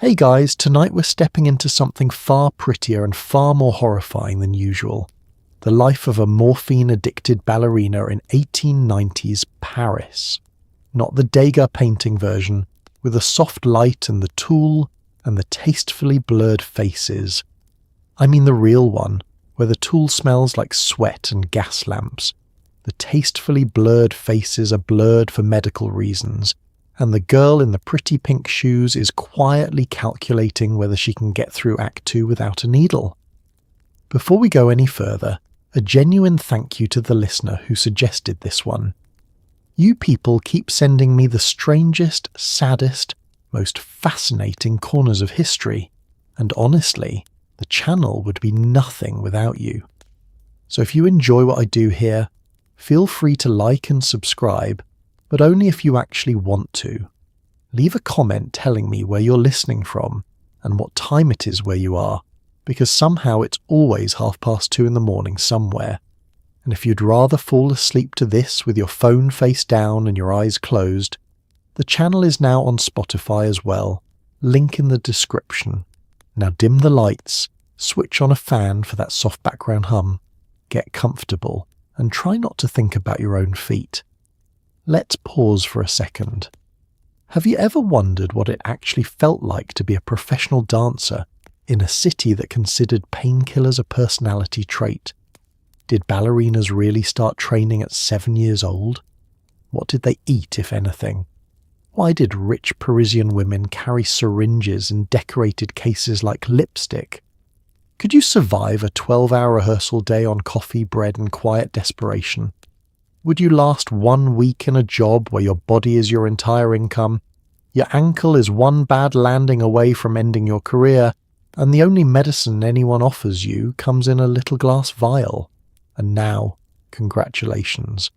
Hey guys, tonight we're stepping into something far prettier and far more horrifying than usual. The life of a morphine-addicted ballerina in 1890s Paris. Not the Degas painting version, with the soft light and the tulle and the tastefully blurred faces. I mean the real one, where the tulle smells like sweat and gas lamps. The tastefully blurred faces are blurred for medical reasons, and the girl in the pretty pink shoes is quietly calculating whether she can get through Act 2 without a needle. Before we go any further, a genuine thank you to the listener who suggested this one. You people keep sending me the strangest, saddest, most fascinating corners of history, and honestly, the channel would be nothing without you. So if you enjoy what I do here, feel free to like and subscribe, but only if you actually want to. Leave a comment telling me where you're listening from and what time it is where you are, because somehow it's always 2:30 in the morning somewhere. And if you'd rather fall asleep to this with your phone face down and your eyes closed, the channel is now on Spotify as well, link in the description. Now dim the lights, switch on a fan for that soft background hum, get comfortable, and try not to think about your own feet. Let's pause for a second. Have you ever wondered what it actually felt like to be a professional dancer in a city that considered painkillers a personality trait? Did ballerinas really start training at 7 years old? What did they eat, if anything? Why did rich Parisian women carry syringes in decorated cases like lipstick? Could you survive a 12-hour rehearsal day on coffee, bread, and quiet desperation? Would you last 1 week in a job where your body is your entire income, your ankle is one bad landing away from ending your career, and the only medicine anyone offers you comes in a little glass vial? And now, congratulations.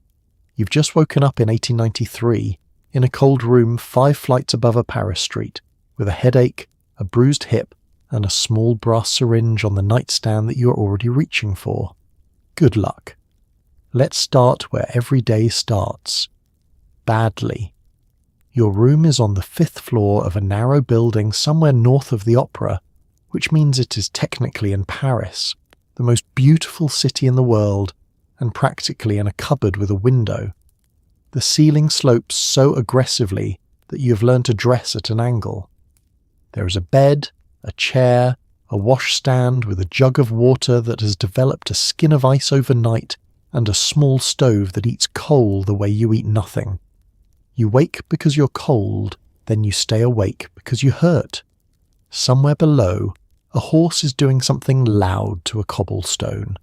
You've just woken up in 1893, in a cold room 5 flights above a Paris street, with a headache, a bruised hip, and a small brass syringe on the nightstand that you're already reaching for. Good luck. Let's start where every day starts. Badly. Your room is on the 5th floor of a narrow building somewhere north of the Opera, which means it is technically in Paris, the most beautiful city in the world, and practically in a cupboard with a window. The ceiling slopes so aggressively that you have learned to dress at an angle. There is a bed, a chair, a washstand with a jug of water that has developed a skin of ice overnight, and a small stove that eats coal the way you eat nothing. You wake because you're cold, then you stay awake because you hurt. Somewhere below, a horse is doing something loud to a cobblestone.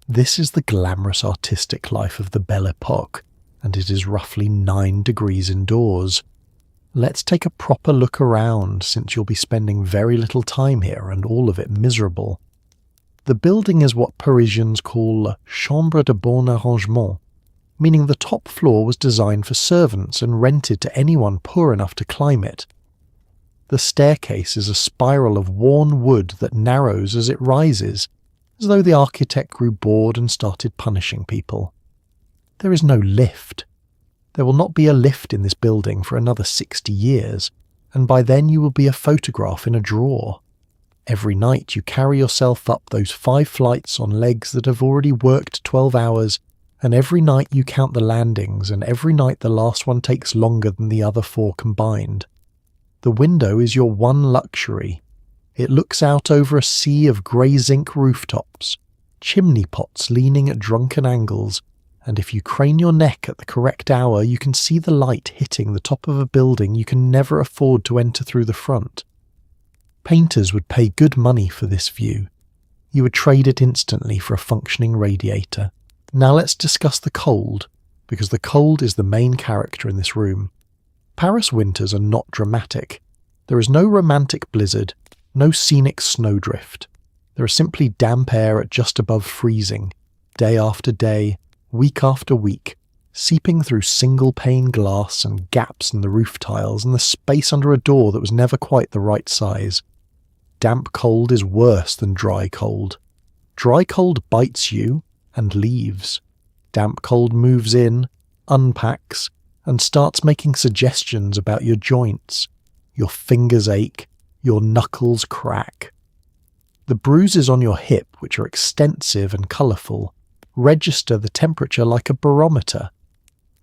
This is the glamorous artistic life of the Belle Époque, and it is roughly 9 degrees indoors. Let's take a proper look around, since you'll be spending very little time here and all of it miserable. The building is what Parisians call chambre de bon arrangement, meaning the top floor was designed for servants and rented to anyone poor enough to climb it. The staircase is a spiral of worn wood that narrows as it rises, as though the architect grew bored and started punishing people. There is no lift. There will not be a lift in this building for another 60 years, and by then you will be a photograph in a drawer. Every night you carry yourself up those 5 flights on legs that have already worked 12 hours, and every night you count the landings, and every night the last one takes longer than the other 4 combined. The window is your one luxury. It looks out over a sea of grey zinc rooftops, chimney pots leaning at drunken angles, and if you crane your neck at the correct hour you can see the light hitting the top of a building you can never afford to enter through the front. Painters would pay good money for this view. You would trade it instantly for a functioning radiator. Now let's discuss the cold, because the cold is the main character in this room. Paris winters are not dramatic. There is no romantic blizzard, no scenic snowdrift. There is simply damp air at just above freezing, day after day, week after week, seeping through single-pane glass and gaps in the roof tiles and the space under a door that was never quite the right size. Damp cold is worse than dry cold. Dry cold bites you and leaves. Damp cold moves in, unpacks, and starts making suggestions about your joints. Your fingers ache, Your knuckles crack. The bruises on your hip, which are extensive and colourful, register the temperature like a barometer.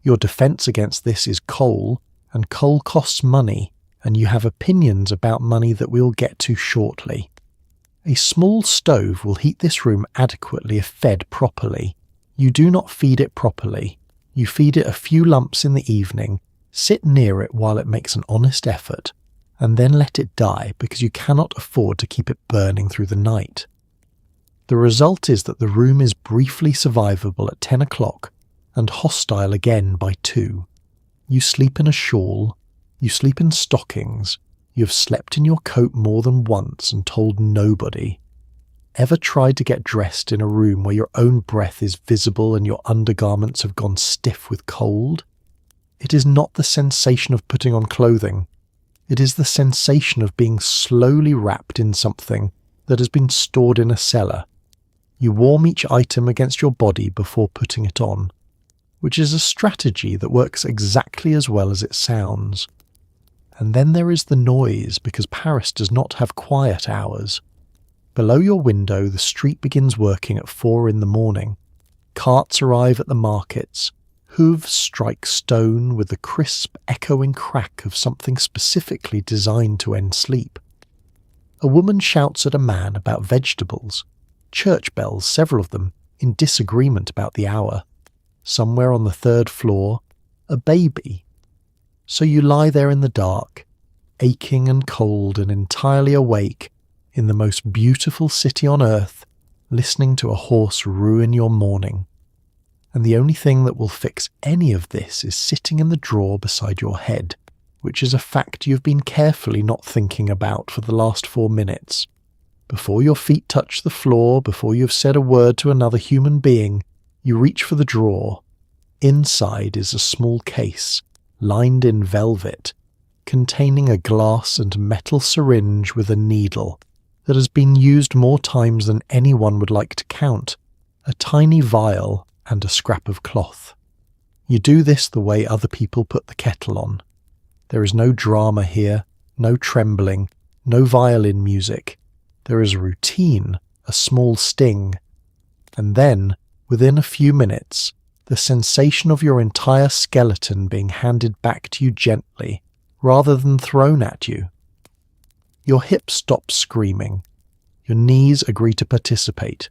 Your defence against this is coal, and coal costs money, and you have opinions about money that we'll get to shortly. A small stove will heat this room adequately if fed properly. You do not feed it properly. You feed it a few lumps in the evening, sit near it while it makes an honest effort, and then let it die because you cannot afford to keep it burning through the night. The result is that the room is briefly survivable at 10 o'clock and hostile again by 2. You sleep in a shawl, you sleep in stockings, you have slept in your coat more than once and told nobody. Ever tried to get dressed in a room where your own breath is visible and your undergarments have gone stiff with cold? It is not the sensation of putting on clothing. It is the sensation of being slowly wrapped in something that has been stored in a cellar. You warm each item against your body before putting it on, which is a strategy that works exactly as well as it sounds. And then there is the noise, because Paris does not have quiet hours. Below your window, the street begins working at 4 in the morning. Carts arrive at the markets. Hooves strike stone with the crisp, echoing crack of something specifically designed to end sleep. A woman shouts at a man about vegetables. Church bells, several of them, in disagreement about the hour. Somewhere on the 3rd floor, a baby. So you lie there in the dark, aching and cold and entirely awake, in the most beautiful city on earth, listening to a horse ruin your morning. And the only thing that will fix any of this is sitting in the drawer beside your head, which is a fact you've been carefully not thinking about for the last 4 minutes. Before your feet touch the floor, before you've said a word to another human being, you reach for the drawer. Inside is a small case, lined in velvet, containing a glass and metal syringe with a needle that has been used more times than anyone would like to count, a tiny vial and a scrap of cloth. You do this the way other people put the kettle on. There is no drama here, no trembling, no violin music. There is a routine, a small sting, and then, within a few minutes, the sensation of your entire skeleton being handed back to you gently, rather than thrown at you. Your hips stop screaming. Your knees agree to participate.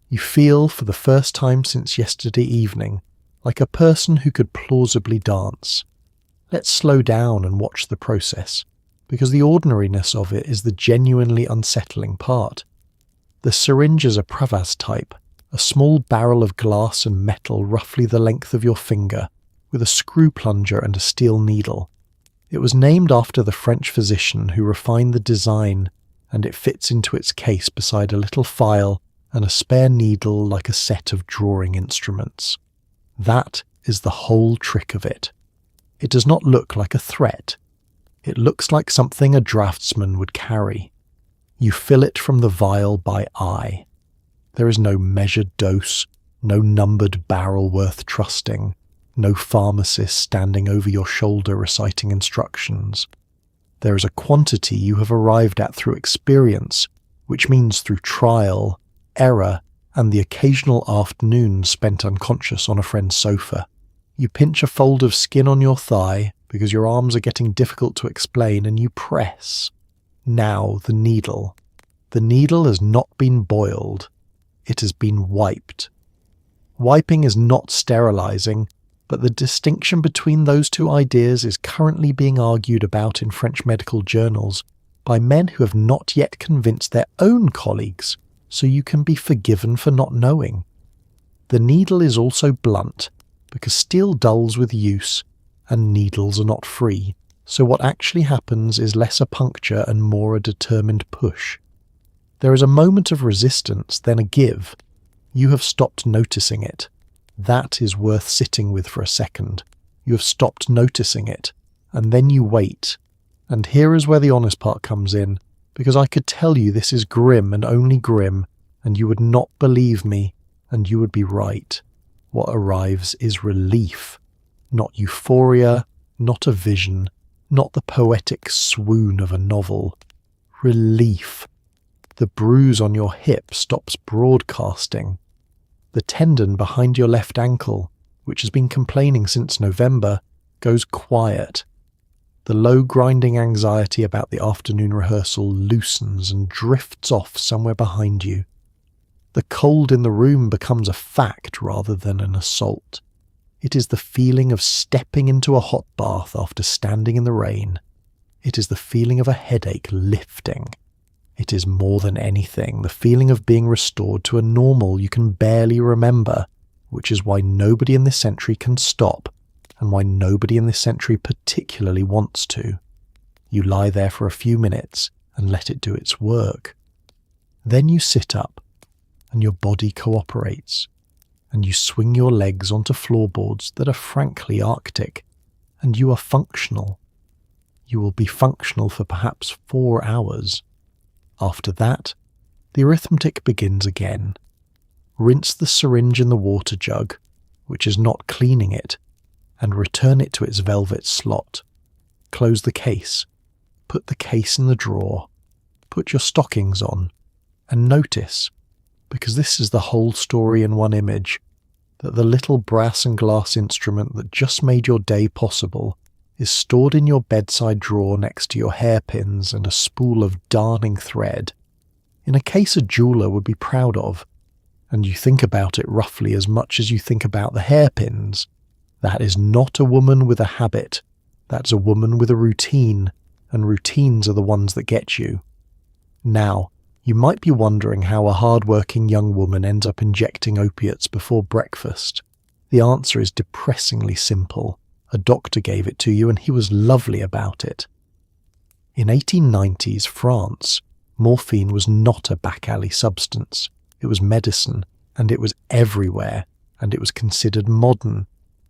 You feel, for the first time since yesterday evening, like a person who could plausibly dance. Let's slow down and watch the process, because the ordinariness of it is the genuinely unsettling part. The syringe is a Pravaz type, a small barrel of glass and metal roughly the length of your finger, with a screw plunger and a steel needle. It was named after the French physician who refined the design, and it fits into its case beside a little file and a spare needle like a set of drawing instruments. That is the whole trick of it. It does not look like a threat. It looks like something a draftsman would carry. You fill it from the vial by eye. There is no measured dose, no numbered barrel worth trusting, no pharmacist standing over your shoulder reciting instructions. There is a quantity you have arrived at through experience, which means through trial, error, and the occasional afternoon spent unconscious on a friend's sofa. You pinch a fold of skin on your thigh because your arms are getting difficult to explain, and you press. Now the needle. The needle has not been boiled. It has been wiped. Wiping is not sterilizing, but the distinction between those two ideas is currently being argued about in French medical journals by men who have not yet convinced their own colleagues, so you can be forgiven for not knowing. The needle is also blunt, because steel dulls with use, and needles are not free, so what actually happens is less a puncture and more a determined push. There is a moment of resistance, then a give. You have stopped noticing it. That is worth sitting with for a second. You have stopped noticing it, and then you wait. And here is where the honest part comes in, because I could tell you this is grim and only grim, and you would not believe me, and you would be right. What arrives is relief. Not euphoria, not a vision, not the poetic swoon of a novel. Relief. The bruise on your hip stops broadcasting. The tendon behind your left ankle, which has been complaining since November, goes quiet. The low grinding anxiety about the afternoon rehearsal loosens and drifts off somewhere behind you. The cold in the room becomes a fact rather than an assault. It is the feeling of stepping into a hot bath after standing in the rain. It is the feeling of a headache lifting. It is more than anything the feeling of being restored to a normal you can barely remember, which is why nobody in this century can stop, and why nobody in this century particularly wants to. You lie there for a few minutes and let it do its work. Then you sit up, and your body cooperates, and you swing your legs onto floorboards that are frankly arctic, and you are functional. You will be functional for perhaps 4 hours. After that, the arithmetic begins again. Rinse the syringe in the water jug, which is not cleaning it, and return it to its velvet slot. Close the case. Put the case in the drawer. Put your stockings on. And notice, because this is the whole story in one image, that the little brass and glass instrument that just made your day possible is stored in your bedside drawer next to your hairpins and a spool of darning thread, in a case a jeweller would be proud of, and you think about it roughly as much as you think about the hairpins. That is not a woman with a habit, that's a woman with a routine, and routines are the ones that get you. Now, you might be wondering how a hard-working young woman ends up injecting opiates before breakfast. The answer is depressingly simple. A doctor gave it to you and he was lovely about it. In 1890s France, morphine was not a back-alley substance. It was medicine, and it was everywhere, and it was considered modern.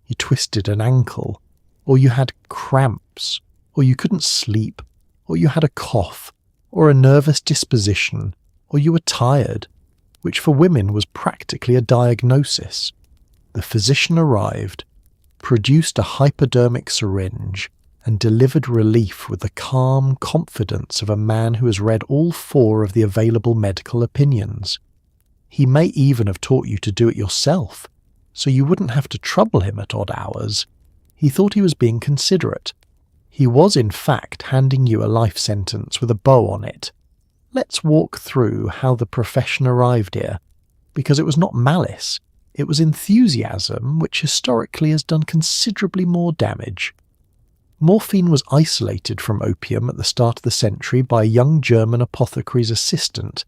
You twisted an ankle, or you had cramps, or you couldn't sleep, or you had a cough, or a nervous disposition, or you were tired, which for women was practically a diagnosis. The physician arrived, produced a hypodermic syringe, and delivered relief with the calm confidence of a man who has read all 4 of the available medical opinions. He may even have taught you to do it yourself, so you wouldn't have to trouble him at odd hours. He thought he was being considerate. He was in fact handing you a life sentence with a bow on it. Let's walk through how the profession arrived here, because it was not malice. It was enthusiasm, which historically has done considerably more damage. Morphine was isolated from opium at the start of the century by a young German apothecary's assistant,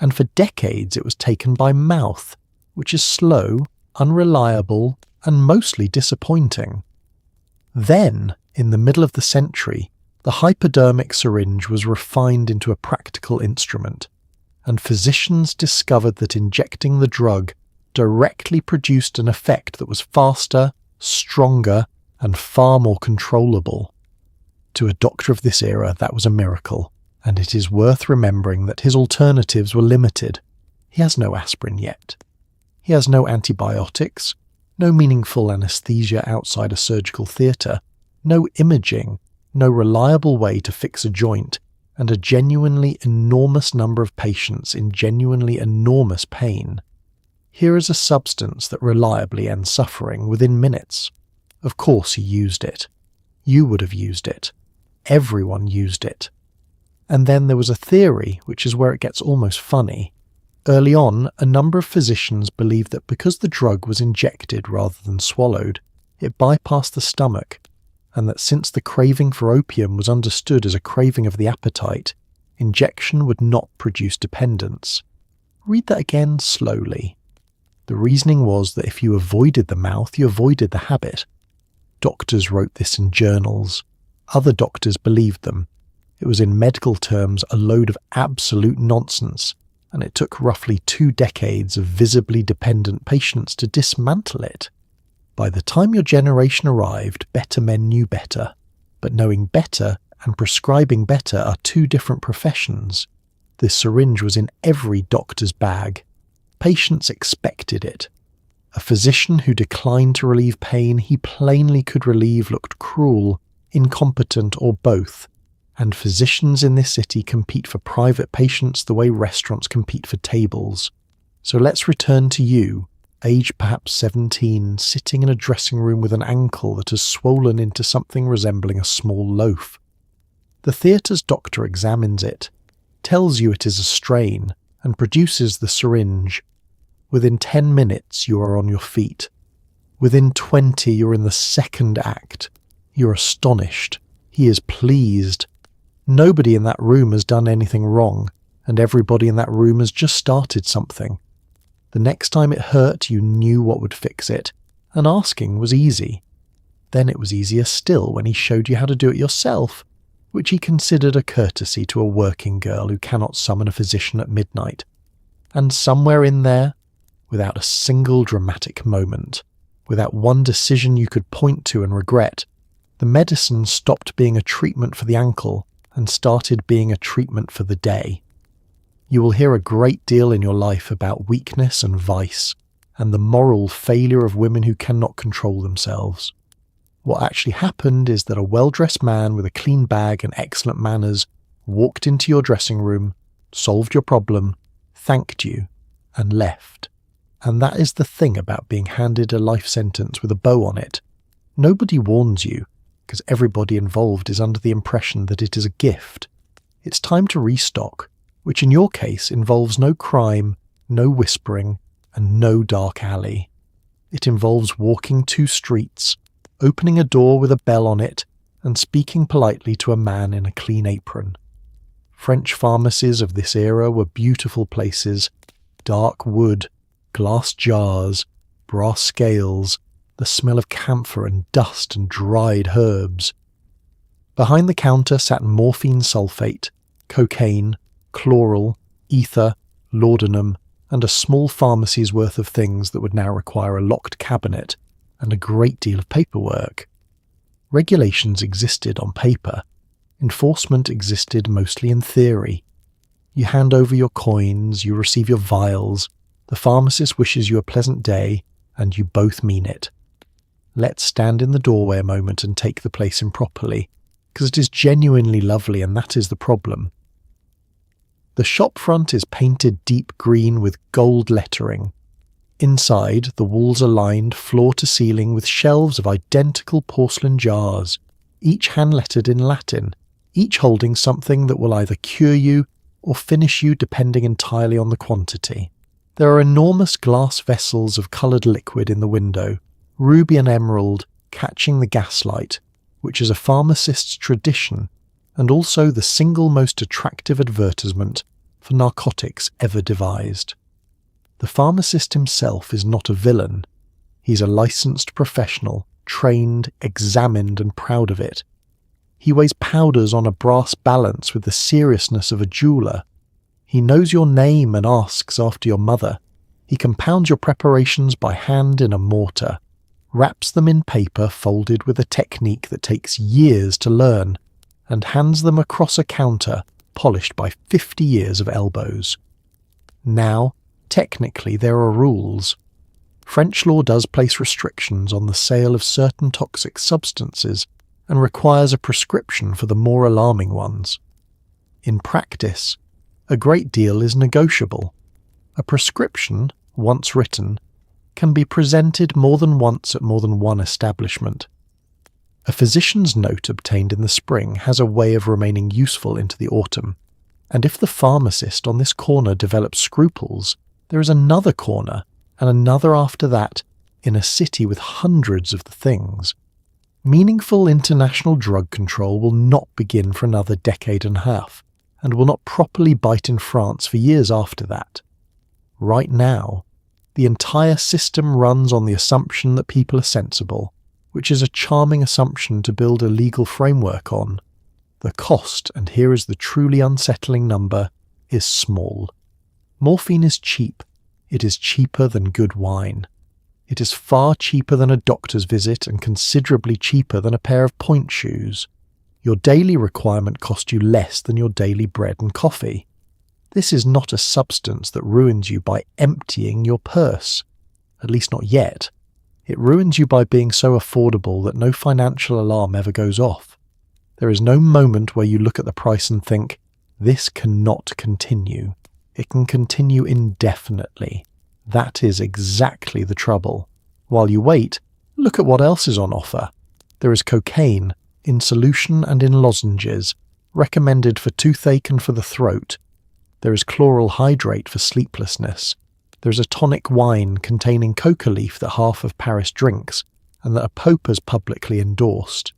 and for decades it was taken by mouth, which is slow, unreliable, and mostly disappointing. Then, in the middle of the century, the hypodermic syringe was refined into a practical instrument, and physicians discovered that injecting the drug directly produced an effect that was faster, stronger, and far more controllable. To a doctor of this era, that was a miracle, and it is worth remembering that his alternatives were limited. He has no aspirin yet. He has no antibiotics, no meaningful anesthesia outside a surgical theatre, no imaging, no reliable way to fix a joint, and a genuinely enormous number of patients in genuinely enormous pain. Here is a substance that reliably ends suffering within minutes. Of course he used it. You would have used it. Everyone used it. And then there was a theory, which is where it gets almost funny. Early on, a number of physicians believed that because the drug was injected rather than swallowed, it bypassed the stomach, and that since the craving for opium was understood as a craving of the appetite, injection would not produce dependence. Read that again slowly. The reasoning was that if you avoided the mouth, you avoided the habit. Doctors wrote this in journals. Other doctors believed them. It was in medical terms a load of absolute nonsense, and it took roughly 2 decades of visibly dependent patients to dismantle it. By the time your generation arrived, better men knew better, but knowing better and prescribing better are 2 different professions. This syringe was in every doctor's bag. Patients expected it. A physician who declined to relieve pain he plainly could relieve looked cruel, incompetent, or both. And physicians in this city compete for private patients the way restaurants compete for tables. So let's return to you, age perhaps 17, sitting in a dressing room with an ankle that has swollen into something resembling a small loaf. The theatre's doctor examines it, tells you it is a strain, and produces the syringe. Within 10 minutes you are on your feet. Within 20 you're in the second act. You're astonished. He is pleased. Nobody in that room has done anything wrong, and everybody in that room has just started something. The next time it hurt, you knew what would fix it, and asking was easy. Then it was easier still when he showed you how to do it yourself, which he considered a courtesy to a working girl who cannot summon a physician at midnight. And somewhere in there, without a single dramatic moment, without one decision you could point to and regret, the medicine stopped being a treatment for the ankle and started being a treatment for the day. You will hear a great deal in your life about weakness and vice, and the moral failure of women who cannot control themselves. What actually happened is that a well-dressed man with a clean bag and excellent manners walked into your dressing room, solved your problem, thanked you, and left. And that is the thing about being handed a life sentence with a bow on it. Nobody warns you, because everybody involved is under the impression that it is a gift. It's time to restock, which in your case involves no crime, no whispering, and no dark alley. It involves walking 2 streets, opening a door with a bell on it, and speaking politely to a man in a clean apron. French pharmacies of this era were beautiful places: dark wood, glass jars, brass scales, the smell of camphor and dust and dried herbs. Behind the counter sat morphine sulfate, cocaine, chloral, ether, laudanum, and a small pharmacy's worth of things that would now require a locked cabinet and a great deal of paperwork. Regulations existed on paper. Enforcement existed mostly in theory. You hand over your coins, you receive your vials, the pharmacist wishes you a pleasant day, and you both mean it. Let's stand in the doorway a moment and take the place improperly, because it is genuinely lovely, and that is the problem. The shop front is painted deep green with gold lettering. Inside, the walls are lined floor to ceiling with shelves of identical porcelain jars, each hand-lettered in Latin, each holding something that will either cure you or finish you depending entirely on the quantity. There are enormous glass vessels of coloured liquid in the window, ruby and emerald catching the gaslight, which is a pharmacist's tradition and also the single most attractive advertisement for narcotics ever devised. The pharmacist himself is not a villain. He's a licensed professional, trained, examined, and proud of it. He weighs powders on a brass balance with the seriousness of a jeweller. He knows your name and asks after your mother. He compounds your preparations by hand in a mortar, wraps them in paper folded with a technique that takes years to learn, and hands them across a counter polished by 50 years of elbows. Now, technically there are rules. French law does place restrictions on the sale of certain toxic substances and requires a prescription for the more alarming ones. In practice, a great deal is negotiable. A prescription, once written, can be presented more than once at more than one establishment. A physician's note obtained in the spring has a way of remaining useful into the autumn, and if the pharmacist on this corner develops scruples, there is another corner, and another after that, in a city with hundreds of the things. Meaningful international drug control will not begin for another decade and a half, and will not properly bite in France for years after that. Right now, the entire system runs on the assumption that people are sensible, which is a charming assumption to build a legal framework on. The cost, and here is the truly unsettling number, is small. Morphine is cheap. It is cheaper than good wine. It is far cheaper than a doctor's visit and considerably cheaper than a pair of point shoes. Your daily requirement costs you less than your daily bread and coffee. This is not a substance that ruins you by emptying your purse. At least not yet. It ruins you by being so affordable that no financial alarm ever goes off. There is no moment where you look at the price and think, this cannot continue. It can continue indefinitely. That is exactly the trouble. While you wait, look at what else is on offer. There is cocaine, in solution and in lozenges, recommended for toothache and for the throat. There is chloral hydrate for sleeplessness. There is a tonic wine containing coca leaf that half of Paris drinks, and that a pope has publicly endorsed.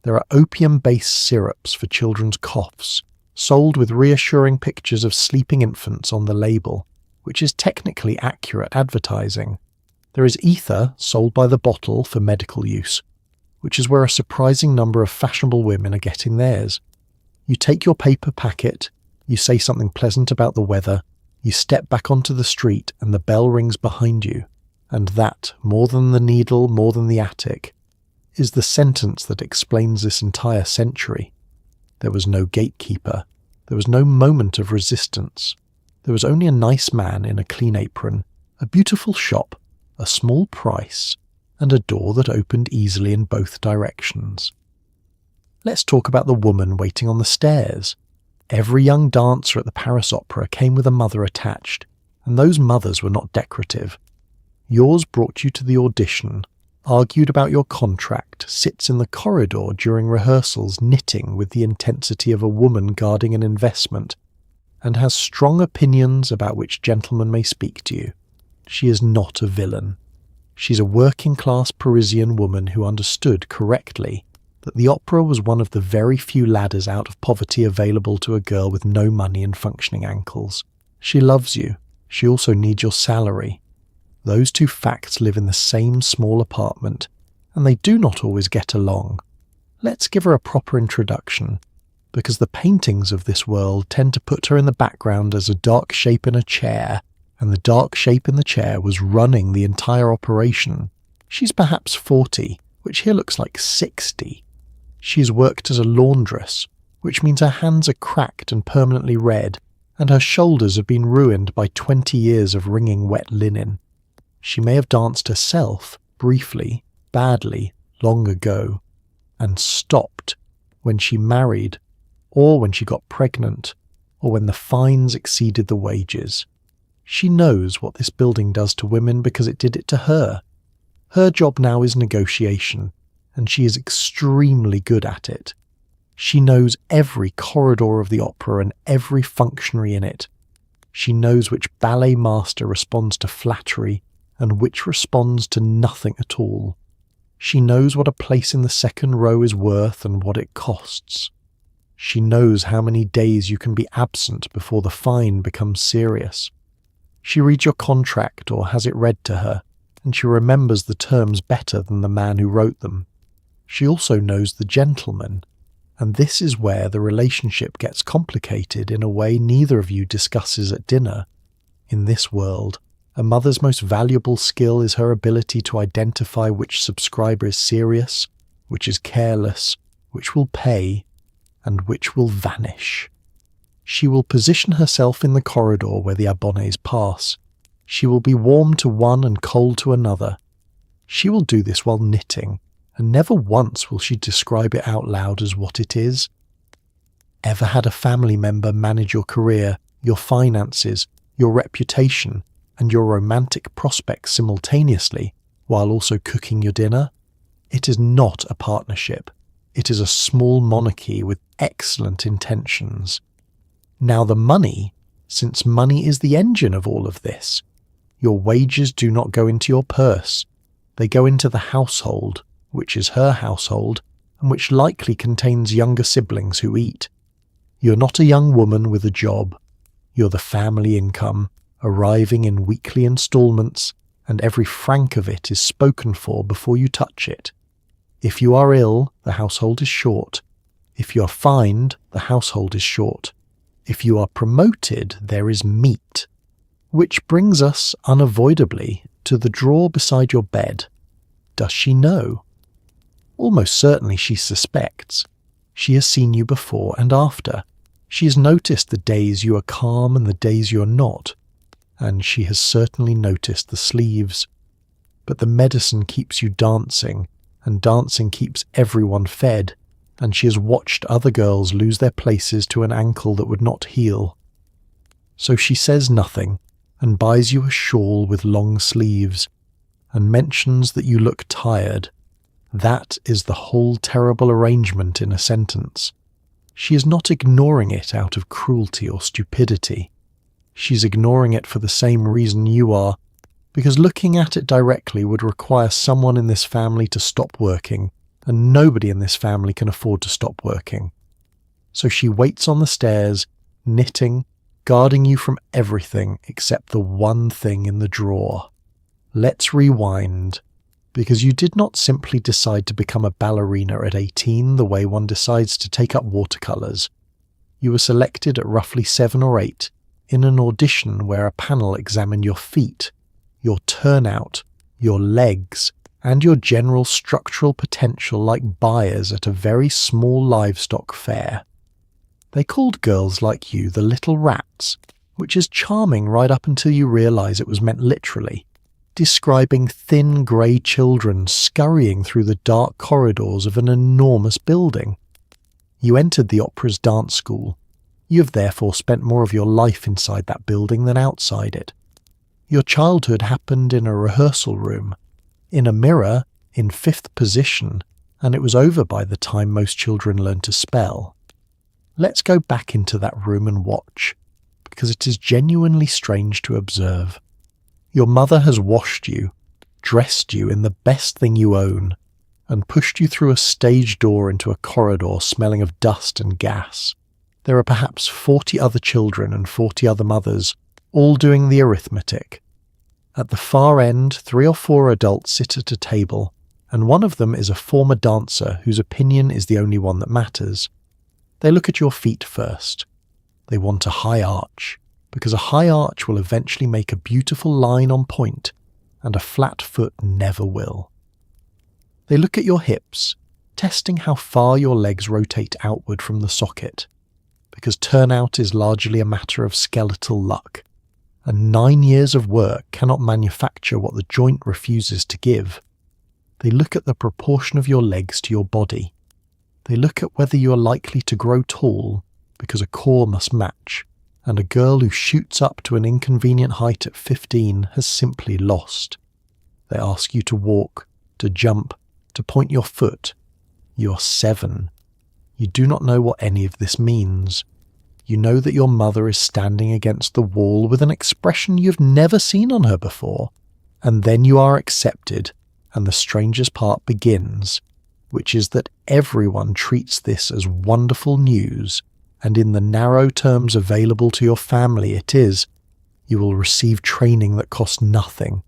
There are opium-based syrups for children's coughs, sold with reassuring pictures of sleeping infants on the label, which is technically accurate advertising. There is ether sold by the bottle for medical use, which is where a surprising number of fashionable women are getting theirs. You take your paper packet, you say something pleasant about the weather, you step back onto the street and the bell rings behind you, and that, more than the needle, more than the attic, is the sentence that explains this entire century. There was no gatekeeper. There was no moment of resistance. There was only a nice man in a clean apron, a beautiful shop, a small price, and a door that opened easily in both directions. Let's talk about the woman waiting on the stairs. Every young dancer at the Paris Opera came with a mother attached, and those mothers were not decorative. Yours brought you to the audition, argued about your contract, sits in the corridor during rehearsals knitting with the intensity of a woman guarding an investment, and has strong opinions about which gentleman may speak to you. She is not a villain. She's a working-class Parisian woman who understood correctly that the opera was one of the very few ladders out of poverty available to a girl with no money and functioning ankles. She loves you. She also needs your salary. Those two facts live in the same small apartment, and they do not always get along. Let's give her a proper introduction, because the paintings of this world tend to put her in the background as a dark shape in a chair, and the dark shape in the chair was running the entire operation. She's perhaps 40, which here looks like 60. She's worked as a laundress, which means her hands are cracked and permanently red, and her shoulders have been ruined by 20 years of wringing wet linen. She may have danced herself, briefly, badly, long ago, and stopped when she married, or when she got pregnant, or when the fines exceeded the wages. She knows what this building does to women because it did it to her. Her job now is negotiation, and she is extremely good at it. She knows every corridor of the opera and every functionary in it. She knows which ballet master responds to flattery and which responds to nothing at all. She knows what a place in the second row is worth and what it costs. She knows how many days you can be absent before the fine becomes serious. She reads your contract or has it read to her, and she remembers the terms better than the man who wrote them. She also knows the gentleman, and this is where the relationship gets complicated in a way neither of you discusses at dinner. In this world, a mother's most valuable skill is her ability to identify which subscriber is serious, which is careless, which will pay, and which will vanish. She will position herself in the corridor where the abonnés pass. She will be warm to one and cold to another. She will do this while knitting, and never once will she describe it out loud as what it is. Ever had a family member manage your career, your finances, your reputation, and your romantic prospects simultaneously, while also cooking your dinner? It is not a partnership. It is a small monarchy with excellent intentions. Now the money, since money is the engine of all of this, your wages do not go into your purse. They go into the household, which is her household, and which likely contains younger siblings who eat. You're not a young woman with a job. You're the family income, arriving in weekly installments, and every franc of it is spoken for before you touch it. If you are ill, the household is short. If you are fined, the household is short. If you are promoted, there is meat. Which brings us, unavoidably, to the drawer beside your bed. Does she know? Almost certainly she suspects. She has seen you before and after. She has noticed the days you are calm and the days you are not. And she has certainly noticed the sleeves. But the medicine keeps you dancing, and dancing keeps everyone fed, and she has watched other girls lose their places to an ankle that would not heal. So she says nothing and buys you a shawl with long sleeves and mentions that you look tired. That is the whole terrible arrangement in a sentence. She is not ignoring it out of cruelty or stupidity. She's ignoring it for the same reason you are, because looking at it directly would require someone in this family to stop working, and nobody in this family can afford to stop working. So she waits on the stairs, knitting, guarding you from everything except the one thing in the drawer. Let's rewind, because you did not simply decide to become a ballerina at 18 the way one decides to take up watercolours. You were selected at roughly 7 or 8 in an audition where a panel examined your feet, your turnout, your legs, and your general structural potential like buyers at a very small livestock fair. They called girls like you the little rats, which is charming right up until you realise it was meant literally, describing thin grey children scurrying through the dark corridors of an enormous building. You entered the opera's dance school. You have therefore spent more of your life inside that building than outside it. Your childhood happened in a rehearsal room, in a mirror, in 5th position, and it was over by the time most children learn to spell. Let's go back into that room and watch, because it is genuinely strange to observe. Your mother has washed you, dressed you in the best thing you own, and pushed you through a stage door into a corridor smelling of dust and gas. There are perhaps 40 other children and 40 other mothers, all doing the arithmetic. At the far end, 3 or 4 adults sit at a table, and one of them is a former dancer whose opinion is the only one that matters. They look at your feet first. They want a high arch, because a high arch will eventually make a beautiful line on point, and a flat foot never will. They look at your hips, testing how far your legs rotate outward from the socket, because turnout is largely a matter of skeletal luck, and 9 years of work cannot manufacture what the joint refuses to give. They look at the proportion of your legs to your body. They look at whether you are likely to grow tall, because a core must match, and a girl who shoots up to an inconvenient height at 15 has simply lost. They ask you to walk, to jump, to point your foot. You are 7. You do not know what any of this means. You know that your mother is standing against the wall with an expression you've never seen on her before, and then you are accepted, and the strangest part begins, which is that everyone treats this as wonderful news, and in the narrow terms available to your family it is, you will receive training that costs nothing.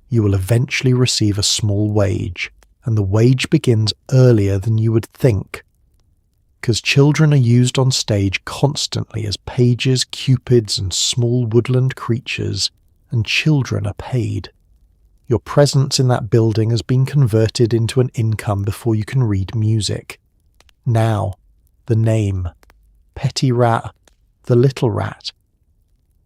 You will eventually receive a small wage, and the wage begins earlier than you would think. Because children are used on stage constantly as pages, cupids, and small woodland creatures, and children are paid. Your presence in that building has been converted into an income before you can read music. Now, the name. Petit Rat, the Little Rat.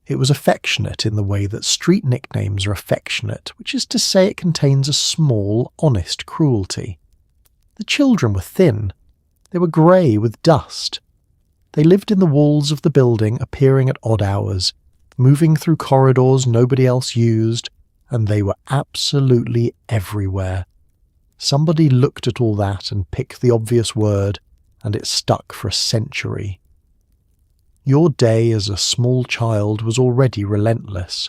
It was affectionate in the way that street nicknames are affectionate, which is to say it contains a small, honest cruelty. The children were thin. They were grey with dust. They lived in the walls of the building, appearing at odd hours, moving through corridors nobody else used, and they were absolutely everywhere. Somebody looked at all that and picked the obvious word, and it stuck for a century. Your day as a small child was already relentless.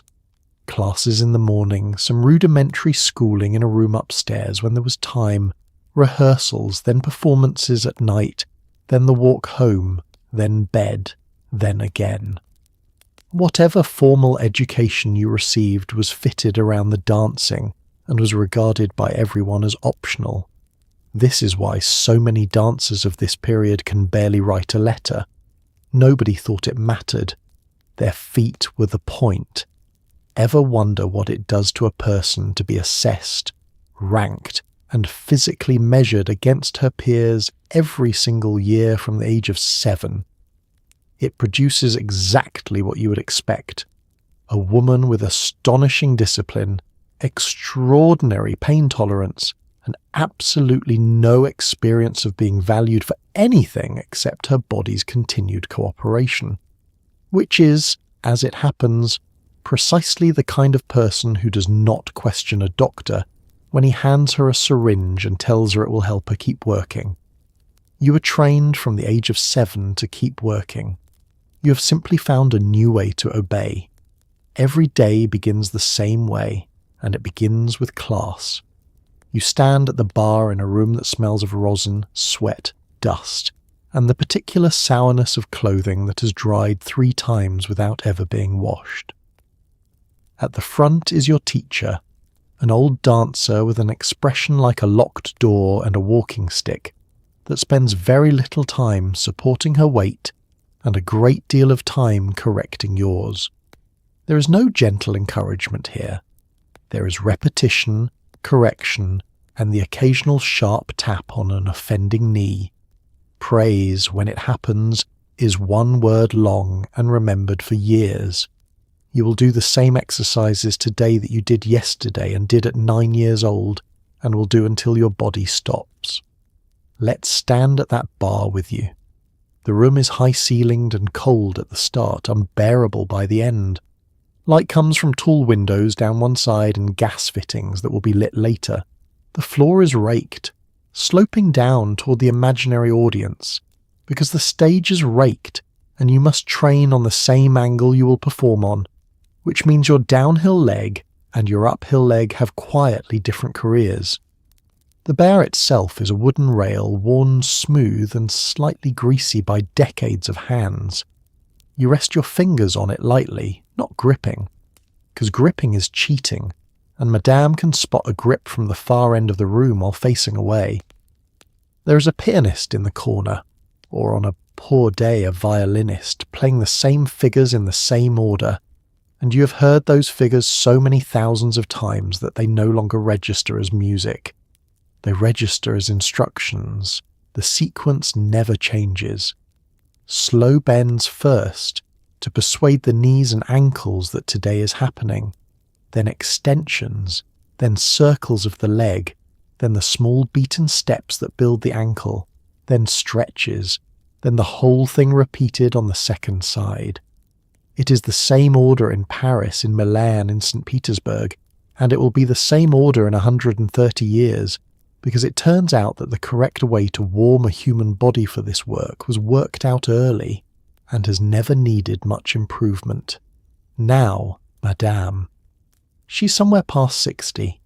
Classes in the morning, some rudimentary schooling in a room upstairs when there was time, rehearsals, then performances at night, then the walk home, then bed, then again. Whatever formal education you received was fitted around the dancing and was regarded by everyone as optional. This is why so many dancers of this period can barely write a letter. Nobody thought it mattered. Their feet were the point. Ever wonder what it does to a person to be assessed, ranked, and physically measured against her peers every single year from the age of 7? It produces exactly what you would expect. A woman with astonishing discipline, extraordinary pain tolerance, and absolutely no experience of being valued for anything except her body's continued cooperation, which is, as it happens, precisely the kind of person who does not question a doctor when he hands her a syringe and tells her it will help her keep working. You were trained from the age of 7 to keep working. You have simply found a new way to obey. Every day begins the same way, and it begins with class. You stand at the bar in a room that smells of rosin, sweat, dust, and the particular sourness of clothing that has dried 3 times without ever being washed. At the front is your teacher, an old dancer with an expression like a locked door and a walking stick, that spends very little time supporting her weight and a great deal of time correcting yours. There is no gentle encouragement here. There is repetition, correction, and the occasional sharp tap on an offending knee. Praise, when it happens, is one word long and remembered for years. You will do the same exercises today that you did yesterday and did at 9 years old, and will do until your body stops. Let's stand at that bar with you. The room is high-ceilinged and cold at the start, unbearable by the end. Light comes from tall windows down one side and gas fittings that will be lit later. The floor is raked, sloping down toward the imaginary audience, because the stage is raked and you must train on the same angle you will perform on, which means your downhill leg and your uphill leg have quietly different careers. The bar itself is a wooden rail worn smooth and slightly greasy by decades of hands. You rest your fingers on it lightly, not gripping, because gripping is cheating, and Madame can spot a grip from the far end of the room while facing away. There is a pianist in the corner, or on a poor day a violinist, playing the same figures in the same order, and you have heard those figures so many thousands of times that they no longer register as music. They register as instructions. The sequence never changes. Slow bends first, to persuade the knees and ankles that today is happening, then extensions, then circles of the leg, then the small beaten steps that build the ankle, then stretches, then the whole thing repeated on the second side. It is the same order in Paris, in Milan, in St. Petersburg, and it will be the same order in 130 years, because it turns out that the correct way to warm a human body for this work was worked out early and has never needed much improvement. Now, Madame. She's somewhere past 60.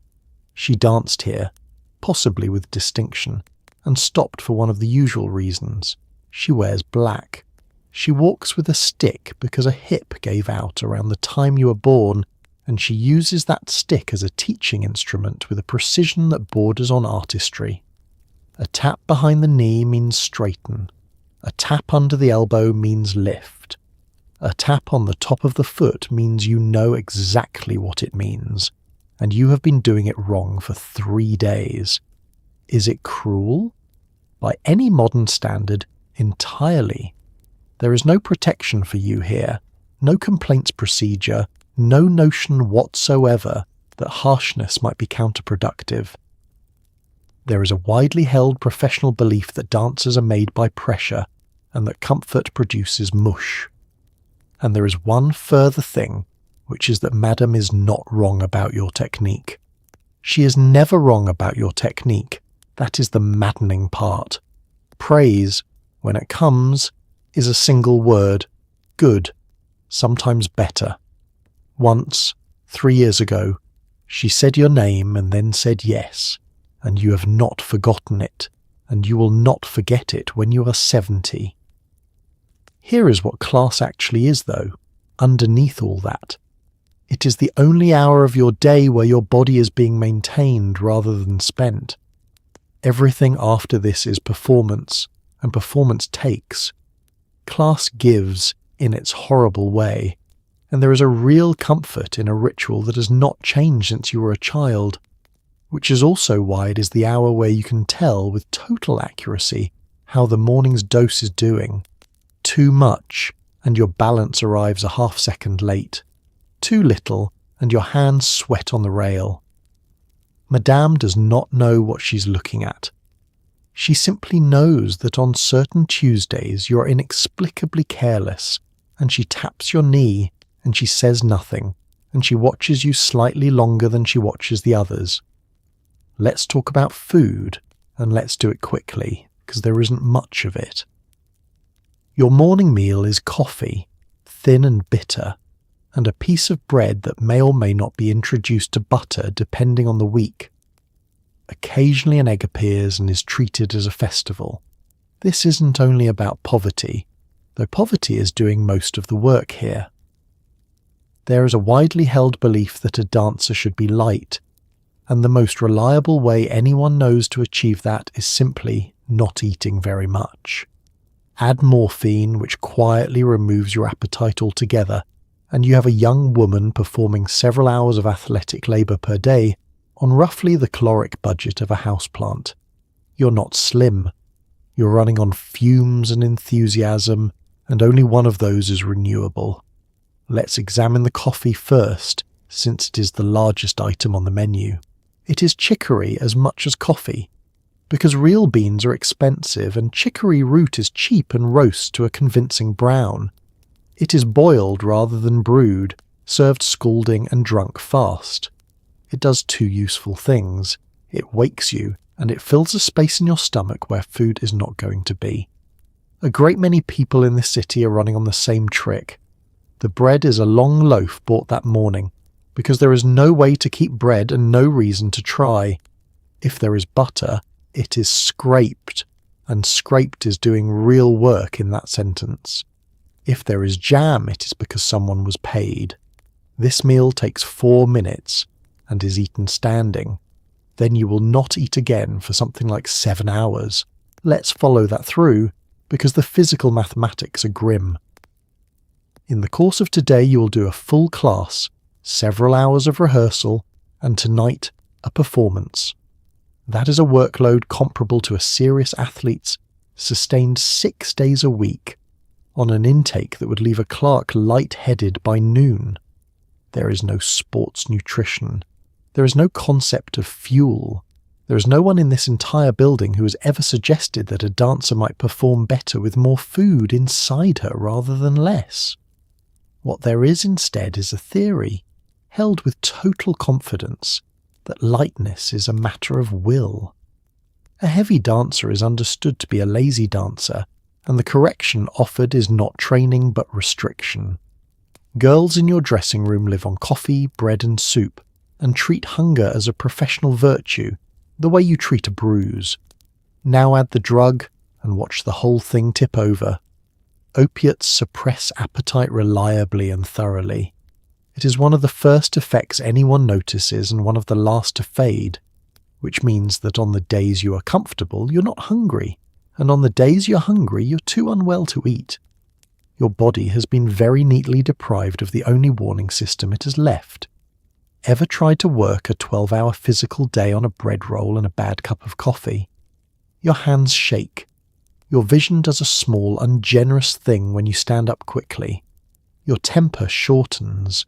She danced here, possibly with distinction, and stopped for one of the usual reasons. She wears black. She walks with a stick because a hip gave out around the time you were born, and she uses that stick as a teaching instrument with a precision that borders on artistry. A tap behind the knee means straighten. A tap under the elbow means lift. A tap on the top of the foot means you know exactly what it means, and you have been doing it wrong for 3 days. Is it cruel? By any modern standard, entirely. There is no protection for you here, no complaints procedure, no notion whatsoever that harshness might be counterproductive. There is a widely held professional belief that dancers are made by pressure and that comfort produces mush. And there is one further thing, which is that Madame is not wrong about your technique. She is never wrong about your technique. That is the maddening part. Praise, when it comes, is a single word. Good, sometimes better. Once, 3 years ago, she said your name and then said yes, and you have not forgotten it, and you will not forget it when you are 70. Here is what class actually is, though, underneath all that. It is the only hour of your day where your body is being maintained rather than spent. Everything after this is performance, and performance takes. Class gives in its horrible way, and there is a real comfort in a ritual that has not changed since you were a child, which is also why it is the hour where you can tell with total accuracy how the morning's dose is doing. Too much, and your balance arrives a half-second late. Too little, and your hands sweat on the rail. Madame does not know what she's looking at. She simply knows that on certain Tuesdays you're inexplicably careless, and she taps your knee, and she says nothing, and she watches you slightly longer than she watches the others. Let's talk about food, and let's do it quickly, because there isn't much of it. Your morning meal is coffee, thin and bitter, and a piece of bread that may or may not be introduced to butter depending on the week. Occasionally an egg appears and is treated as a festival. This isn't only about poverty, though poverty is doing most of the work here. There is a widely held belief that a dancer should be light, and the most reliable way anyone knows to achieve that is simply not eating very much. Add morphine, which quietly removes your appetite altogether, and you have a young woman performing several hours of athletic labour per day on roughly the caloric budget of a houseplant. You're not slim. You're running on fumes and enthusiasm, and only one of those is renewable. Let's examine the coffee first, since it is the largest item on the menu. It is chicory as much as coffee, because real beans are expensive and chicory root is cheap and roasts to a convincing brown. It is boiled rather than brewed, served scalding and drunk fast. It does two useful things. It wakes you, and it fills a space in your stomach where food is not going to be. A great many people in this city are running on the same trick. The bread is a long loaf bought that morning, because there is no way to keep bread and no reason to try. If there is butter, it is scraped, and scraped is doing real work in that sentence. If there is jam, it is because someone was paid. This meal takes 4 minutes, and is eaten standing. Then you will not eat again for something like 7 hours. Let's follow that through, because the physical mathematics are grim. In the course of today you will do a full class, several hours of rehearsal, and tonight a performance. That is a workload comparable to a serious athlete's, sustained 6 days a week, on an intake that would leave a clerk light-headed by noon. There is no sports nutrition. There is no concept of fuel. There is no one in this entire building who has ever suggested that a dancer might perform better with more food inside her rather than less. What there is instead is a theory, held with total confidence, that lightness is a matter of will. A heavy dancer is understood to be a lazy dancer, and the correction offered is not training but restriction. Girls in your dressing room live on coffee, bread and soup, and treat hunger as a professional virtue, the way you treat a bruise. Now add the drug, and watch the whole thing tip over. Opiates suppress appetite reliably and thoroughly. It is one of the first effects anyone notices and one of the last to fade, which means that on the days you are comfortable, you're not hungry, and on the days you're hungry, you're too unwell to eat. Your body has been very neatly deprived of the only warning system it has left. Ever tried to work a 12-hour physical day on a bread roll and a bad cup of coffee? Your hands shake. Your vision does a small, ungenerous thing when you stand up quickly. Your temper shortens.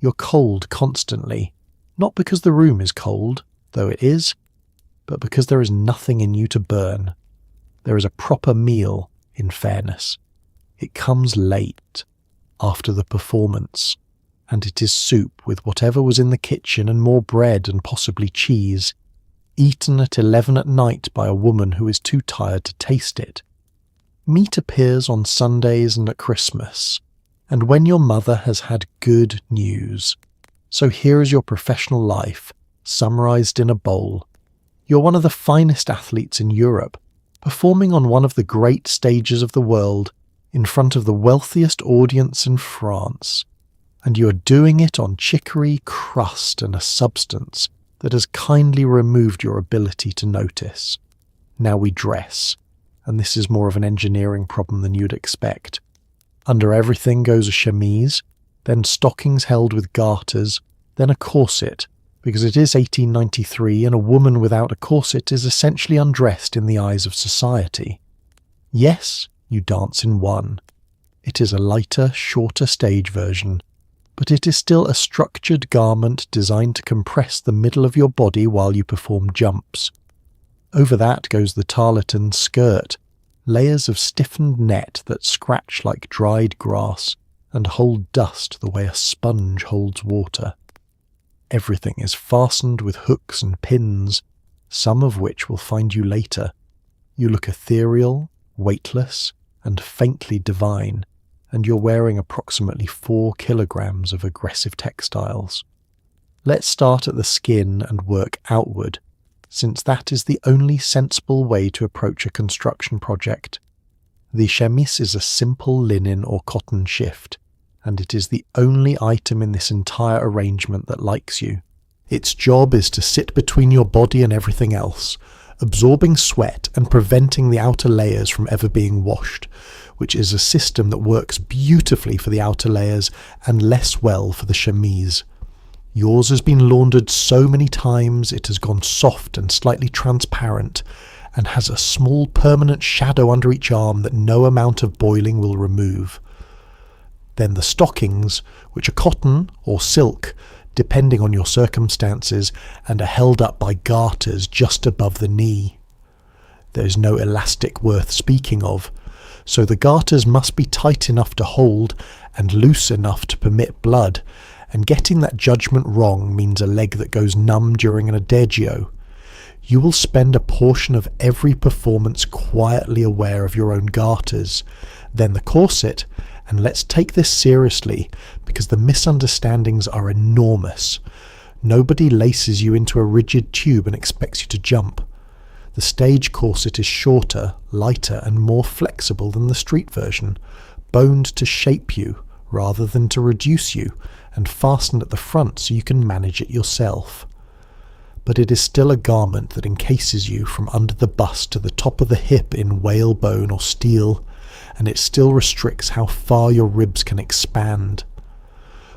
You're cold constantly, not because the room is cold, though it is, but because there is nothing in you to burn. There is a proper meal, in fairness. It comes late, after the performance, and it is soup with whatever was in the kitchen and more bread and possibly cheese, eaten at 11 at night by a woman who is too tired to taste it. Meat appears on Sundays and at Christmas, and when your mother has had good news. So here is your professional life, summarized in a bowl. You're one of the finest athletes in Europe, performing on one of the great stages of the world, in front of the wealthiest audience in France, and you are doing it on chicory crust and a substance that has kindly removed your ability to notice. Now we dress, and this is more of an engineering problem than you'd expect. Under everything goes a chemise, then stockings held with garters, then a corset, because it is 1893 and a woman without a corset is essentially undressed in the eyes of society. Yes, you dance in one. It is a lighter, shorter stage version, but it is still a structured garment designed to compress the middle of your body while you perform jumps. Over that goes the tarlatan skirt, layers of stiffened net that scratch like dried grass and hold dust the way a sponge holds water. Everything is fastened with hooks and pins, some of which will find you later. You look ethereal, weightless, and faintly divine, and you're wearing approximately 4 kilograms of aggressive textiles. Let's start at the skin and work outward, since that is the only sensible way to approach a construction project. The chemise is a simple linen or cotton shift, and it is the only item in this entire arrangement that likes you. Its job is to sit between your body and everything else, absorbing sweat and preventing the outer layers from ever being washed, which is a system that works beautifully for the outer layers and less well for the chemise. Yours has been laundered so many times it has gone soft and slightly transparent, and has a small permanent shadow under each arm that no amount of boiling will remove. Then the stockings, which are cotton or silk, depending on your circumstances, and are held up by garters just above the knee. There is no elastic worth speaking of, so the garters must be tight enough to hold and loose enough to permit blood, and getting that judgment wrong means a leg that goes numb during an adagio. You will spend a portion of every performance quietly aware of your own garters, then the corset, and let's take this seriously because the misunderstandings are enormous. Nobody laces you into a rigid tube and expects you to jump. The stage corset is shorter, lighter, and more flexible than the street version, boned to shape you rather than to reduce you, and fastened at the front so you can manage it yourself. But it is still a garment that encases you from under the bust to the top of the hip in whalebone or steel, and it still restricts how far your ribs can expand.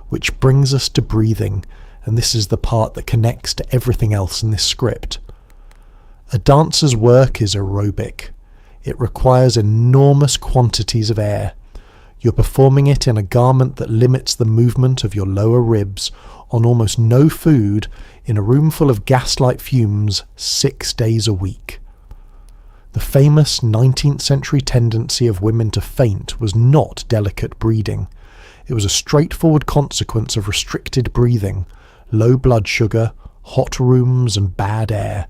Which brings us to breathing, and this is the part that connects to everything else in this script. A dancer's work is aerobic. It requires enormous quantities of air. You're performing it in a garment that limits the movement of your lower ribs on almost no food in a room full of gaslight fumes 6 days a week. The famous 19th century tendency of women to faint was not delicate breeding. It was a straightforward consequence of restricted breathing, low blood sugar, hot rooms and bad air,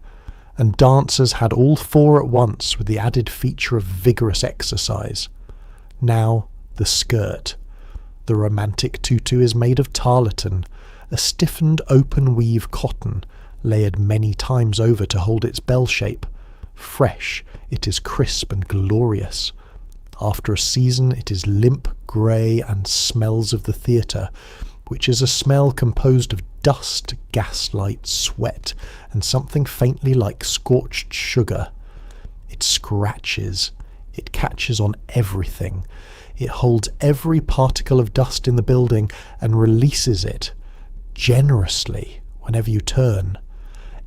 and dancers had all 4 at once with the added feature of vigorous exercise. Now, the skirt. The romantic tutu is made of tarlatan, a stiffened open weave cotton, layered many times over to hold its bell shape. Fresh, it is crisp and glorious. After a season, it is limp, grey, and smells of the theatre, which is a smell composed of dust, gaslight, sweat, and something faintly like scorched sugar. It scratches. It catches on everything. It holds every particle of dust in the building and releases it, generously, whenever you turn.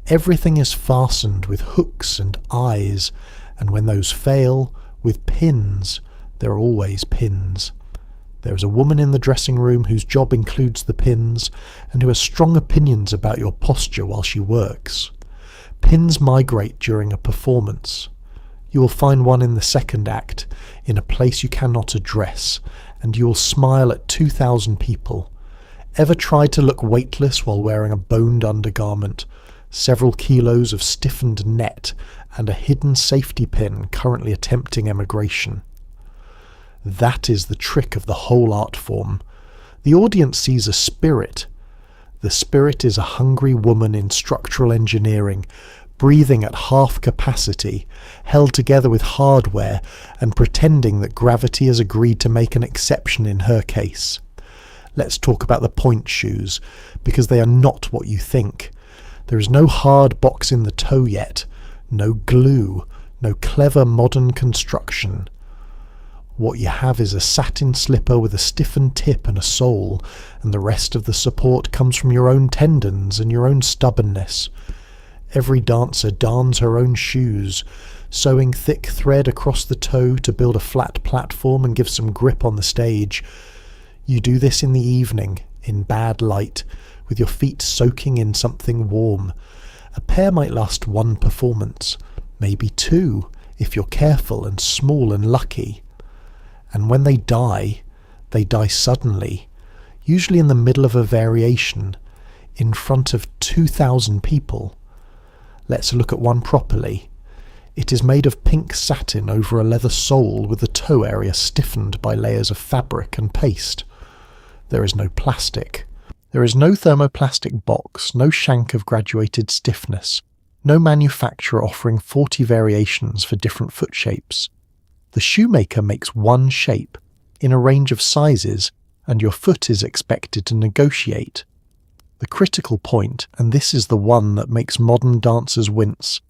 Everything is fastened with hooks and eyes, and when those fail, with pins. There are always pins. There is a woman in the dressing room whose job includes the pins, and who has strong opinions about your posture while she works. Pins migrate during a performance. You will find one in the second act, in a place you cannot address, and you will smile at 2,000 people. Ever tried to look weightless while wearing a boned undergarment, several kilos of stiffened net, and a hidden safety pin currently attempting emigration? That is the trick of the whole art form. The audience sees a spirit. The spirit is a hungry woman in structural engineering, breathing at half capacity, held together with hardware, and pretending that gravity has agreed to make an exception in her case. Let's talk about the point shoes, because they are not what you think. There is no hard box in the toe yet, no glue, no clever modern construction. What you have is a satin slipper with a stiffened tip and a sole, and the rest of the support comes from your own tendons and your own stubbornness. Every dancer darns her own shoes, sewing thick thread across the toe to build a flat platform and give some grip on the stage. You do this in the evening, in bad light, with your feet soaking in something warm. A pair might last one performance, maybe two, if you're careful and small and lucky. And when they die suddenly, usually in the middle of a variation, in front of 2,000 people. Let's look at one properly. It is made of pink satin over a leather sole with the toe area stiffened by layers of fabric and paste. There is no plastic. There is no thermoplastic box, no shank of graduated stiffness, no manufacturer offering 40 variations for different foot shapes. The shoemaker makes one shape, in a range of sizes, and your foot is expected to negotiate. The critical point, and this is the one that makes modern dancers wince,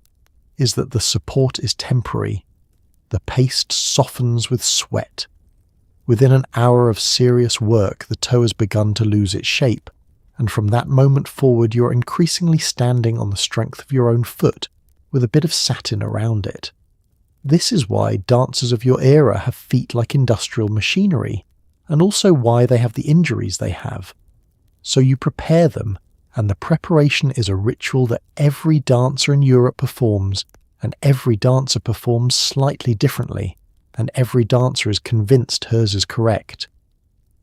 is that the support is temporary. The paste softens with sweat. Within an hour of serious work, the toe has begun to lose its shape, and from that moment forward you are increasingly standing on the strength of your own foot, with a bit of satin around it. This is why dancers of your era have feet like industrial machinery, and also why they have the injuries they have. So you prepare them, and the preparation is a ritual that every dancer in Europe performs, and every dancer performs slightly differently, and every dancer is convinced hers is correct.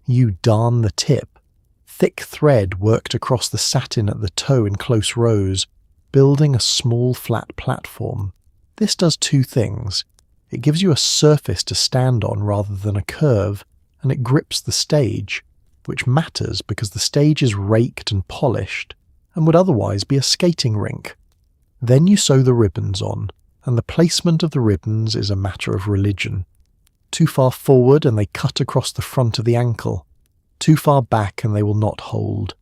You darn the tip. Thick thread worked across the satin at the toe in close rows, building a small flat platform. This does two things. It gives you a surface to stand on rather than a curve, and it grips the stage, which matters because the stage is raked and polished, and would otherwise be a skating rink. Then you sew the ribbons on, and the placement of the ribbons is a matter of religion. Too far forward and they cut across the front of the ankle. Too far back and they will not hold.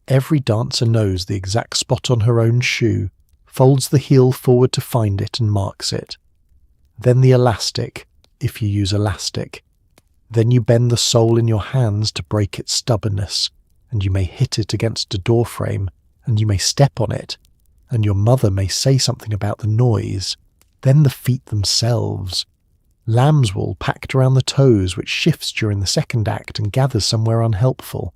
Every dancer knows the exact spot on her own shoe, folds the heel forward to find it and marks it. Then the elastic, if you use elastic. Then you bend the sole in your hands to break its stubbornness, and you may hit it against a door frame, and you may step on it, and your mother may say something about the noise. Then the feet themselves. Lamb's wool packed around the toes, which shifts during the second act and gathers somewhere unhelpful.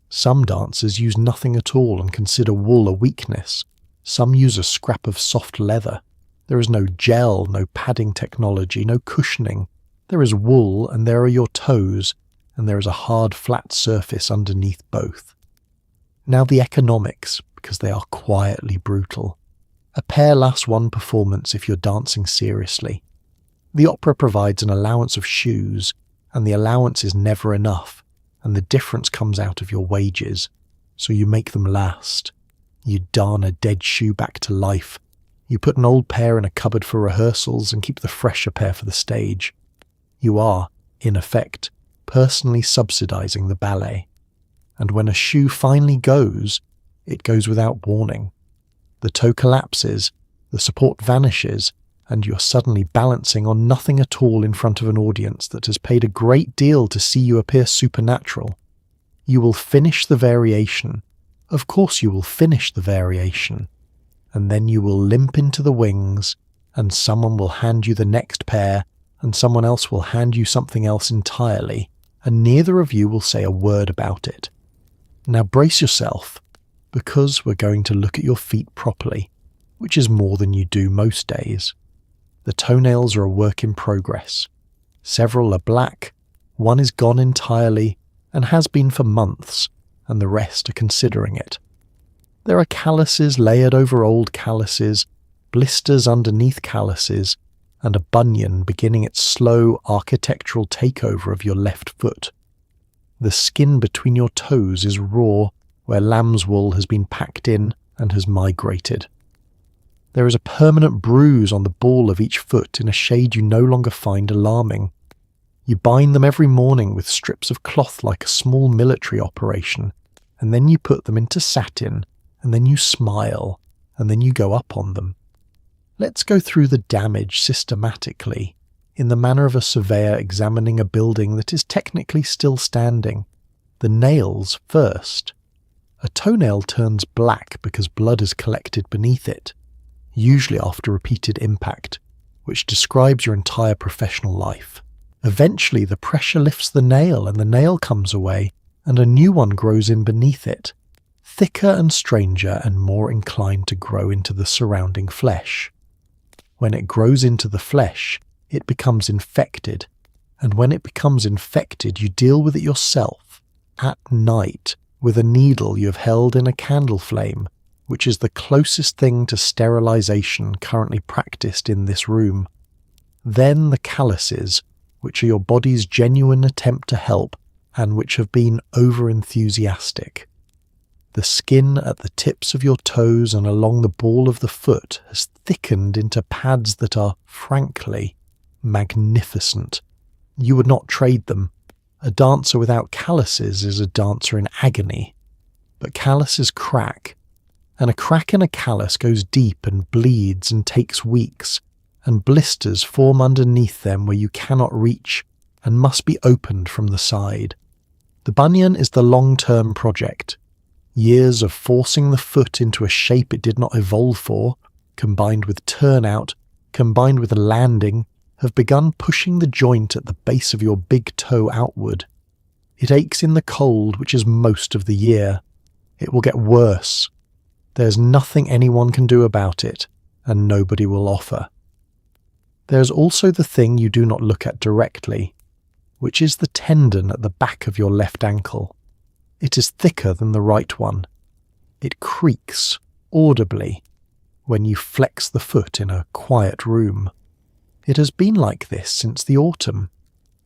Some dancers use nothing at all and consider wool a weakness. Some use a scrap of soft leather. There is no gel, no padding technology, no cushioning. There is wool and there are your toes, and there is a hard flat surface underneath both. Now the economics, because they are quietly brutal. A pair lasts one performance if you're dancing seriously. The opera provides an allowance of shoes, and the allowance is never enough, and the difference comes out of your wages, so you make them last. You darn a dead shoe back to life. You put an old pair in a cupboard for rehearsals and keep the fresher pair for the stage. You are, in effect, personally subsidizing the ballet. And when a shoe finally goes, it goes without warning. The toe collapses, the support vanishes, and you're suddenly balancing on nothing at all in front of an audience that has paid a great deal to see you appear supernatural. You will finish the variation. Of course you will finish the variation. And then you will limp into the wings, and someone will hand you the next pair, and someone else will hand you something else entirely, and neither of you will say a word about it. Now brace yourself, because we're going to look at your feet properly, which is more than you do most days. The toenails are a work in progress. Several are black, one is gone entirely, and has been for months, and the rest are considering it. There are calluses layered over old calluses, blisters underneath calluses, and a bunion beginning its slow architectural takeover of your left foot. The skin between your toes is raw, where lamb's wool has been packed in and has migrated. There is a permanent bruise on the ball of each foot in a shade you no longer find alarming. You bind them every morning with strips of cloth like a small military operation, and then you put them into satin, and then you smile, and then you go up on them. Let's go through the damage systematically, in the manner of a surveyor examining a building that is technically still standing. The nails first. A toenail turns black because blood is collected beneath it, usually after repeated impact, which describes your entire professional life. Eventually the pressure lifts the nail and the nail comes away, and a new one grows in beneath it, thicker and stranger and more inclined to grow into the surrounding flesh. When it grows into the flesh, it becomes infected, and when it becomes infected, you deal with it yourself, at night, with a needle you have held in a candle flame, which is the closest thing to sterilization currently practiced in this room. Then the calluses, which are your body's genuine attempt to help, and which have been over-enthusiastic. The skin at the tips of your toes and along the ball of the foot has thickened into pads that are, frankly, magnificent. You would not trade them. A dancer without calluses is a dancer in agony. But calluses crack, and a crack in a callus goes deep and bleeds and takes weeks, and blisters form underneath them where you cannot reach and must be opened from the side. The bunion is the long-term project. Years of forcing the foot into a shape it did not evolve for, combined with turnout, combined with landing, have begun pushing the joint at the base of your big toe outward. It aches in the cold, which is most of the year. It will get worse. There's nothing anyone can do about it, and nobody will offer. There's also the thing you do not look at directly, which is the tendon at the back of your left ankle. It is thicker than the right one. It creaks audibly when you flex the foot in a quiet room. It has been like this since the autumn.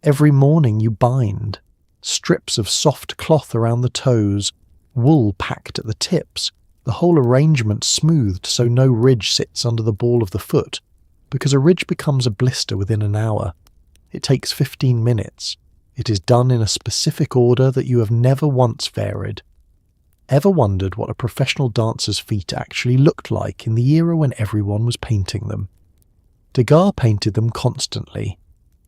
Every morning you bind, strips of soft cloth around the toes, wool packed at the tips, the whole arrangement smoothed so no ridge sits under the ball of the foot, because a ridge becomes a blister within an hour. It takes 15 minutes. It is done in a specific order that you have never once varied. Ever wondered what a professional dancer's feet actually looked like in the era when everyone was painting them? Degas painted them constantly,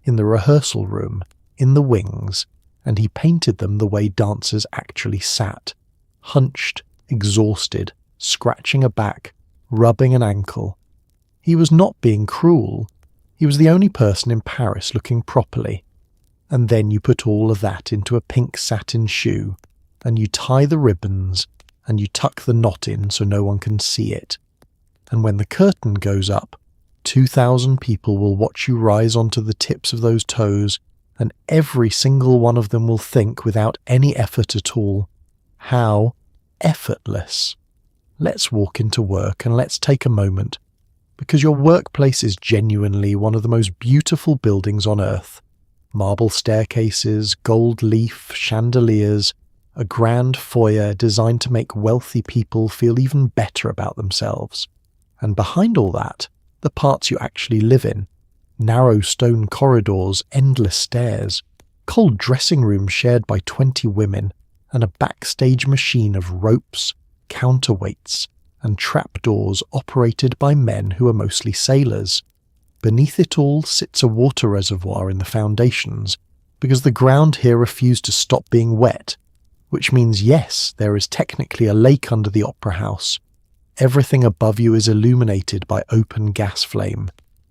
in the rehearsal room, in the wings, and he painted them the way dancers actually sat, hunched, exhausted, scratching a back, rubbing an ankle. He was not being cruel. He was the only person in Paris looking properly. And then you put all of that into a pink satin shoe, and you tie the ribbons, and you tuck the knot in so no one can see it. And when the curtain goes up, 2,000 people will watch you rise onto the tips of those toes, and every single one of them will think, without any effort at all, how effortless. Let's walk into work and let's take a moment, because your workplace is genuinely one of the most beautiful buildings on earth. Marble staircases, gold leaf chandeliers, a grand foyer designed to make wealthy people feel even better about themselves. And behind all that, the parts you actually live in. Narrow stone corridors, endless stairs, cold dressing rooms shared by 20 women, and a backstage machine of ropes, counterweights, and trapdoors operated by men who are mostly sailors. Beneath it all sits a water reservoir in the foundations, because the ground here refused to stop being wet, which means yes, there is technically a lake under the opera house. Everything above you is illuminated by open gas flame.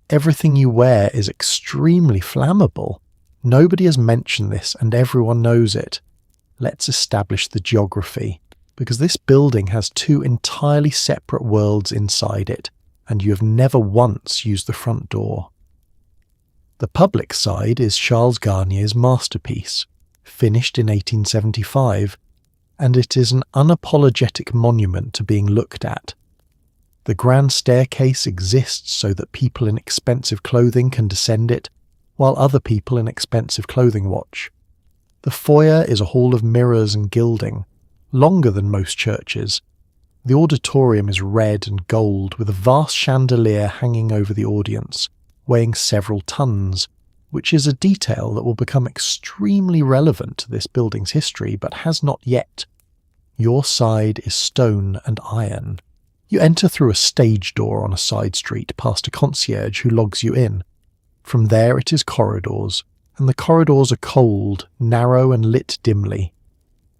Everything you wear is extremely flammable. Nobody has mentioned this and everyone knows it. Let's establish the geography, because this building has two entirely separate worlds inside it, and you have never once used the front door. The public side is Charles Garnier's masterpiece, finished in 1875, and it is an unapologetic monument to being looked at. The grand staircase exists so that people in expensive clothing can descend it, while other people in expensive clothing watch. The foyer is a hall of mirrors and gilding, longer than most churches. The auditorium is red and gold, with a vast chandelier hanging over the audience, weighing several tons, which is a detail that will become extremely relevant to this building's history, but has not yet. Your side is stone and iron. You enter through a stage door on a side street past a concierge who logs you in. From there it is corridors, and the corridors are cold, narrow and lit dimly.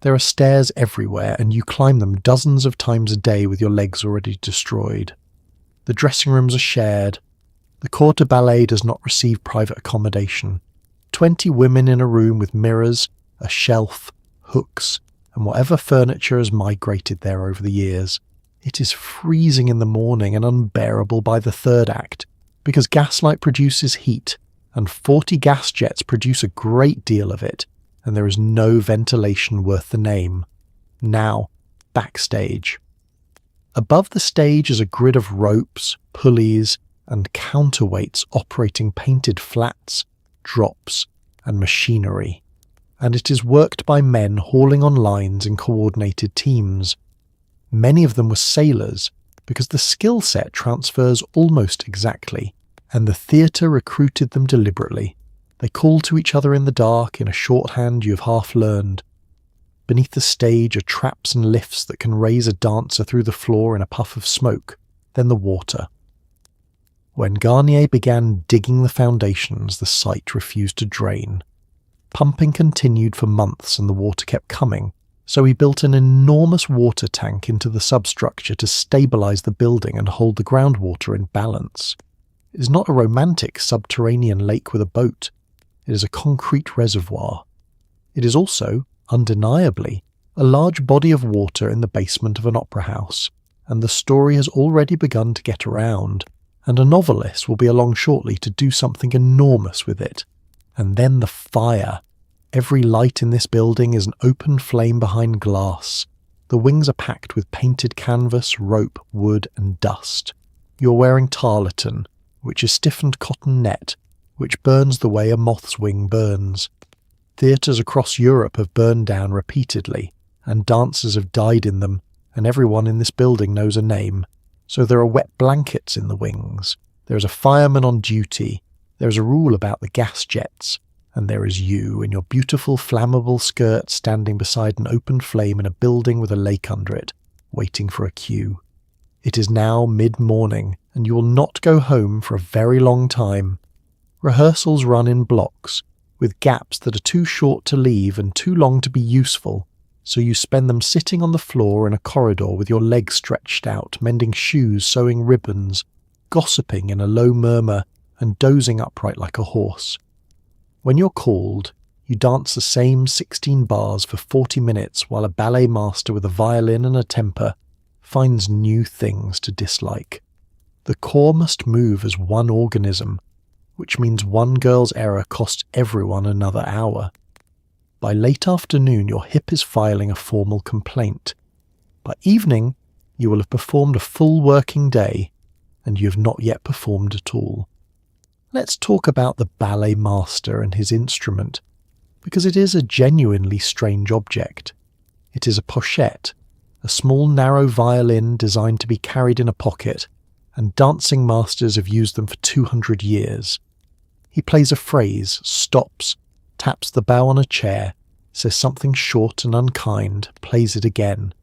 There are stairs everywhere, and you climb them dozens of times a day with your legs already destroyed. The dressing rooms are shared. The corps de ballet does not receive private accommodation. 20 women in a room with mirrors, a shelf, hooks, and whatever furniture has migrated there over the years. It is freezing in the morning and unbearable by the third act, because gaslight produces heat, and 40 gas jets produce a great deal of it, and there is no ventilation worth the name. Now, backstage. Above the stage is a grid of ropes, pulleys, and counterweights operating painted flats, drops, and machinery, and it is worked by men hauling on lines in coordinated teams. Many of them were sailors, because the skill set transfers almost exactly, and the theatre recruited them deliberately. They call to each other in the dark in a shorthand you have half learned. Beneath the stage are traps and lifts that can raise a dancer through the floor in a puff of smoke, then the water. When Garnier began digging the foundations, the site refused to drain. Pumping continued for months and the water kept coming, so he built an enormous water tank into the substructure to stabilise the building and hold the groundwater in balance. It is not a romantic subterranean lake with a boat. It is a concrete reservoir. It is also, undeniably, a large body of water in the basement of an opera house, and the story has already begun to get around, and a novelist will be along shortly to do something enormous with it. And then the fire. Every light in this building is an open flame behind glass. The wings are packed with painted canvas, rope, wood, and dust. You're wearing tarlatan, which is stiffened cotton net, which burns the way a moth's wing burns. Theatres across Europe have burned down repeatedly, and dancers have died in them, and everyone in this building knows a name. So there are wet blankets in the wings. There is a fireman on duty. There is a rule about the gas jets. And there is you in your beautiful flammable skirt standing beside an open flame in a building with a lake under it, waiting for a cue. It is now mid-morning, and you will not go home for a very long time. Rehearsals run in blocks, with gaps that are too short to leave and too long to be useful, so you spend them sitting on the floor in a corridor with your legs stretched out, mending shoes, sewing ribbons, gossiping in a low murmur, and dozing upright like a horse. When you're called, you dance the same 16 bars for 40 minutes while a ballet master with a violin and a temper finds new things to dislike. The corps must move as one organism, which means one girl's error costs everyone another hour. By late afternoon, your hip is filing a formal complaint. By evening, you will have performed a full working day, and you have not yet performed at all. Let's talk about the ballet master and his instrument, because it is a genuinely strange object. It is a pochette, a small narrow violin designed to be carried in a pocket, and dancing masters have used them for 200 years. He plays a phrase, stops, taps the bow on a chair, says something short and unkind, plays it again.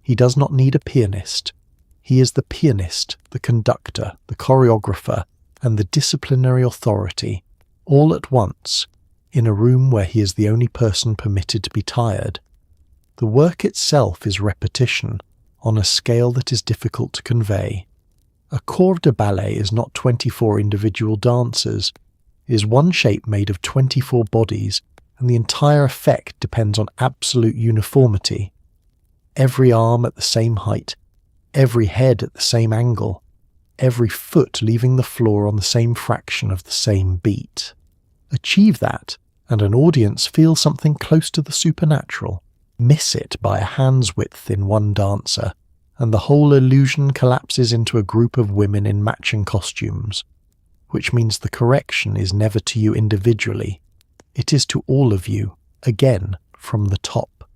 He does not need a pianist. He is the pianist, the conductor, the choreographer, and the disciplinary authority, all at once, in a room where he is the only person permitted to be tired. The work itself is repetition, on a scale that is difficult to convey. A corps de ballet is not 24 individual dancers. It is one shape made of 24 bodies, and the entire effect depends on absolute uniformity. Every arm at the same height, every head at the same angle, every foot leaving the floor on the same fraction of the same beat. Achieve that, and an audience feels something close to the supernatural. Miss it by a hand's width in one dancer, and the whole illusion collapses into a group of women in matching costumes, which means the correction is never to you individually. It is to all of you, again, from the top.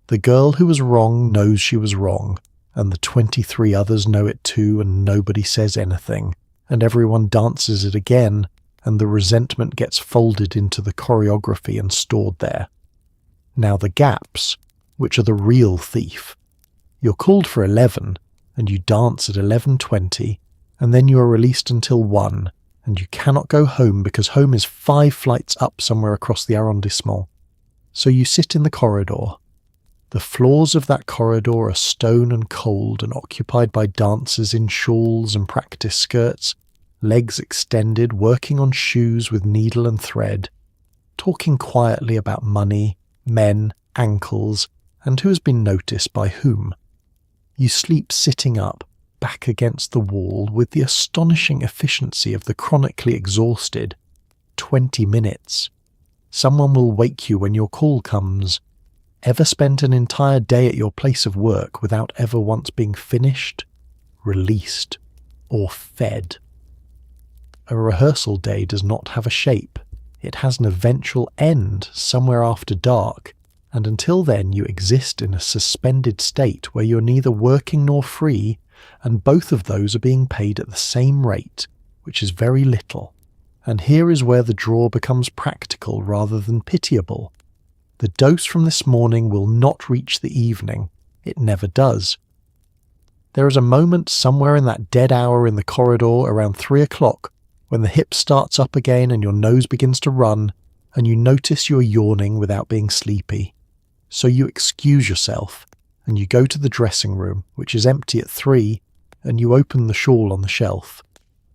The girl who was wrong knows she was wrong, and the 23 others know it too, and nobody says anything, and everyone dances it again, and the resentment gets folded into the choreography and stored there. Now the gaps, which are the real thief. You're called for 11, and you dance at 11:20, and then you are released until 1, and you cannot go home because home is 5 flights up somewhere across the arrondissement. So you sit in the corridor. The floors of that corridor are stone and cold and occupied by dancers in shawls and practice skirts, legs extended, working on shoes with needle and thread. talking quietly about money, men, ankles, and who has been noticed by whom. You sleep sitting up, back against the wall, with the astonishing efficiency of the chronically exhausted. 20 minutes. Someone will wake you when your call comes. Ever spent an entire day at your place of work without ever once being finished, released, or fed? A rehearsal day does not have a shape. It has an eventual end somewhere after dark, and until then you exist in a suspended state where you're neither working nor free, and both of those are being paid at the same rate, which is very little. And here is where the draw becomes practical rather than pitiable. The dose from this morning will not reach the evening. It never does. There is a moment somewhere in that dead hour in the corridor around 3 o'clock when the hip starts up again and your nose begins to run, and you notice you are yawning without being sleepy. So you excuse yourself, and you go to the dressing room, which is empty at 3, and you open the shawl on the shelf.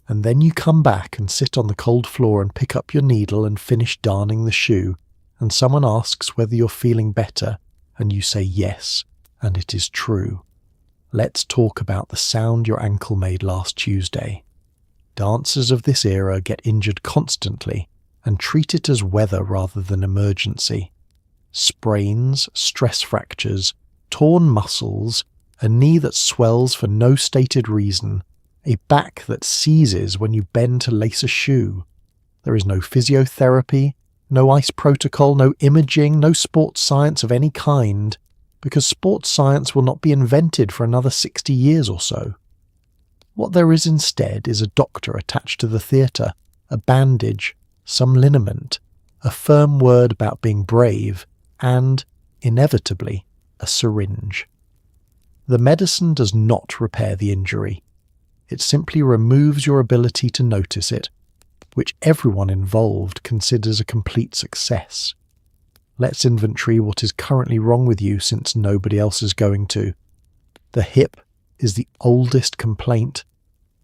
And then you come back and sit on the cold floor and pick up your needle and finish darning the shoe, and someone asks whether you're feeling better, and you say yes, and it is true. Let's talk about the sound your ankle made last Tuesday. Dancers of this era get injured constantly and treat it as weather rather than emergency. Sprains, stress fractures, torn muscles, a knee that swells for no stated reason, a back that seizes when you bend to lace a shoe. There is no physiotherapy, no ice protocol, no imaging, no sports science of any kind, because sports science will not be invented for another 60 years or so. What there is instead is a doctor attached to the theatre, a bandage, some liniment, a firm word about being brave, and, inevitably, a syringe. The medicine does not repair the injury. It simply removes your ability to notice it, which everyone involved considers a complete success. Let's inventory what is currently wrong with you since nobody else is going to. The hip is the oldest complaint.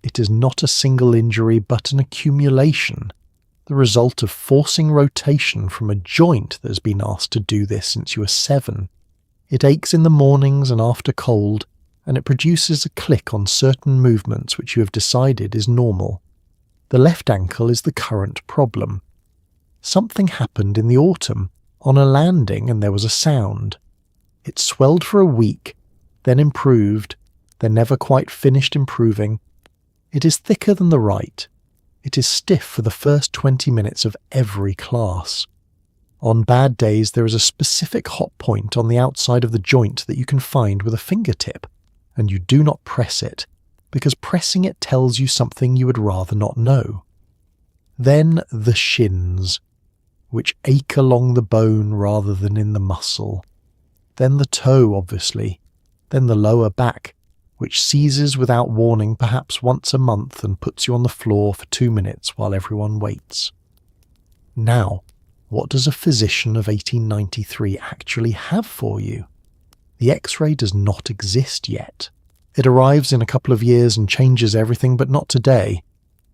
It is not a single injury but an accumulation, the result of forcing rotation from a joint that has been asked to do this since you were 7. It aches in the mornings and after cold, and it produces a click on certain movements which you have decided is normal. The left ankle is the current problem. Something happened in the autumn, on a landing, and there was a sound. It swelled for a week, then improved, then never quite finished improving. It is thicker than the right. It is stiff for the first 20 minutes of every class. On bad days there is a specific hot point on the outside of the joint that you can find with a fingertip, and you do not press it, because pressing it tells you something you would rather not know. Then the shins, which ache along the bone rather than in the muscle. Then the toe, obviously. Then the lower back, which seizes without warning perhaps once a month and puts you on the floor for 2 minutes while everyone waits. Now, what does a physician of 1893 actually have for you? The X-ray does not exist yet. It arrives in a couple of years and changes everything, but not today.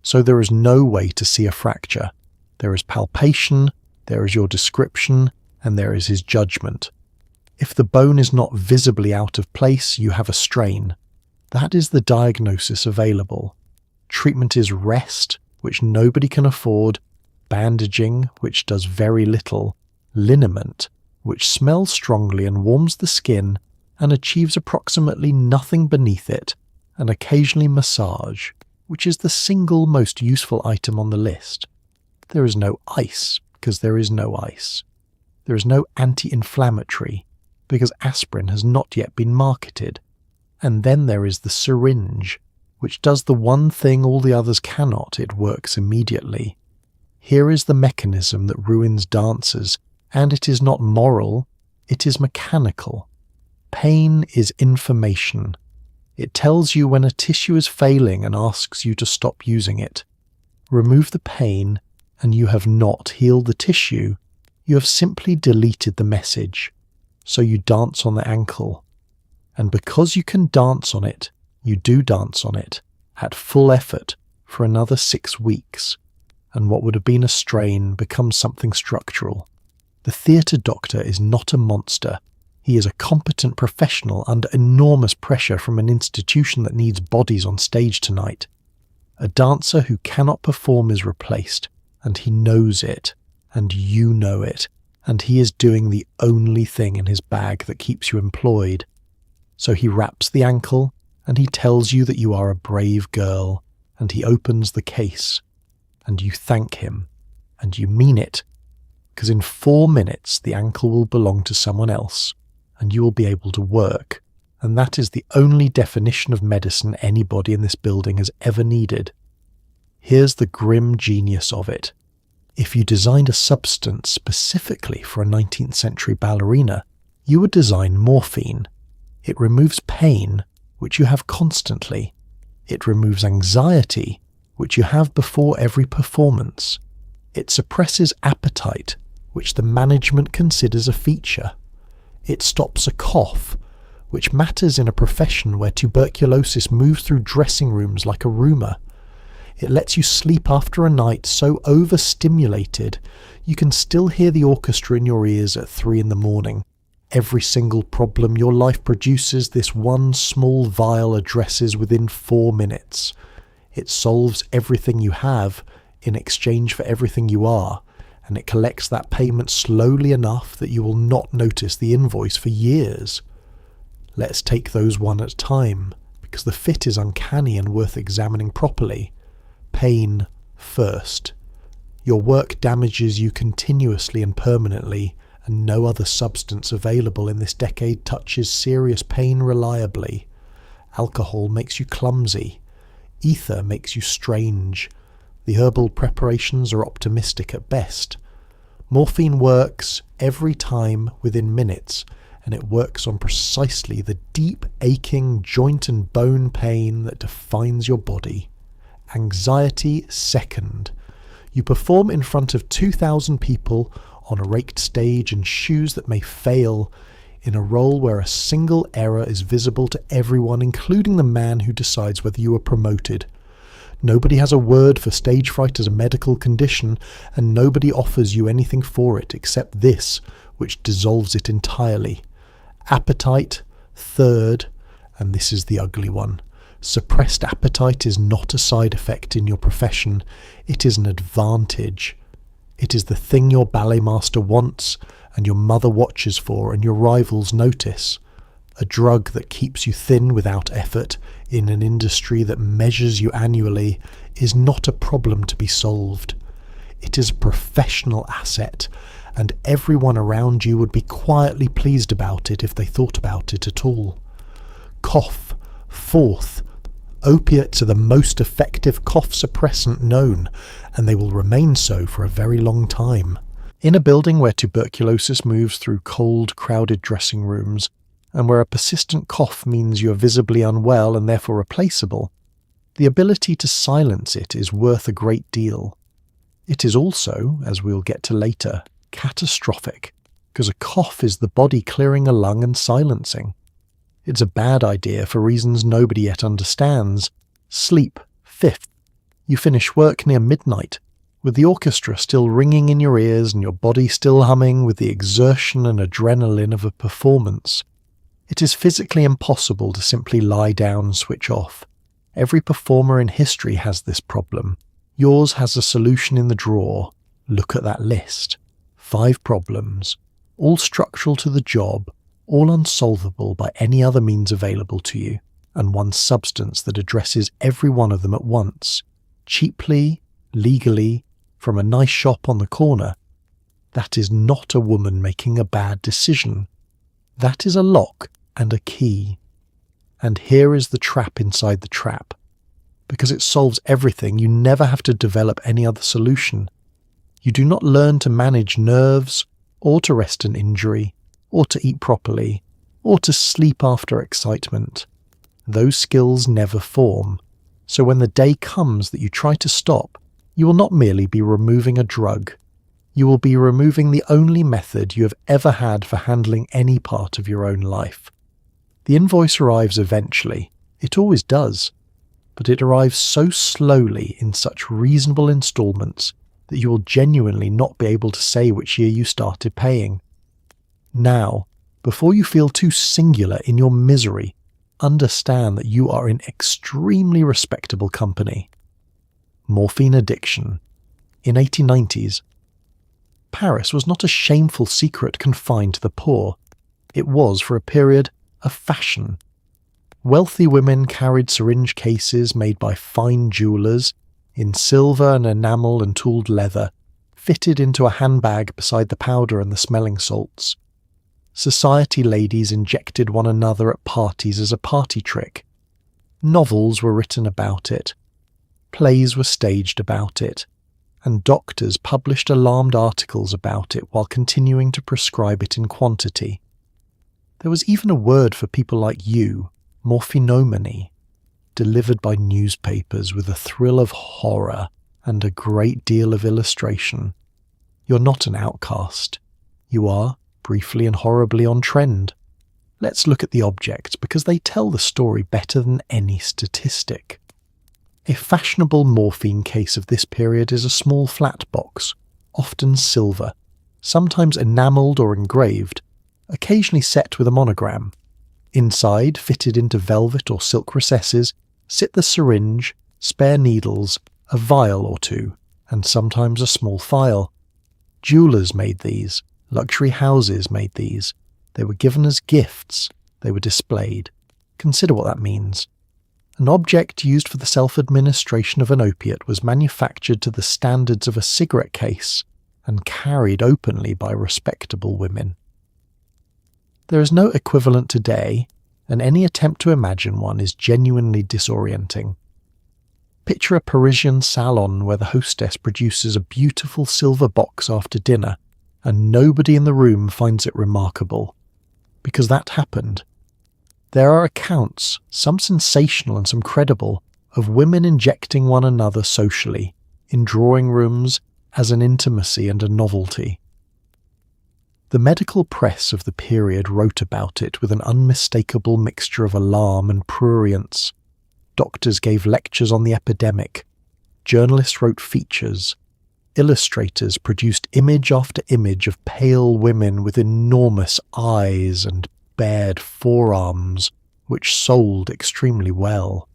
So there is no way to see a fracture. There is palpation, there is your description, and there is his judgment. If the bone is not visibly out of place, you have a strain. That is the diagnosis available. Treatment is rest, which nobody can afford, bandaging, which does very little, liniment, which smells strongly and warms the skin and achieves approximately nothing beneath it, and occasionally massage, which is the single most useful item on the list. There is no ice, because there is no ice. There is no anti-inflammatory, because aspirin has not yet been marketed. And then there is the syringe, which does the one thing all the others cannot. It works immediately. Here is the mechanism that ruins dancers, and it is not moral, it is mechanical. Pain is information. It tells you when a tissue is failing and asks you to stop using it. Remove the pain, and you have not healed the tissue. You have simply deleted the message. So you dance on the ankle. And because you can dance on it, you do dance on it, at full effort, for another 6 weeks. and what would have been a strain becomes something structural. The theatre doctor is not a monster. He is a competent professional under enormous pressure from an institution that needs bodies on stage tonight. A dancer who cannot perform is replaced, and he knows it, and you know it, and he is doing the only thing in his bag that keeps you employed. So he wraps the ankle, and he tells you that you are a brave girl, and he opens the case, and you thank him, and you mean it, because in 4 minutes the ankle will belong to someone else, and you will be able to work, and that is the only definition of medicine anybody in this building has ever needed. Here's the grim genius of it. If you designed a substance specifically for a 19th century ballerina, you would design morphine. It removes pain, which you have constantly. It removes anxiety, which you have before every performance. It suppresses appetite, which the management considers a feature. It stops a cough, which matters in a profession where tuberculosis moves through dressing rooms like a rumour. It lets you sleep after a night so overstimulated you can still hear the orchestra in your ears at 3 a.m. Every single problem your life produces, this one small vial addresses within 4 minutes. It solves everything you have in exchange for everything you are, and it collects that payment slowly enough that you will not notice the invoice for years. Let's take those one at a time, because the fit is uncanny and worth examining properly. Pain first. Your work damages you continuously and permanently, and no other substance available in this decade touches serious pain reliably. Alcohol makes you clumsy. Ether makes you strange. The herbal preparations are optimistic at best. Morphine works every time within minutes, and it works on precisely the deep, aching joint and bone pain that defines your body. Anxiety second. You perform in front of 2,000 people on a raked stage in shoes that may fail, in a role where a single error is visible to everyone, including the man who decides whether you are promoted. Nobody has a word for stage fright as a medical condition, and nobody offers you anything for it except this, which dissolves it entirely. Appetite, third, and this is the ugly one. Suppressed appetite is not a side effect in your profession, it is an advantage. It is the thing your ballet master wants, and your mother watches for, and your rivals notice. A drug that keeps you thin without effort in an industry that measures you annually is not a problem to be solved. It is a professional asset, and everyone around you would be quietly pleased about it if they thought about it at all. Cough, fourth. Opiates are the most effective cough suppressant known, and they will remain so for a very long time. In a building where tuberculosis moves through cold, crowded dressing rooms, and where a persistent cough means you are visibly unwell and therefore replaceable, the ability to silence it is worth a great deal. It is also, as we'll get to later, catastrophic, because a cough is the body clearing a lung and silencing. It's a bad idea for reasons nobody yet understands. Sleep, fifth. You finish work near midnight, with the orchestra still ringing in your ears and your body still humming with the exertion and adrenaline of a performance. It is physically impossible to simply lie down and switch off. Every performer in history has this problem. Yours has a solution in the drawer. Look at that list. 5 problems, all structural to the job, all unsolvable by any other means available to you, and one substance that addresses every one of them at once, cheaply, legally, from a nice shop on the corner. That is not a woman making a bad decision. That is a lock and a key. And here is the trap inside the trap. Because it solves everything, you never have to develop any other solution. You do not learn to manage nerves, or to rest an injury, or to eat properly, or to sleep after excitement. Those skills never form. So when the day comes that you try to stop, you will not merely be removing a drug. You will be removing the only method you have ever had for handling any part of your own life. The invoice arrives eventually. It always does. But it arrives so slowly in such reasonable installments that you will genuinely not be able to say which year you started paying. Now, before you feel too singular in your misery, understand that you are in extremely respectable company. Morphine addiction. In 1890s, Paris was not a shameful secret confined to the poor. It was, for a period, a fashion. Wealthy women carried syringe cases made by fine jewellers, in silver and enamel and tooled leather, fitted into a handbag beside the powder and the smelling salts. Society ladies injected one another at parties as a party trick. Novels were written about it. Plays were staged about it. And doctors published alarmed articles about it while continuing to prescribe it in quantity. There was even a word for people like you, morphinomanie, delivered by newspapers with a thrill of horror and a great deal of illustration. You're not an outcast. You are, briefly and horribly, on trend. Let's look at the objects, because they tell the story better than any statistic. A fashionable morphine case of this period is a small flat box, often silver, sometimes enamelled or engraved, occasionally set with a monogram. Inside, fitted into velvet or silk recesses, sit the syringe, spare needles, a vial or two, and sometimes a small phial. Jewellers made these, luxury houses made these. They were given as gifts, they were displayed. Consider what that means. An object used for the self-administration of an opiate was manufactured to the standards of a cigarette case and carried openly by respectable women. There is no equivalent today, and any attempt to imagine one is genuinely disorienting. Picture a Parisian salon where the hostess produces a beautiful silver box after dinner, and nobody in the room finds it remarkable. Because that happened. There are accounts, some sensational and some credible, of women injecting one another socially, in drawing rooms, as an intimacy and a novelty. The medical press of the period wrote about it with an unmistakable mixture of alarm and prurience. Doctors gave lectures on the epidemic. Journalists wrote features. Illustrators produced image after image of pale women with enormous eyes and bared forearms, which sold extremely well.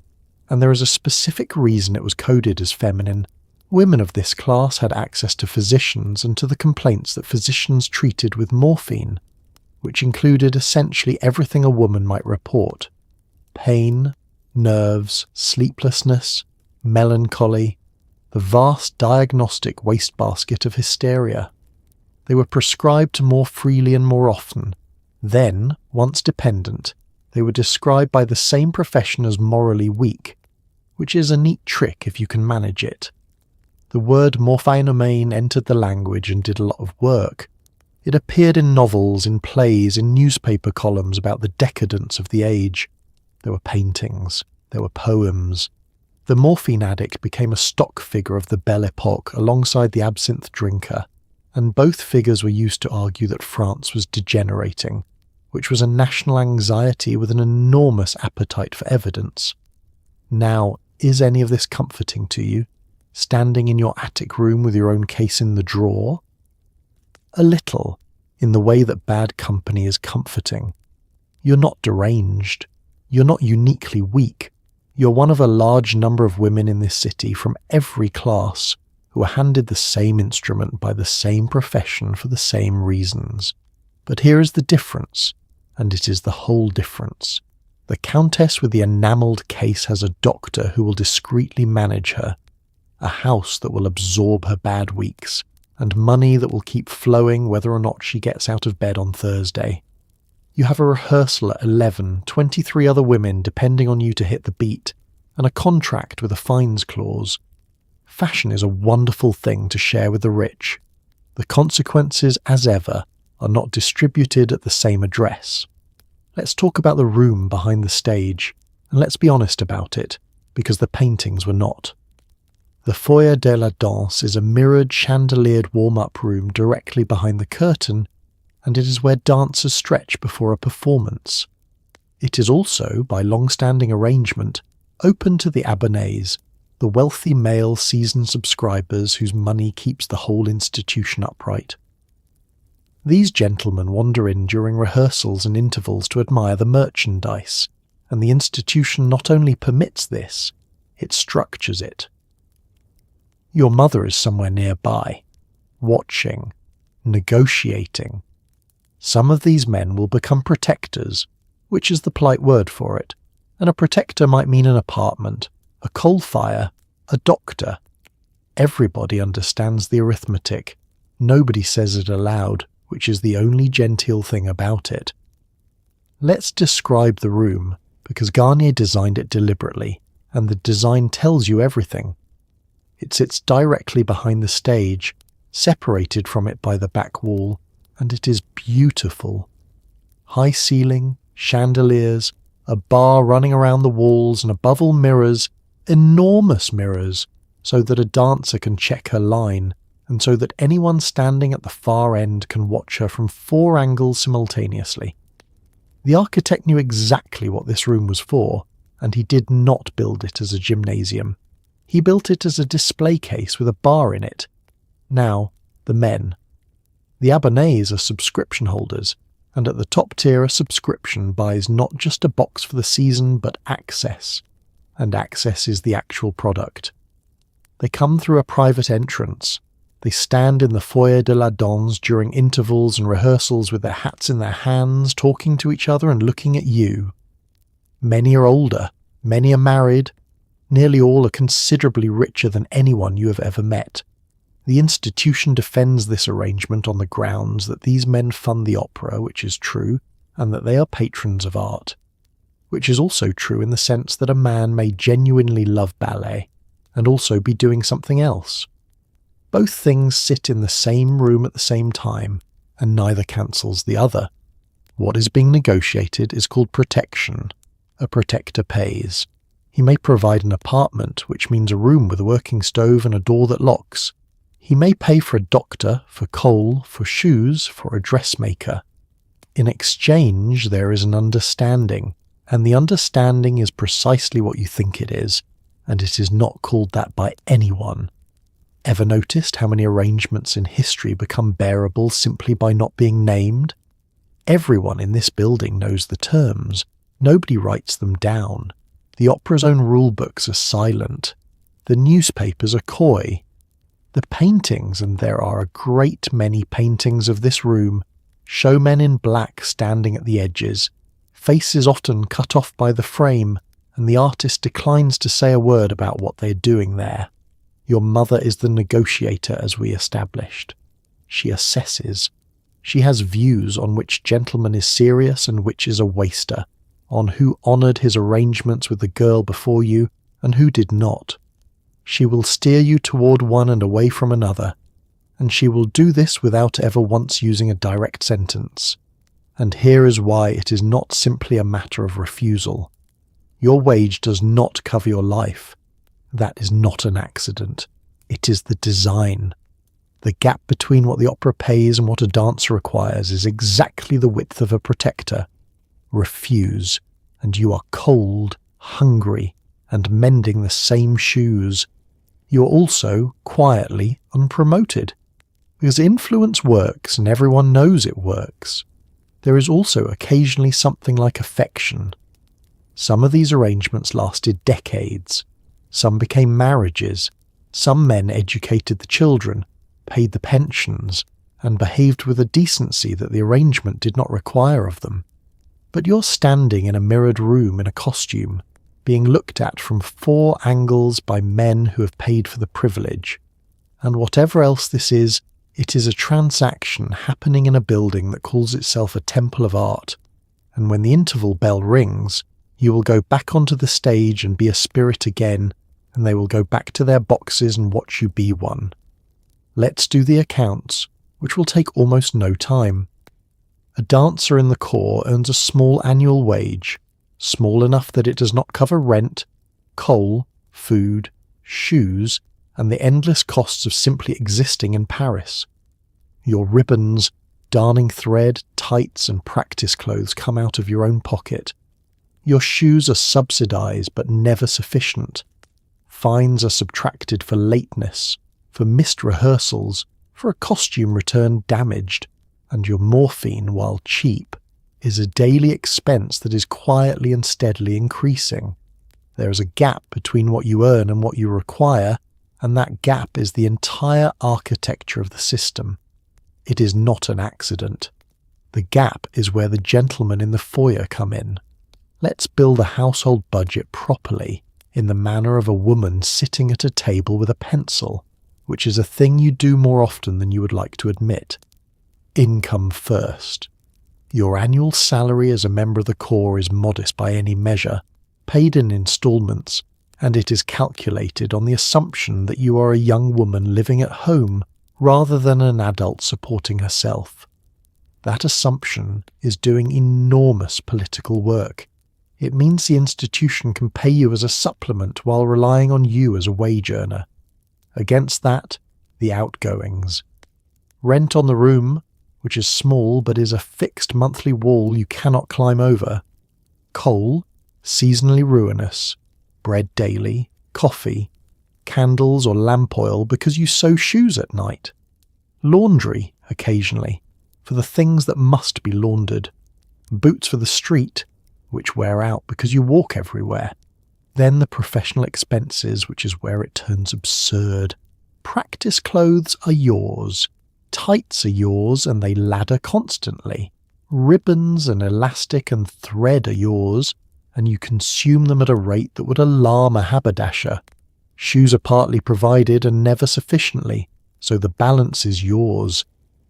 And there is a specific reason it was coded as feminine. Women of this class had access to physicians and to the complaints that physicians treated with morphine, which included essentially everything a woman might report: pain, nerves, sleeplessness, melancholy, the vast diagnostic wastebasket of hysteria. They were prescribed more freely and more often. Then, once dependent, they were described by the same profession as morally weak, which is a neat trick if you can manage it. The word morphinoanie entered the language and did a lot of work. It appeared in novels, in plays, in newspaper columns about the decadence of the age. There were paintings, there were poems. The morphine addict became a stock figure of the Belle Époque alongside the absinthe drinker, and both figures were used to argue that France was degenerating, which was a national anxiety with an enormous appetite for evidence. Now, is any of this comforting to you, standing in your attic room with your own case in the drawer? A little, in the way that bad company is comforting. You're not deranged. You're not uniquely weak. You're one of a large number of women in this city from every class who are handed the same instrument by the same profession for the same reasons. But here is the difference, and it is the whole difference. The Countess with the enamelled case has a doctor who will discreetly manage her, a house that will absorb her bad weeks, and money that will keep flowing whether or not she gets out of bed on Thursday. You have a rehearsal at 11, 23 other women depending on you to hit the beat, and a contract with a fines clause. Fashion is a wonderful thing to share with the rich. The consequences, as ever, are not distributed at the same address. Let's talk about the room behind the stage, and let's be honest about it, because the paintings were not. The foyer de la danse is a mirrored, chandeliered warm-up room directly behind the curtain, and it is where dancers stretch before a performance. It is also, by long-standing arrangement, open to the abonnés, the wealthy male season subscribers whose money keeps the whole institution upright. These gentlemen wander in during rehearsals and intervals to admire the merchandise, and the institution not only permits this, it structures it. Your mother is somewhere nearby, watching, negotiating. Some of these men will become protectors, which is the polite word for it, and a protector might mean an apartment, a coal fire, a doctor. Everybody understands the arithmetic. Nobody says it aloud, which is the only genteel thing about it. Let's describe the room, because Garnier designed it deliberately, and the design tells you everything. It sits directly behind the stage, separated from it by the back wall, and it is beautiful. High ceiling, chandeliers, a bar running around the walls, and above all mirrors, enormous mirrors, so that a dancer can check her line, and so that anyone standing at the far end can watch her from 4 angles simultaneously. The architect knew exactly what this room was for, and he did not build it as a gymnasium. He built it as a display case with a bar in it. Now, the men. The abonnés are subscription holders, and at the top tier a subscription buys not just a box for the season but access, and access is the actual product. They come through a private entrance. They stand in the foyer de la danse during intervals and rehearsals with their hats in their hands, talking to each other and looking at you. Many are older, many are married, nearly all are considerably richer than anyone you have ever met. The institution defends this arrangement on the grounds that these men fund the opera, which is true, and that they are patrons of art, which is also true in the sense that a man may genuinely love ballet and also be doing something else. Both things sit in the same room at the same time, and neither cancels the other. What is being negotiated is called protection. A protector pays. He may provide an apartment, which means a room with a working stove and a door that locks. He may pay for a doctor, for coal, for shoes, for a dressmaker. In exchange, there is an understanding, and the understanding is precisely what you think it is, and it is not called that by anyone. Ever noticed how many arrangements in history become bearable simply by not being named? Everyone in this building knows the terms. Nobody writes them down. The opera's own rule books are silent. The newspapers are coy. The paintings, and there are a great many paintings of this room, show men in black standing at the edges, faces often cut off by the frame, and the artist declines to say a word about what they are doing there. Your mother is the negotiator, as we established. She assesses. She has views on which gentleman is serious and which is a waster, on who honoured his arrangements with the girl before you and who did not. She will steer you toward one and away from another, and she will do this without ever once using a direct sentence. And here is why it is not simply a matter of refusal. Your wage does not cover your life. That is not an accident. It is the design. The gap between what the opera pays and what a dancer requires is exactly the width of a protector. Refuse, and you are cold, hungry, and mending the same shoes. You are also, quietly, unpromoted. Because influence works, and everyone knows it works. There is also occasionally something like affection. Some of these arrangements lasted decades. Some became marriages. Some men educated the children, paid the pensions, and behaved with a decency that the arrangement did not require of them. But you're standing in a mirrored room in a costume, being looked at from 4 angles by men who have paid for the privilege. And whatever else this is, it is a transaction happening in a building that calls itself a temple of art. And when the interval bell rings, you will go back onto the stage and be a spirit again, and they will go back to their boxes and watch you be one. Let's do the accounts, which will take almost no time. A dancer in the corps earns a small annual wage, small enough that it does not cover rent, coal, food, shoes, and the endless costs of simply existing in Paris. Your ribbons, darning thread, tights, and practice clothes come out of your own pocket. Your shoes are subsidized but never sufficient. Fines are subtracted for lateness, for missed rehearsals, for a costume returned damaged, and your morphine, while cheap, is a daily expense that is quietly and steadily increasing. There is a gap between what you earn and what you require, and that gap is the entire architecture of the system. It is not an accident. The gap is where the gentlemen in the foyer come in. Let's build a household budget properly, in the manner of a woman sitting at a table with a pencil, which is a thing you do more often than you would like to admit. Income first. Your annual salary as a member of the corps is modest by any measure, paid in installments, and it is calculated on the assumption that you are a young woman living at home rather than an adult supporting herself. That assumption is doing enormous political work. It means the institution can pay you as a supplement while relying on you as a wage earner. Against that, the outgoings. Rent on the room, which is small but is a fixed monthly wall you cannot climb over. Coal, seasonally ruinous. Bread daily, coffee, candles or lamp oil because you sew shoes at night. Laundry, occasionally, for the things that must be laundered. Boots for the street, which wear out because you walk everywhere. Then the professional expenses, which is where it turns absurd. Practice clothes are yours. Tights are yours and they ladder constantly. Ribbons and elastic and thread are yours, and you consume them at a rate that would alarm a haberdasher. Shoes are partly provided and never sufficiently, so the balance is yours.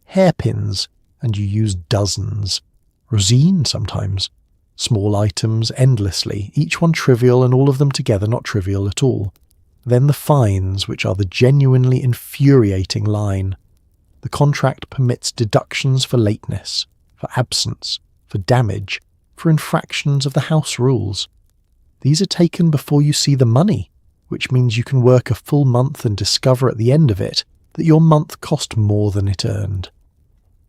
Hairpins, and you use dozens. Rosine sometimes. Small items endlessly, each one trivial and all of them together not trivial at all. Then the fines, which are the genuinely infuriating line. The contract permits deductions for lateness, for absence, for damage, for infractions of the house rules. These are taken before you see the money, which means you can work a full month and discover at the end of it that your month cost more than it earned.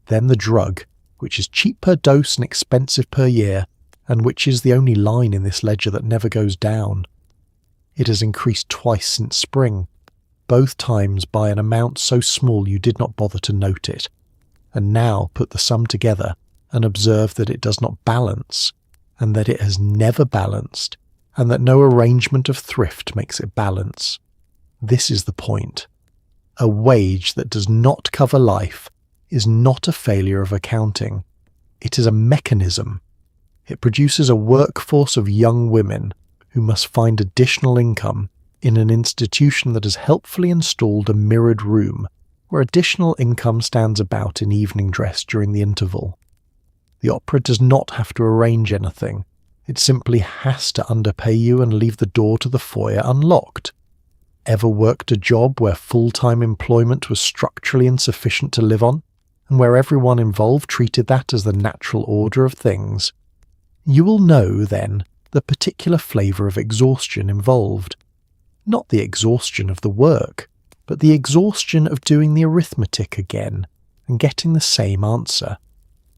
Then the drug, which is cheap per dose and expensive per year, and which is the only line in this ledger that never goes down. It has increased twice since spring, both times by an amount so small you did not bother to note it. And now put the sum together and observe that it does not balance, and that it has never balanced, and that no arrangement of thrift makes it balance. This is the point. A wage that does not cover life is not a failure of accounting. It is a mechanism. It produces a workforce of young women who must find additional income in an institution that has helpfully installed a mirrored room where additional income stands about in evening dress during the interval. The opera does not have to arrange anything. It simply has to underpay you and leave the door to the foyer unlocked. Ever worked a job where full-time employment was structurally insufficient to live on, and where everyone involved treated that as the natural order of things? You will know, then, the particular flavour of exhaustion involved. Not the exhaustion of the work, but the exhaustion of doing the arithmetic again and getting the same answer.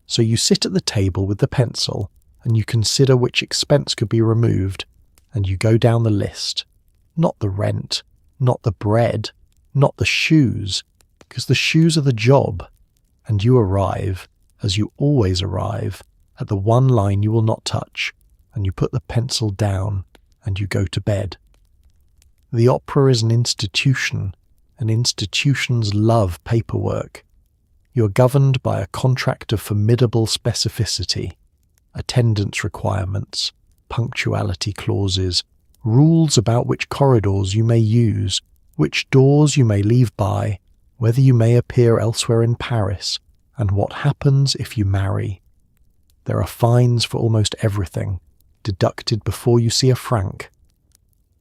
So you sit at the table with the pencil and you consider which expense could be removed, and you go down the list. Not the rent, not the bread, not the shoes, because the shoes are the job, and you arrive, as you always arrive, at the one line you will not touch, and you put the pencil down, and you go to bed. The opera is an institution, and institutions love paperwork. You are governed by a contract of formidable specificity, attendance requirements, punctuality clauses, rules about which corridors you may use, which doors you may leave by, whether you may appear elsewhere in Paris, and what happens if you marry. There are fines for almost everything, deducted before you see a franc.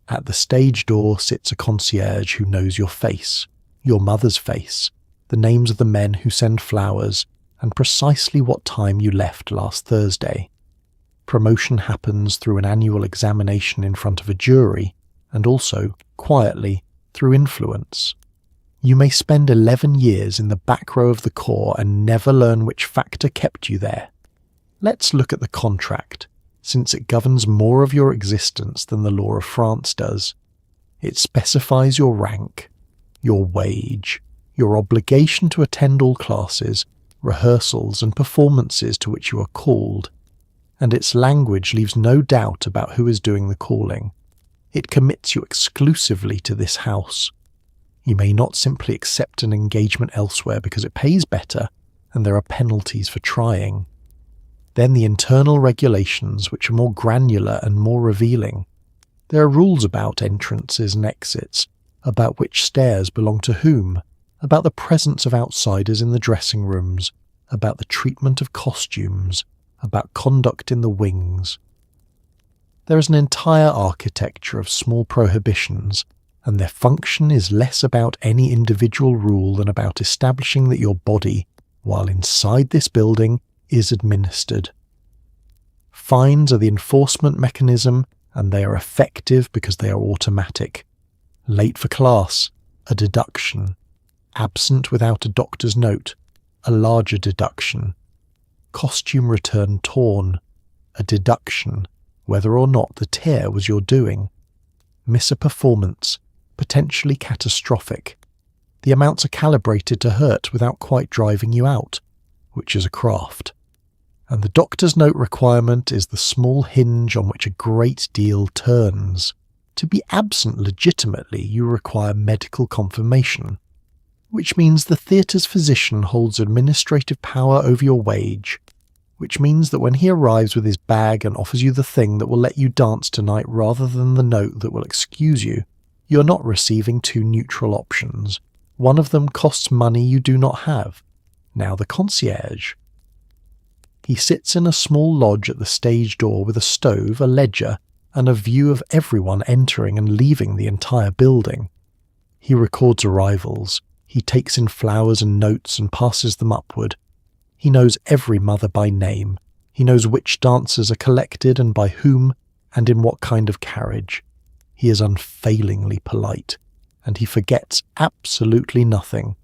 At the stage door sits a concierge who knows your face, your mother's face, the names of the men who send flowers, and precisely what time you left last Thursday. Promotion happens through an annual examination in front of a jury, and also, quietly, through influence. You may spend 11 years in the back row of the corps and never learn which factor kept you there. Let's look at the contract, since it governs more of your existence than the law of France does. It specifies your rank, your wage, your obligation to attend all classes, rehearsals and performances to which you are called, and its language leaves no doubt about who is doing the calling. It commits you exclusively to this house. You may not simply accept an engagement elsewhere because it pays better and there are penalties for trying. Then the internal regulations, which are more granular and more revealing. There are rules about entrances and exits, about which stairs belong to whom, about the presence of outsiders in the dressing rooms, about the treatment of costumes, about conduct in the wings. There is an entire architecture of small prohibitions, and their function is less about any individual rule than about establishing that your body, while inside this building, is administered. Fines are the enforcement mechanism, and they are effective because they are automatic. Late for class, a deduction. Absent without a doctor's note, a larger deduction. Costume return torn, a deduction, whether or not the tear was your doing. Miss a performance, potentially catastrophic. The amounts are calibrated to hurt without quite driving you out, which is a craft. And the doctor's note requirement is the small hinge on which a great deal turns. To be absent legitimately, you require medical confirmation, which means the theatre's physician holds administrative power over your wage, which means that when he arrives with his bag and offers you the thing that will let you dance tonight rather than the note that will excuse you, you're not receiving two neutral options. One of them costs money you do not have. Now the concierge. He sits in a small lodge at the stage door with a stove, a ledger, and a view of everyone entering and leaving the entire building. He records arrivals. He takes in flowers and notes and passes them upward. He knows every mother by name. He knows which dancers are collected and by whom and in what kind of carriage. He is unfailingly polite, and he forgets absolutely nothing.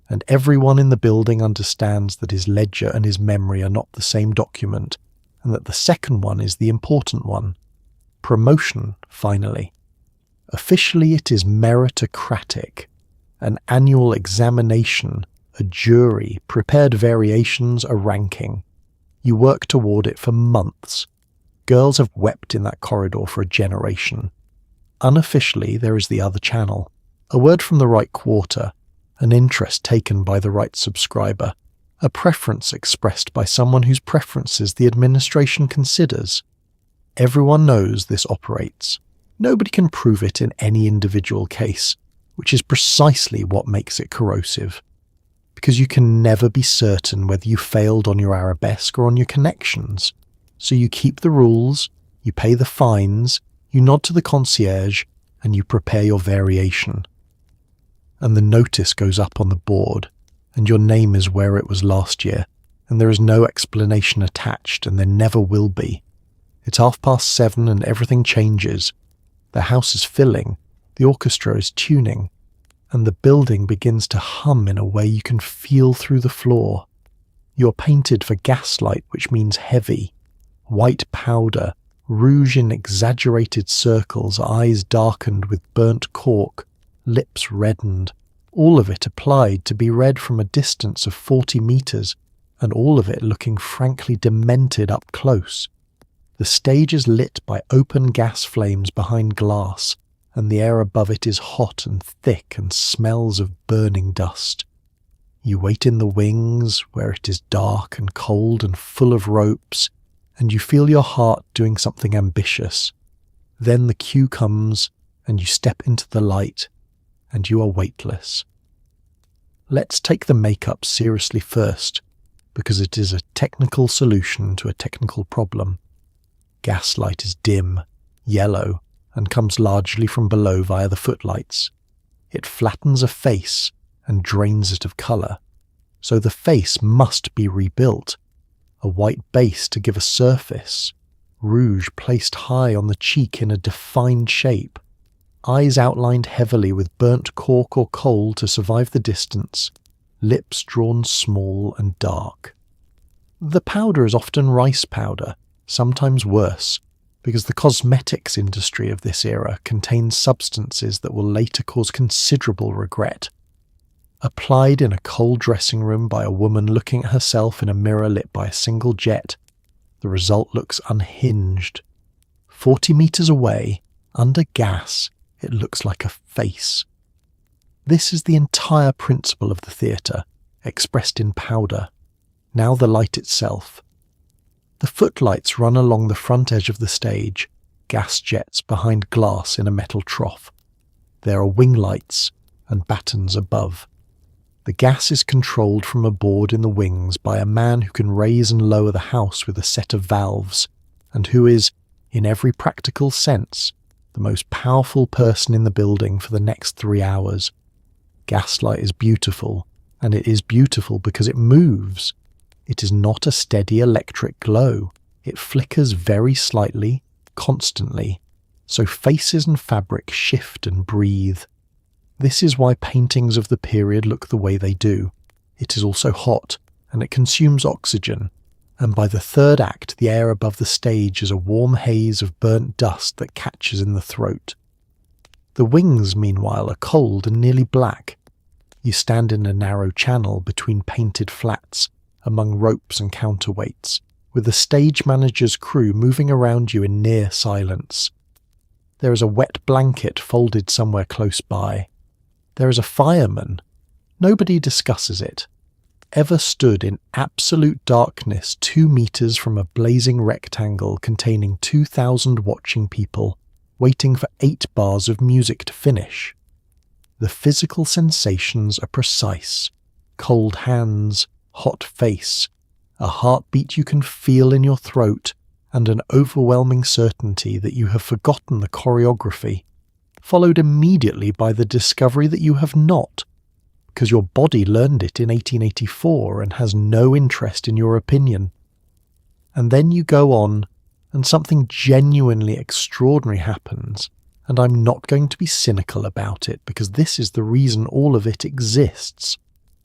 And everyone in the building understands that his ledger and his memory are not the same document, and that the second one is the important one. Promotion, finally. Officially it is meritocratic. An annual examination, a jury, prepared variations, a ranking. You work toward it for months. Girls have wept in that corridor for a generation. Unofficially, there is the other channel. A word from the right quarter, an interest taken by the right subscriber, a preference expressed by someone whose preferences the administration considers. Everyone knows this operates. Nobody can prove it in any individual case, which is precisely what makes it corrosive. Because you can never be certain whether you failed on your arabesque or on your connections. So you keep the rules, you pay the fines, you nod to the concierge, and you prepare your variation. And the notice goes up on the board, and your name is where it was last year, and there is no explanation attached, and there never will be. It's 7:30 and everything changes. The house is filling, the orchestra is tuning, and the building begins to hum in a way you can feel through the floor. You're painted for gaslight, which means heavy. White powder, rouge in exaggerated circles, eyes darkened with burnt cork, lips reddened, all of it applied to be read from a distance of 40 meters, and all of it looking frankly demented up close. The stage is lit by open gas flames behind glass, and the air above it is hot and thick and smells of burning dust. You wait in the wings, where it is dark and cold and full of ropes, and you feel your heart doing something ambitious. Then the cue comes, and you step into the light, and you are weightless. Let's take the makeup seriously first, because it is a technical solution to a technical problem. Gaslight is dim, yellow, and comes largely from below via the footlights. It flattens a face and drains it of colour, so the face must be rebuilt. A white base to give a surface, rouge placed high on the cheek in a defined shape, eyes outlined heavily with burnt cork or coal to survive the distance, lips drawn small and dark. The powder is often rice powder, sometimes worse, because the cosmetics industry of this era contains substances that will later cause considerable regret. Applied in a cold dressing room by a woman looking at herself in a mirror lit by a single jet, the result looks unhinged. 40 meters away, under gas, it looks like a face. This is the entire principle of the theatre, expressed in powder. Now the light itself. The footlights run along the front edge of the stage, gas jets behind glass in a metal trough. There are wing lights and battens above. The gas is controlled from a board in the wings by a man who can raise and lower the house with a set of valves, and who is, in every practical sense, the most powerful person in the building for the next 3 hours. Gaslight is beautiful, and it is beautiful because it moves. It is not a steady electric glow. It flickers very slightly, constantly, so faces and fabric shift and breathe. This is why paintings of the period look the way they do. It is also hot, and it consumes oxygen, and by the third act the air above the stage is a warm haze of burnt dust that catches in the throat. The wings, meanwhile, are cold and nearly black. You stand in a narrow channel between painted flats, among ropes and counterweights, with the stage manager's crew moving around you in near silence. There is a wet blanket folded somewhere close by. There is a fireman. Nobody discusses it. Ever stood in absolute darkness 2 meters from a blazing rectangle containing 2,000 watching people, waiting for 8 bars of music to finish. The physical sensations are precise. Cold hands, hot face, a heartbeat you can feel in your throat, and an overwhelming certainty that you have forgotten the choreography, followed immediately by the discovery that you have not, because your body learned it in 1884 and has no interest in your opinion. And then you go on, and something genuinely extraordinary happens, and I'm not going to be cynical about it, because this is the reason all of it exists.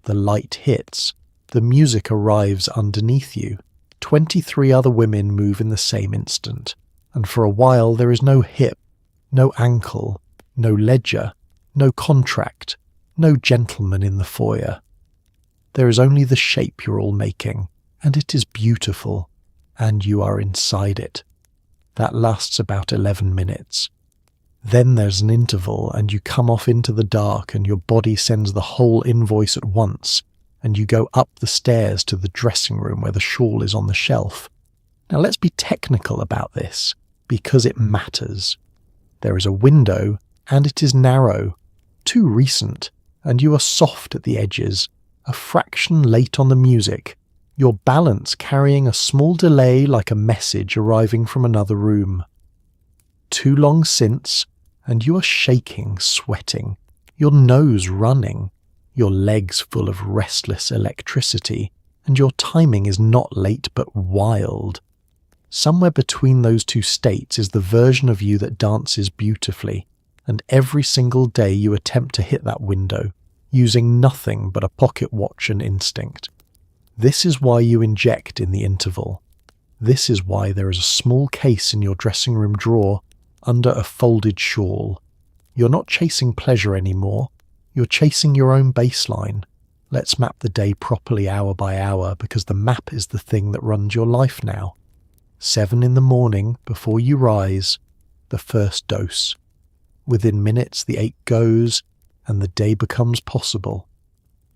The light hits. The music arrives underneath you. 23 other women move in the same instant, and for a while there is no hip, no ankle, no ledger, no contract, no gentleman in the foyer. There is only the shape you're all making, and it is beautiful, and you are inside it. That lasts about 11 minutes. Then there's an interval, and you come off into the dark, and your body sends the whole invoice at once, and you go up the stairs to the dressing room where the shawl is on the shelf. Now let's be technical about this, because it matters. There is a window, and it is narrow, too recent, and you are soft at the edges, a fraction late on the music, your balance carrying a small delay like a message arriving from another room. Too long since, and you are shaking, sweating, your nose running, your legs full of restless electricity, and your timing is not late but wild. Somewhere between those two states is the version of you that dances beautifully, and every single day you attempt to hit that window, using nothing but a pocket watch and instinct. This is why you inject in the interval. This is why there is a small case in your dressing room drawer under a folded shawl. You're not chasing pleasure anymore. You're chasing your own baseline. Let's map the day properly hour by hour, because the map is the thing that runs your life now. 7 in the morning, before you rise, the first dose. Within minutes the 8 goes, and the day becomes possible.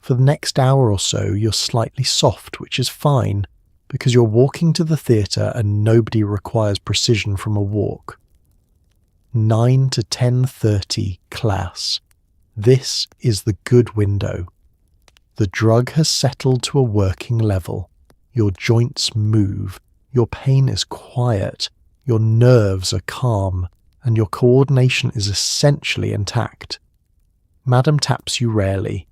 For the next hour or so you're slightly soft, which is fine, because you're walking to the theatre and nobody requires precision from a walk. 9 to 10:30 class. This is the good window. The drug has settled to a working level. Your joints move, your pain is quiet, your nerves are calm, and your coordination is essentially intact. Madam taps you rarely.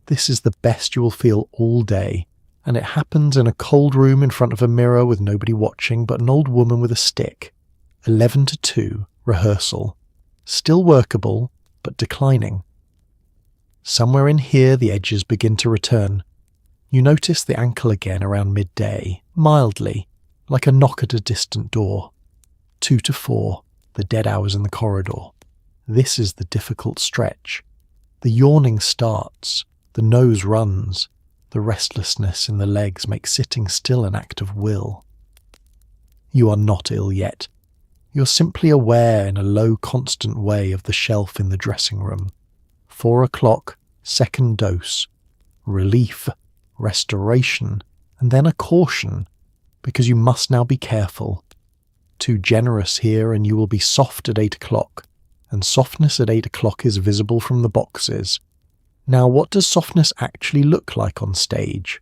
This is the best you will feel all day, and it happens in a cold room in front of a mirror with nobody watching but an old woman with a stick. 11 to 2, rehearsal. Still workable, but declining. Somewhere in here the edges begin to return. You notice the ankle again around midday, mildly, like a knock at a distant door. 2 to 4, the dead hours in the corridor. This is the difficult stretch. The yawning starts, the nose runs, the restlessness in the legs makes sitting still an act of will. You are not ill yet. You're simply aware in a low, constant way of the shelf in the dressing room. 4 o'clock, second dose. Relief, restoration, and then a caution, because you must now be careful. Too generous here and you will be soft at 8 o'clock, and softness at 8 o'clock is visible from the boxes. Now, what does softness actually look like on stage?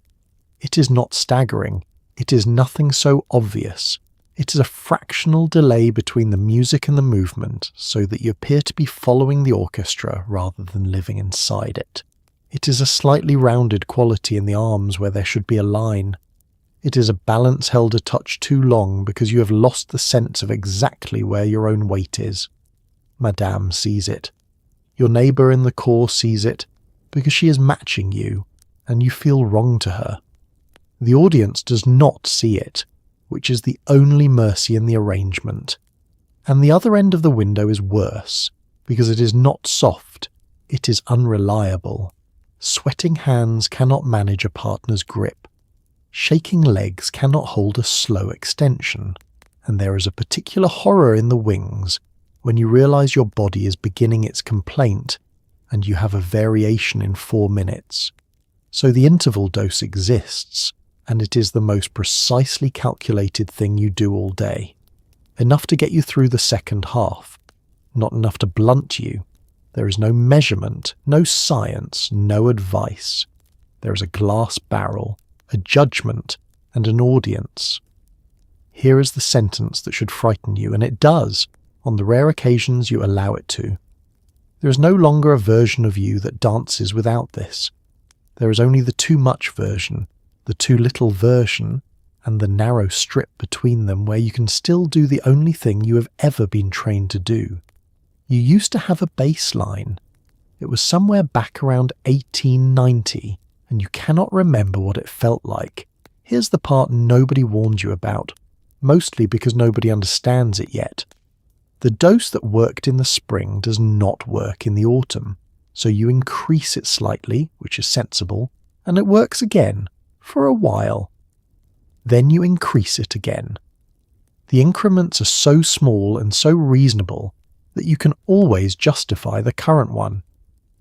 It is not staggering. It is nothing so obvious. It is a fractional delay between the music and the movement, so that you appear to be following the orchestra rather than living inside it. It is a slightly rounded quality in the arms where there should be a line. It is a balance held a touch too long because you have lost the sense of exactly where your own weight is. Madame sees it. Your neighbour in the corps sees it because she is matching you, and you feel wrong to her. The audience does not see it, which is the only mercy in the arrangement. And the other end of the window is worse, because it is not soft, it is unreliable. Sweating hands cannot manage a partner's grip. Shaking legs cannot hold a slow extension. And there is a particular horror in the wings when you realize your body is beginning its complaint and you have a variation in 4 minutes. So the interval dose exists, and it is the most precisely calculated thing you do all day. Enough to get you through the second half, not enough to blunt you. There is no measurement, no science, no advice. There is a glass barrel, a judgment, and an audience. Here is the sentence that should frighten you, and it does, on the rare occasions you allow it to. There is no longer a version of you that dances without this. There is only the too much version, the too little version, and the narrow strip between them where you can still do the only thing you have ever been trained to do. You used to have a baseline. It was somewhere back around 1890, and you cannot remember what it felt like. Here's the part nobody warned you about, mostly because nobody understands it yet. The dose that worked in the spring does not work in the autumn, so you increase it slightly, which is sensible, and it works again, for a while. Then you increase it again. The increments are so small and so reasonable that you can always justify the current one,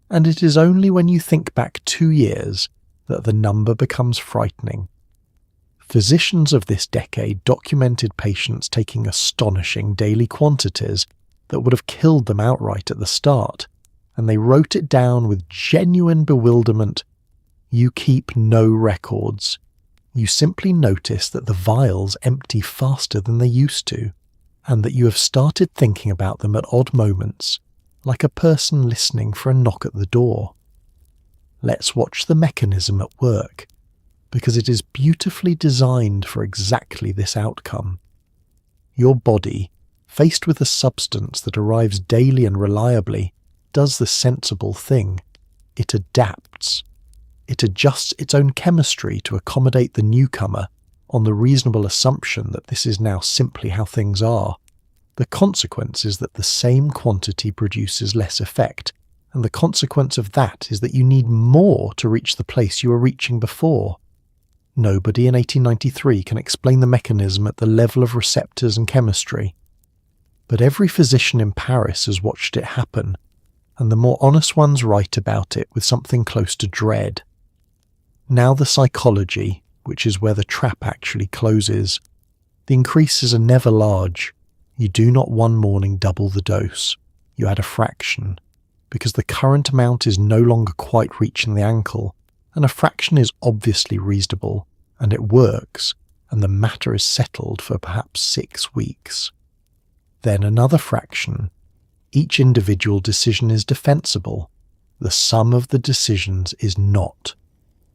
and it is only when you think back 2 years that the number becomes frightening. Physicians of this decade documented patients taking astonishing daily quantities that would have killed them outright at the start, and they wrote it down with genuine bewilderment. You keep no records. You simply notice that the vials empty faster than they used to, and that you have started thinking about them at odd moments, like a person listening for a knock at the door. Let's watch the mechanism at work, because it is beautifully designed for exactly this outcome. Your body, faced with a substance that arrives daily and reliably, does the sensible thing. It adapts. It adjusts its own chemistry to accommodate the newcomer on the reasonable assumption that this is now simply how things are. The consequence is that the same quantity produces less effect, and the consequence of that is that you need more to reach the place you were reaching before. Nobody in 1893 can explain the mechanism at the level of receptors and chemistry. But every physician in Paris has watched it happen, and the more honest ones write about it with something close to dread. Now the psychology, which is where the trap actually closes. The increases are never large. You do not one morning double the dose. You add a fraction, because the current amount is no longer quite reaching the ankle, and a fraction is obviously reasonable, and it works, and the matter is settled for perhaps 6 weeks. Then another fraction. Each individual decision is defensible. The sum of the decisions is not,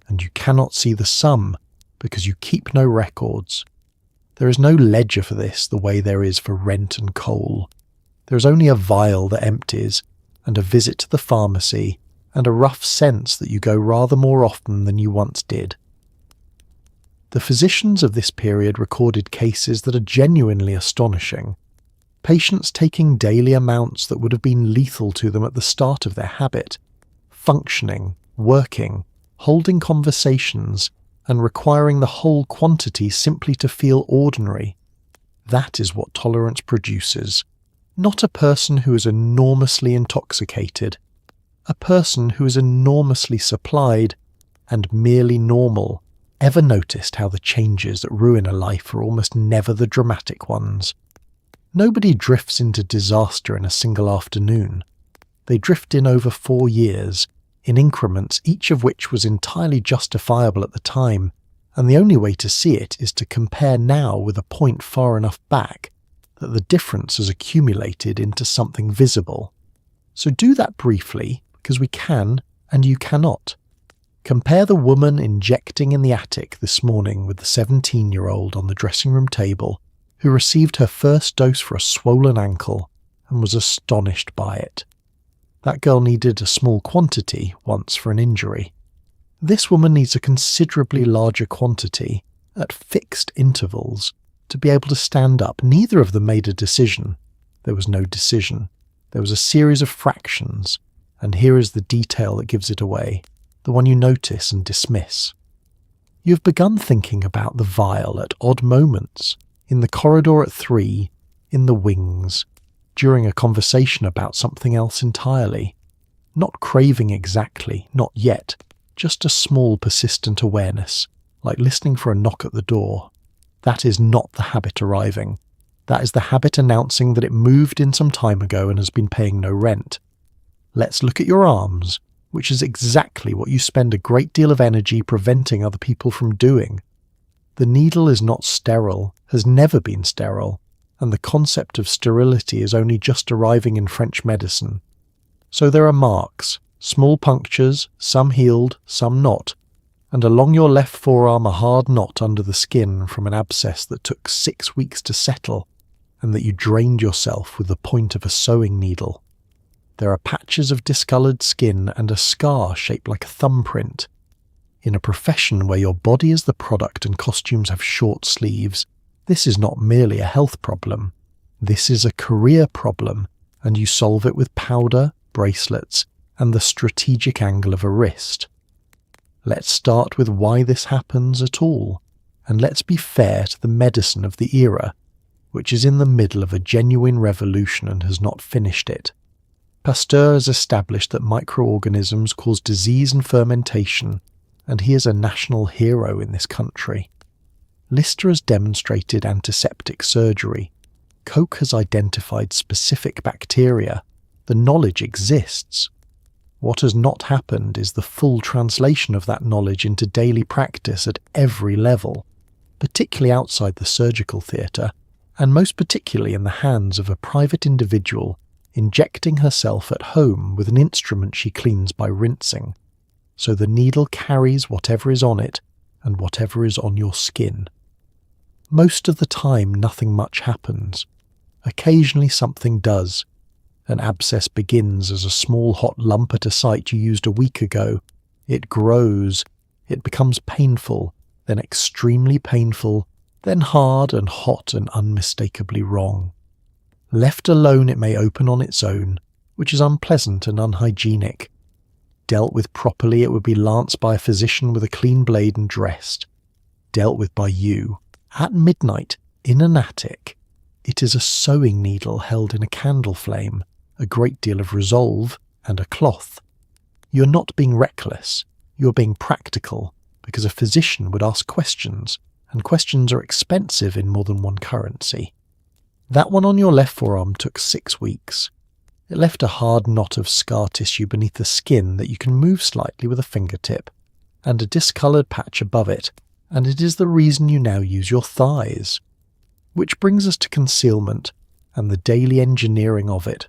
and you cannot see the sum because you keep no records. There is no ledger for this the way there is for rent and coal. There is only a vial that empties, and a visit to the pharmacy, and a rough sense that you go rather more often than you once did. The physicians of this period recorded cases that are genuinely astonishing. Patients taking daily amounts that would have been lethal to them at the start of their habit, functioning, working, holding conversations, and requiring the whole quantity simply to feel ordinary. That is what tolerance produces. Not a person who is enormously intoxicated, a person who is enormously supplied and merely normal. Ever noticed how the changes that ruin a life are almost never the dramatic ones? Nobody drifts into disaster in a single afternoon. They drift in over 4 years, in increments each of which was entirely justifiable at the time, and the only way to see it is to compare now with a point far enough back that the difference has accumulated into something visible. So do that briefly, because we can and you cannot. Compare the woman injecting in the attic this morning with the 17-year-old on the dressing room table who received her first dose for a swollen ankle and was astonished by it. That girl needed a small quantity once for an injury. This woman needs a considerably larger quantity, at fixed intervals, to be able to stand up. Neither of them made a decision. There was no decision. There was a series of fractions, and here is the detail that gives it away, the one you notice and dismiss. You have begun thinking about the vial at odd moments, in the corridor at 3, in the wings, during a conversation about something else entirely. Not craving exactly, not yet, just a small persistent awareness, like listening for a knock at the door. That is not the habit arriving. That is the habit announcing that it moved in some time ago and has been paying no rent. Let's look at your arms, which is exactly what you spend a great deal of energy preventing other people from doing. The needle is not sterile, has never been sterile, and the concept of sterility is only just arriving in French medicine. So there are marks, small punctures, some healed, some not, and along your left forearm a hard knot under the skin from an abscess that took 6 weeks to settle, and that you drained yourself with the point of a sewing needle. There are patches of discoloured skin and a scar shaped like a thumbprint. In a profession where your body is the product and costumes have short sleeves, this is not merely a health problem. This is a career problem, and you solve it with powder, bracelets, and the strategic angle of a wrist. Let's start with why this happens at all, and let's be fair to the medicine of the era, which is in the middle of a genuine revolution and has not finished it. Pasteur has established that microorganisms cause disease and fermentation, and he is a national hero in this country. Lister has demonstrated antiseptic surgery. Koch has identified specific bacteria. The knowledge exists. What has not happened is the full translation of that knowledge into daily practice at every level, particularly outside the surgical theatre, and most particularly in the hands of a private individual injecting herself at home with an instrument she cleans by rinsing, so the needle carries whatever is on it and whatever is on your skin. Most of the time nothing much happens. Occasionally something does. An abscess begins as a small hot lump at a site you used a week ago. It grows, it becomes painful, then extremely painful, then hard and hot and unmistakably wrong. Left alone it may open on its own, which is unpleasant and unhygienic. Dealt with properly it would be lanced by a physician with a clean blade and dressed. Dealt with by you, at midnight, in an attic. It is a sewing needle held in a candle flame, a great deal of resolve, and a cloth. You are not being reckless, you are being practical, because a physician would ask questions, and questions are expensive in more than one currency. That one on your left forearm took 6 weeks. It left a hard knot of scar tissue beneath the skin that you can move slightly with a fingertip, and a discoloured patch above it, and it is the reason you now use your thighs. Which brings us to concealment, and the daily engineering of it.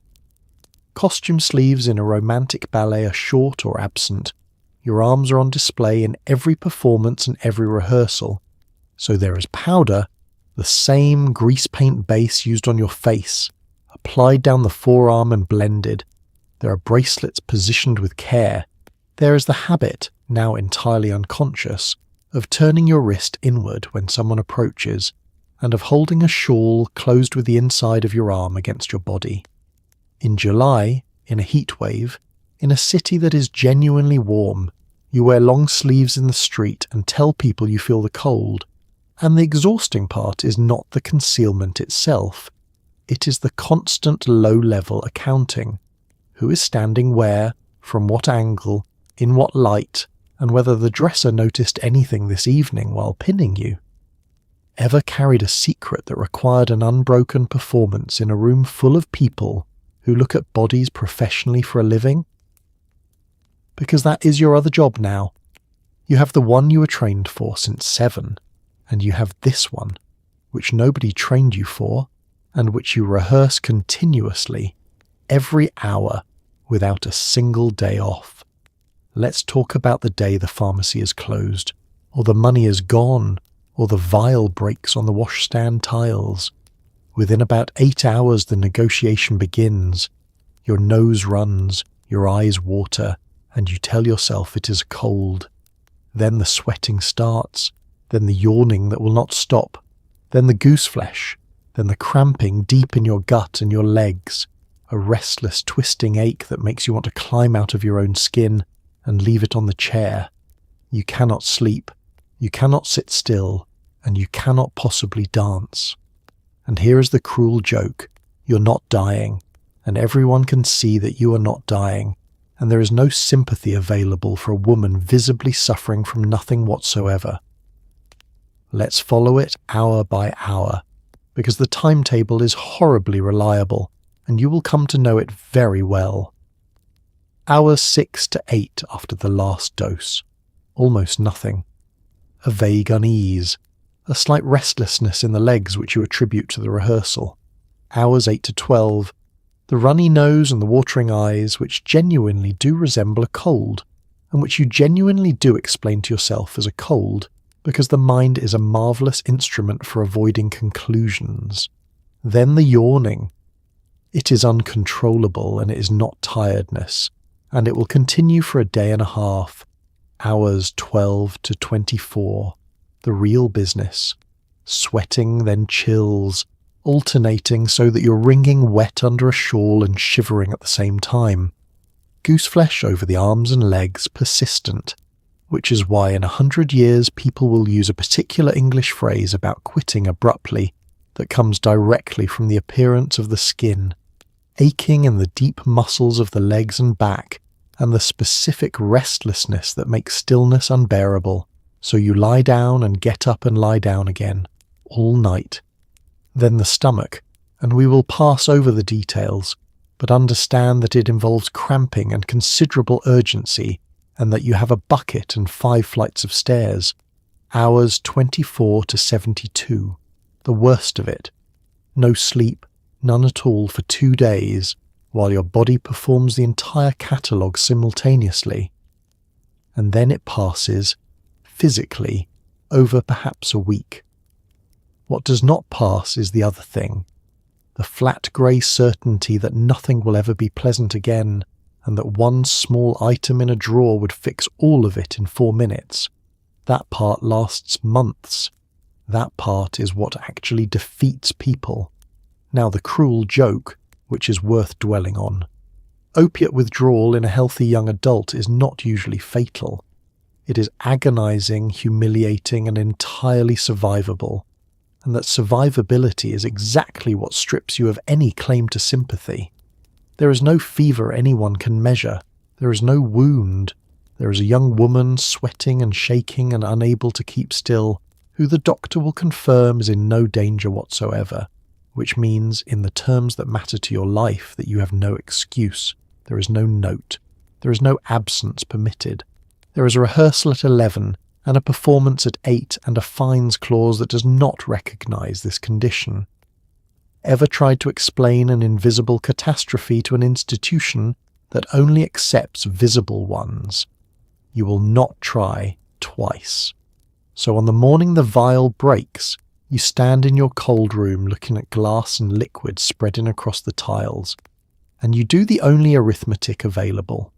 Costume sleeves in a romantic ballet are short or absent. Your arms are on display in every performance and every rehearsal. So there is powder, the same grease paint base used on your face, applied down the forearm and blended. There are bracelets positioned with care. There is the habit, now entirely unconscious, of turning your wrist inward when someone approaches, and of holding a shawl closed with the inside of your arm against your body. In July, in a heat wave, in a city that is genuinely warm, you wear long sleeves in the street and tell people you feel the cold. And the exhausting part is not the concealment itself. It is the constant low-level accounting. Who is standing where, from what angle, in what light, and whether the dresser noticed anything this evening while pinning you. Ever carried a secret that required an unbroken performance in a room full of people who look at bodies professionally for a living? Because that is your other job now. You have the one you were trained for since 7, and you have this one, which nobody trained you for, and which you rehearse continuously, every hour, without a single day off. Let's talk about the day the pharmacy is closed, or the money is gone, or the vial breaks on the washstand tiles. Within about 8 hours the negotiation begins. Your nose runs, your eyes water, and you tell yourself it is cold. Then the sweating starts, then the yawning that will not stop, then the gooseflesh, then the cramping deep in your gut and your legs, a restless twisting ache that makes you want to climb out of your own skin and leave it on the chair. You cannot sleep, you cannot sit still, and you cannot possibly dance. And here is the cruel joke: you're not dying, and everyone can see that you are not dying, and there is no sympathy available for a woman visibly suffering from nothing whatsoever. Let's follow it hour by hour, because the timetable is horribly reliable, and you will come to know it very well. Hours 6 to 8 after the last dose. Almost nothing. A vague unease, a slight restlessness in the legs which you attribute to the rehearsal. Hours 8 to 12. The runny nose and the watering eyes, which genuinely do resemble a cold, and which you genuinely do explain to yourself as a cold, because the mind is a marvellous instrument for avoiding conclusions. Then the yawning. It is uncontrollable, and it is not tiredness, and it will continue for a day and a half. Hours 12 to 24. The real business. Sweating, then chills, alternating so that you're wringing wet under a shawl and shivering at the same time. Gooseflesh over the arms and legs, persistent, which is why in 100 years people will use a particular English phrase about quitting abruptly that comes directly from the appearance of the skin, aching in the deep muscles of the legs and back, and the specific restlessness that makes stillness unbearable, so you lie down and get up and lie down again, all night. Then the stomach, and we will pass over the details, but understand that it involves cramping and considerable urgency, and that you have a bucket and 5 flights of stairs. Hours 24 to 72, the worst of it. No sleep, none at all for 2 days, while your body performs the entire catalogue simultaneously. And then it passes, physically, over perhaps a week. What does not pass is the other thing, the flat grey certainty that nothing will ever be pleasant again, and that one small item in a drawer would fix all of it in 4 minutes. That part lasts months. That part is what actually defeats people. Now the cruel joke, which is worth dwelling on. Opiate withdrawal in a healthy young adult is not usually fatal. It is agonizing, humiliating, and entirely survivable, and that survivability is exactly what strips you of any claim to sympathy. There is no fever anyone can measure. There is no wound. There is a young woman sweating and shaking and unable to keep still, who the doctor will confirm is in no danger whatsoever, which means, in the terms that matter to your life, that you have no excuse. There is no note. There is no absence permitted. There is a rehearsal at 11, and a performance at 8, and a fines clause that does not recognise this condition. Ever tried to explain an invisible catastrophe to an institution that only accepts visible ones? You will not try twice. So on the morning the vial breaks, you stand in your cold room looking at glass and liquid spreading across the tiles, and you do the only arithmetic available.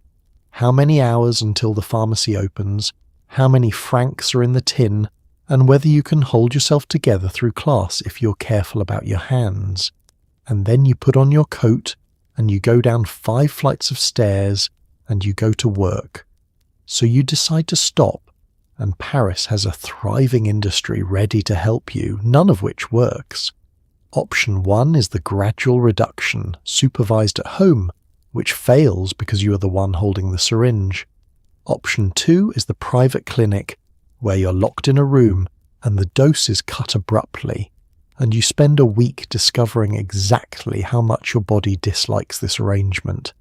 How many hours until the pharmacy opens? How many francs are in the tin? and whether you can hold yourself together through class if you're careful about your hands. And then you put on your coat and you go down 5 flights of stairs and you go to work. So you decide to stop, and Paris has a thriving industry ready to help you, none of which works. Option 1 is the gradual reduction, supervised at home, which fails because you are the one holding the syringe. Option 2 is the private clinic, where you're locked in a room and the dose is cut abruptly, and you spend a week discovering exactly how much your body dislikes this arrangement.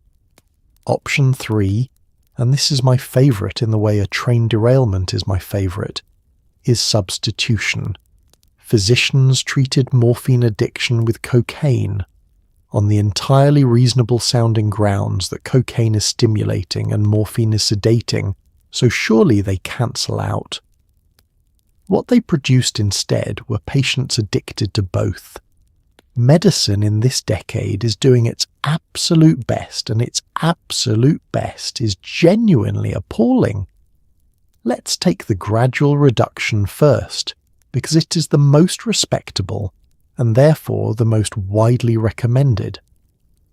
Option 3, and this is my favourite in the way a train derailment is my favourite, is substitution. Physicians treated morphine addiction with cocaine, on the entirely reasonable sounding grounds that cocaine is stimulating and morphine is sedating, so surely they cancel out. What they produced instead were patients addicted to both. Medicine in this decade is doing its absolute best, and its absolute best is genuinely appalling. Let's take the gradual reduction first, because it is the most respectable and therefore the most widely recommended.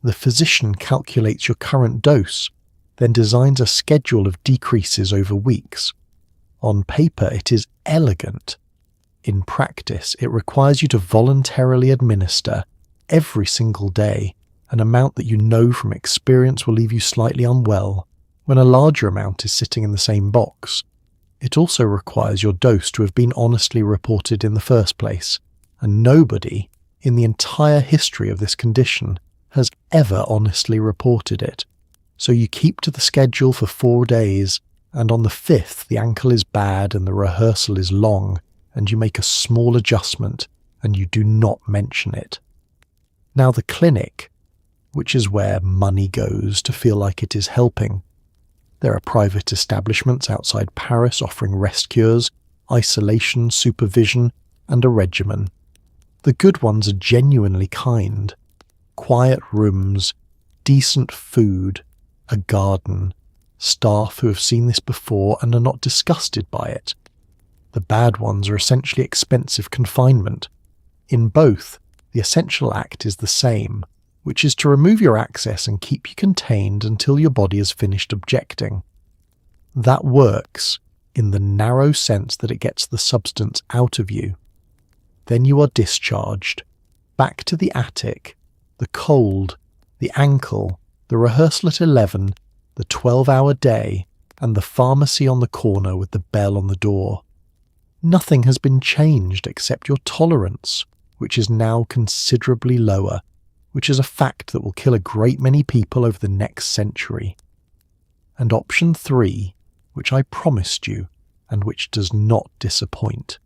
The physician calculates your current dose, then designs a schedule of decreases over weeks. On paper, it is elegant. In practice, it requires you to voluntarily administer, every single day, an amount that you know from experience will leave you slightly unwell, when a larger amount is sitting in the same box. It also requires your dose to have been honestly reported in the first place, and nobody, in the entire history of this condition, has ever honestly reported it. So you keep to the schedule for 4 days, and on the 5th the ankle is bad and the rehearsal is long, and you make a small adjustment, and you do not mention it. Now the clinic, which is where money goes to feel like it is helping. There are private establishments outside Paris offering rest cures, isolation, supervision, and a regimen. The good ones are genuinely kind. Quiet rooms, decent food, a garden, staff who have seen this before and are not disgusted by it. The bad ones are essentially expensive confinement. In both, the essential act is the same, which is to remove your access and keep you contained until your body has finished objecting. That works, in the narrow sense that it gets the substance out of you. Then you are discharged, back to the attic, the cold, the ankle, the rehearsal at 11, the 12-hour day, and the pharmacy on the corner with the bell on the door. Nothing has been changed except your tolerance, which is now considerably lower, which is a fact that will kill a great many people over the next century. And option 3, which I promised you, and which does not disappoint.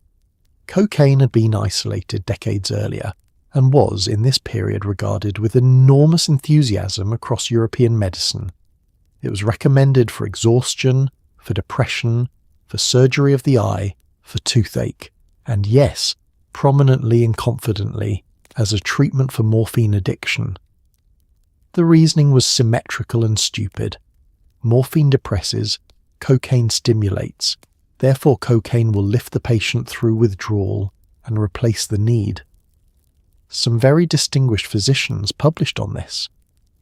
Cocaine had been isolated decades earlier, and was in this period regarded with enormous enthusiasm across European medicine. It was recommended for exhaustion, for depression, for surgery of the eye, for toothache, and yes, prominently and confidently, as a treatment for morphine addiction. The reasoning was symmetrical and stupid. Morphine depresses, cocaine stimulates, therefore cocaine will lift the patient through withdrawal and replace the need. Some very distinguished physicians published on this,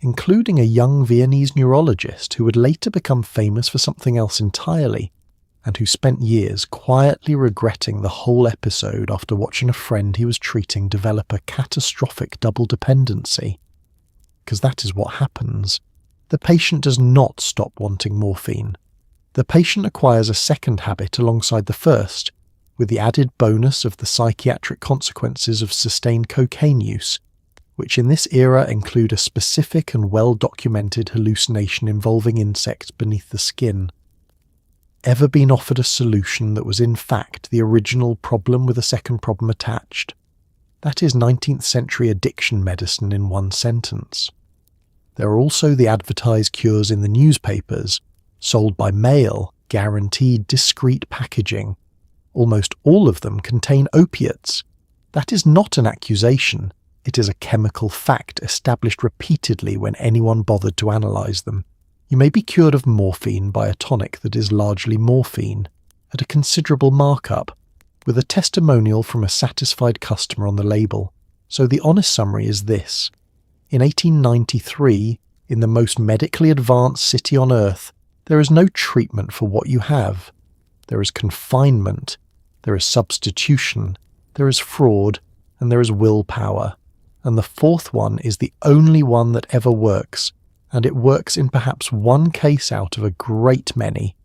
including a young Viennese neurologist who would later become famous for something else entirely, and who spent years quietly regretting the whole episode after watching a friend he was treating develop a catastrophic double dependency. Because that is what happens. The patient does not stop wanting morphine. The patient acquires a second habit alongside the first, with the added bonus of the psychiatric consequences of sustained cocaine use, which in this era include a specific and well-documented hallucination involving insects beneath the skin. Ever been offered a solution that was in fact the original problem with a second problem attached? That is 19th century addiction medicine in one sentence. There are also the advertised cures in the newspapers, sold by mail, guaranteed discreet packaging. Almost all of them contain opiates. That is not an accusation, it is a chemical fact established repeatedly when anyone bothered to analyse them. You may be cured of morphine by a tonic that is largely morphine, at a considerable markup, with a testimonial from a satisfied customer on the label. So the honest summary is this. In 1893, in the most medically advanced city on earth, there is no treatment for what you have. There is confinement, there is substitution, there is fraud, and there is willpower. And the fourth one is the only one that ever works, and it works in perhaps one case out of a great many.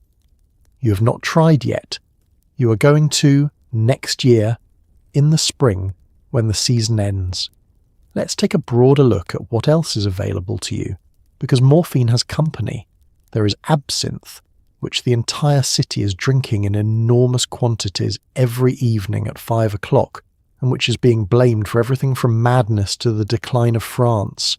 You have not tried yet. You are going to next year, in the spring, when the season ends. Let's take a broader look at what else is available to you, because morphine has company. There is absinthe, which the entire city is drinking in enormous quantities every evening at 5 o'clock, and which is being blamed for everything from madness to the decline of France.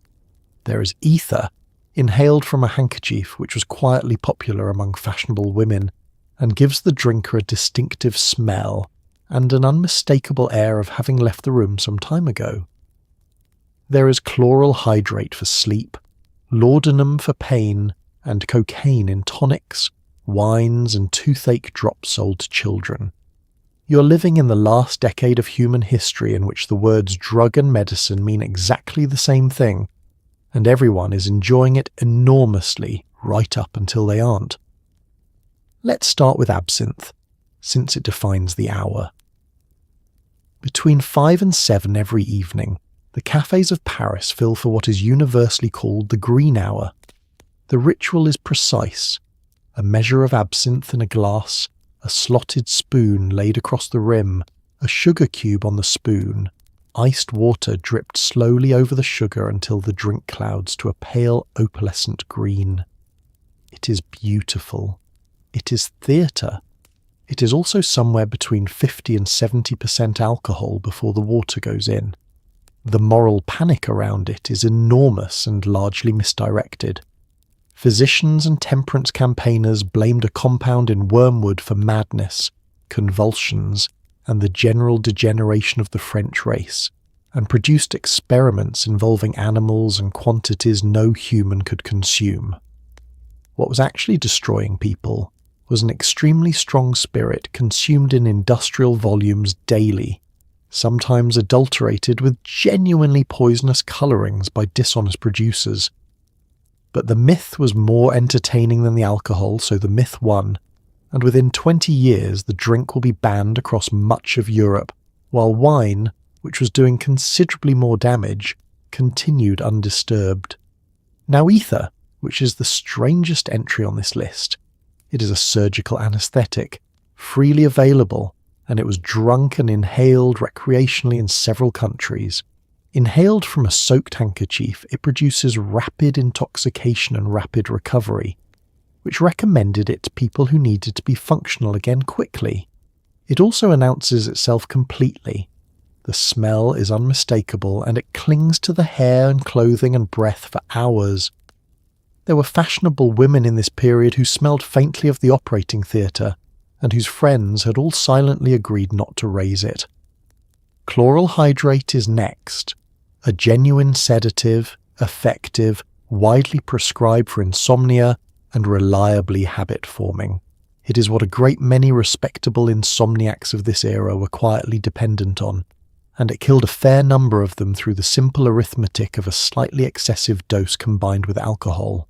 There is ether, inhaled from a handkerchief, which was quietly popular among fashionable women, and gives the drinker a distinctive smell and an unmistakable air of having left the room some time ago. There is chloral hydrate for sleep, laudanum for pain, and cocaine in tonics, wines, and toothache drops sold to children. You're living in the last decade of human history in which the words drug and medicine mean exactly the same thing, and everyone is enjoying it enormously right up until they aren't. Let's start with absinthe, since it defines the hour. Between 5 and 7 every evening, the cafes of Paris fill for what is universally called the green hour. The ritual is precise. A measure of absinthe in a glass, a slotted spoon laid across the rim, a sugar cube on the spoon, iced water dripped slowly over the sugar until the drink clouds to a pale opalescent green. It is beautiful. It is theatre. It is also somewhere between 50 and 70% alcohol before the water goes in. The moral panic around it is enormous and largely misdirected. Physicians and temperance campaigners blamed a compound in wormwood for madness, convulsions, and the general degeneration of the French race, and produced experiments involving animals and quantities no human could consume. What was actually destroying people was an extremely strong spirit consumed in industrial volumes daily, sometimes adulterated with genuinely poisonous colourings by dishonest producers. But the myth was more entertaining than the alcohol, so the myth won, and within 20 years the drink will be banned across much of Europe, while wine, which was doing considerably more damage, continued undisturbed. Now ether, which is the strangest entry on this list. It is a surgical anaesthetic, freely available, and it was drunk and inhaled recreationally in several countries. Inhaled from a soaked handkerchief, it produces rapid intoxication and rapid recovery, which recommended it to people who needed to be functional again quickly. It also announces itself completely. The smell is unmistakable, and it clings to the hair and clothing and breath for hours. There were fashionable women in this period who smelled faintly of the operating theatre, and whose friends had all silently agreed not to raise it. Chloral hydrate is next, a genuine sedative, effective, widely prescribed for insomnia, and reliably habit-forming. It is what a great many respectable insomniacs of this era were quietly dependent on, and it killed a fair number of them through the simple arithmetic of a slightly excessive dose combined with alcohol.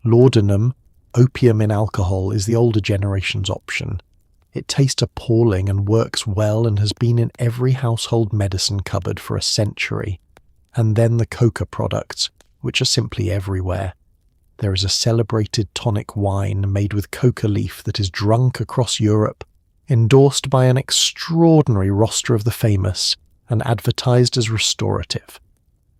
Laudanum, opium in alcohol, is the older generation's option. It tastes appalling and works well and has been in every household medicine cupboard for a century. And then the coca products, which are simply everywhere. There is a celebrated tonic wine made with coca leaf that is drunk across Europe, endorsed by an extraordinary roster of the famous, and advertised as restorative.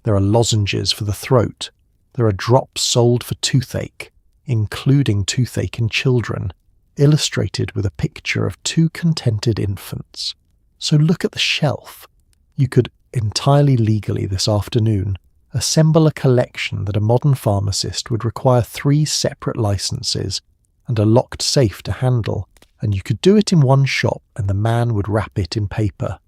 There are lozenges for the throat. There are drops sold for toothache, including toothache in children, illustrated with a picture of 2 contented infants. So look at the shelf. You could, entirely legally this afternoon, assemble a collection that a modern pharmacist would require 3 separate licenses and a locked safe to handle, and you could do it in one shop and the man would wrap it in paper.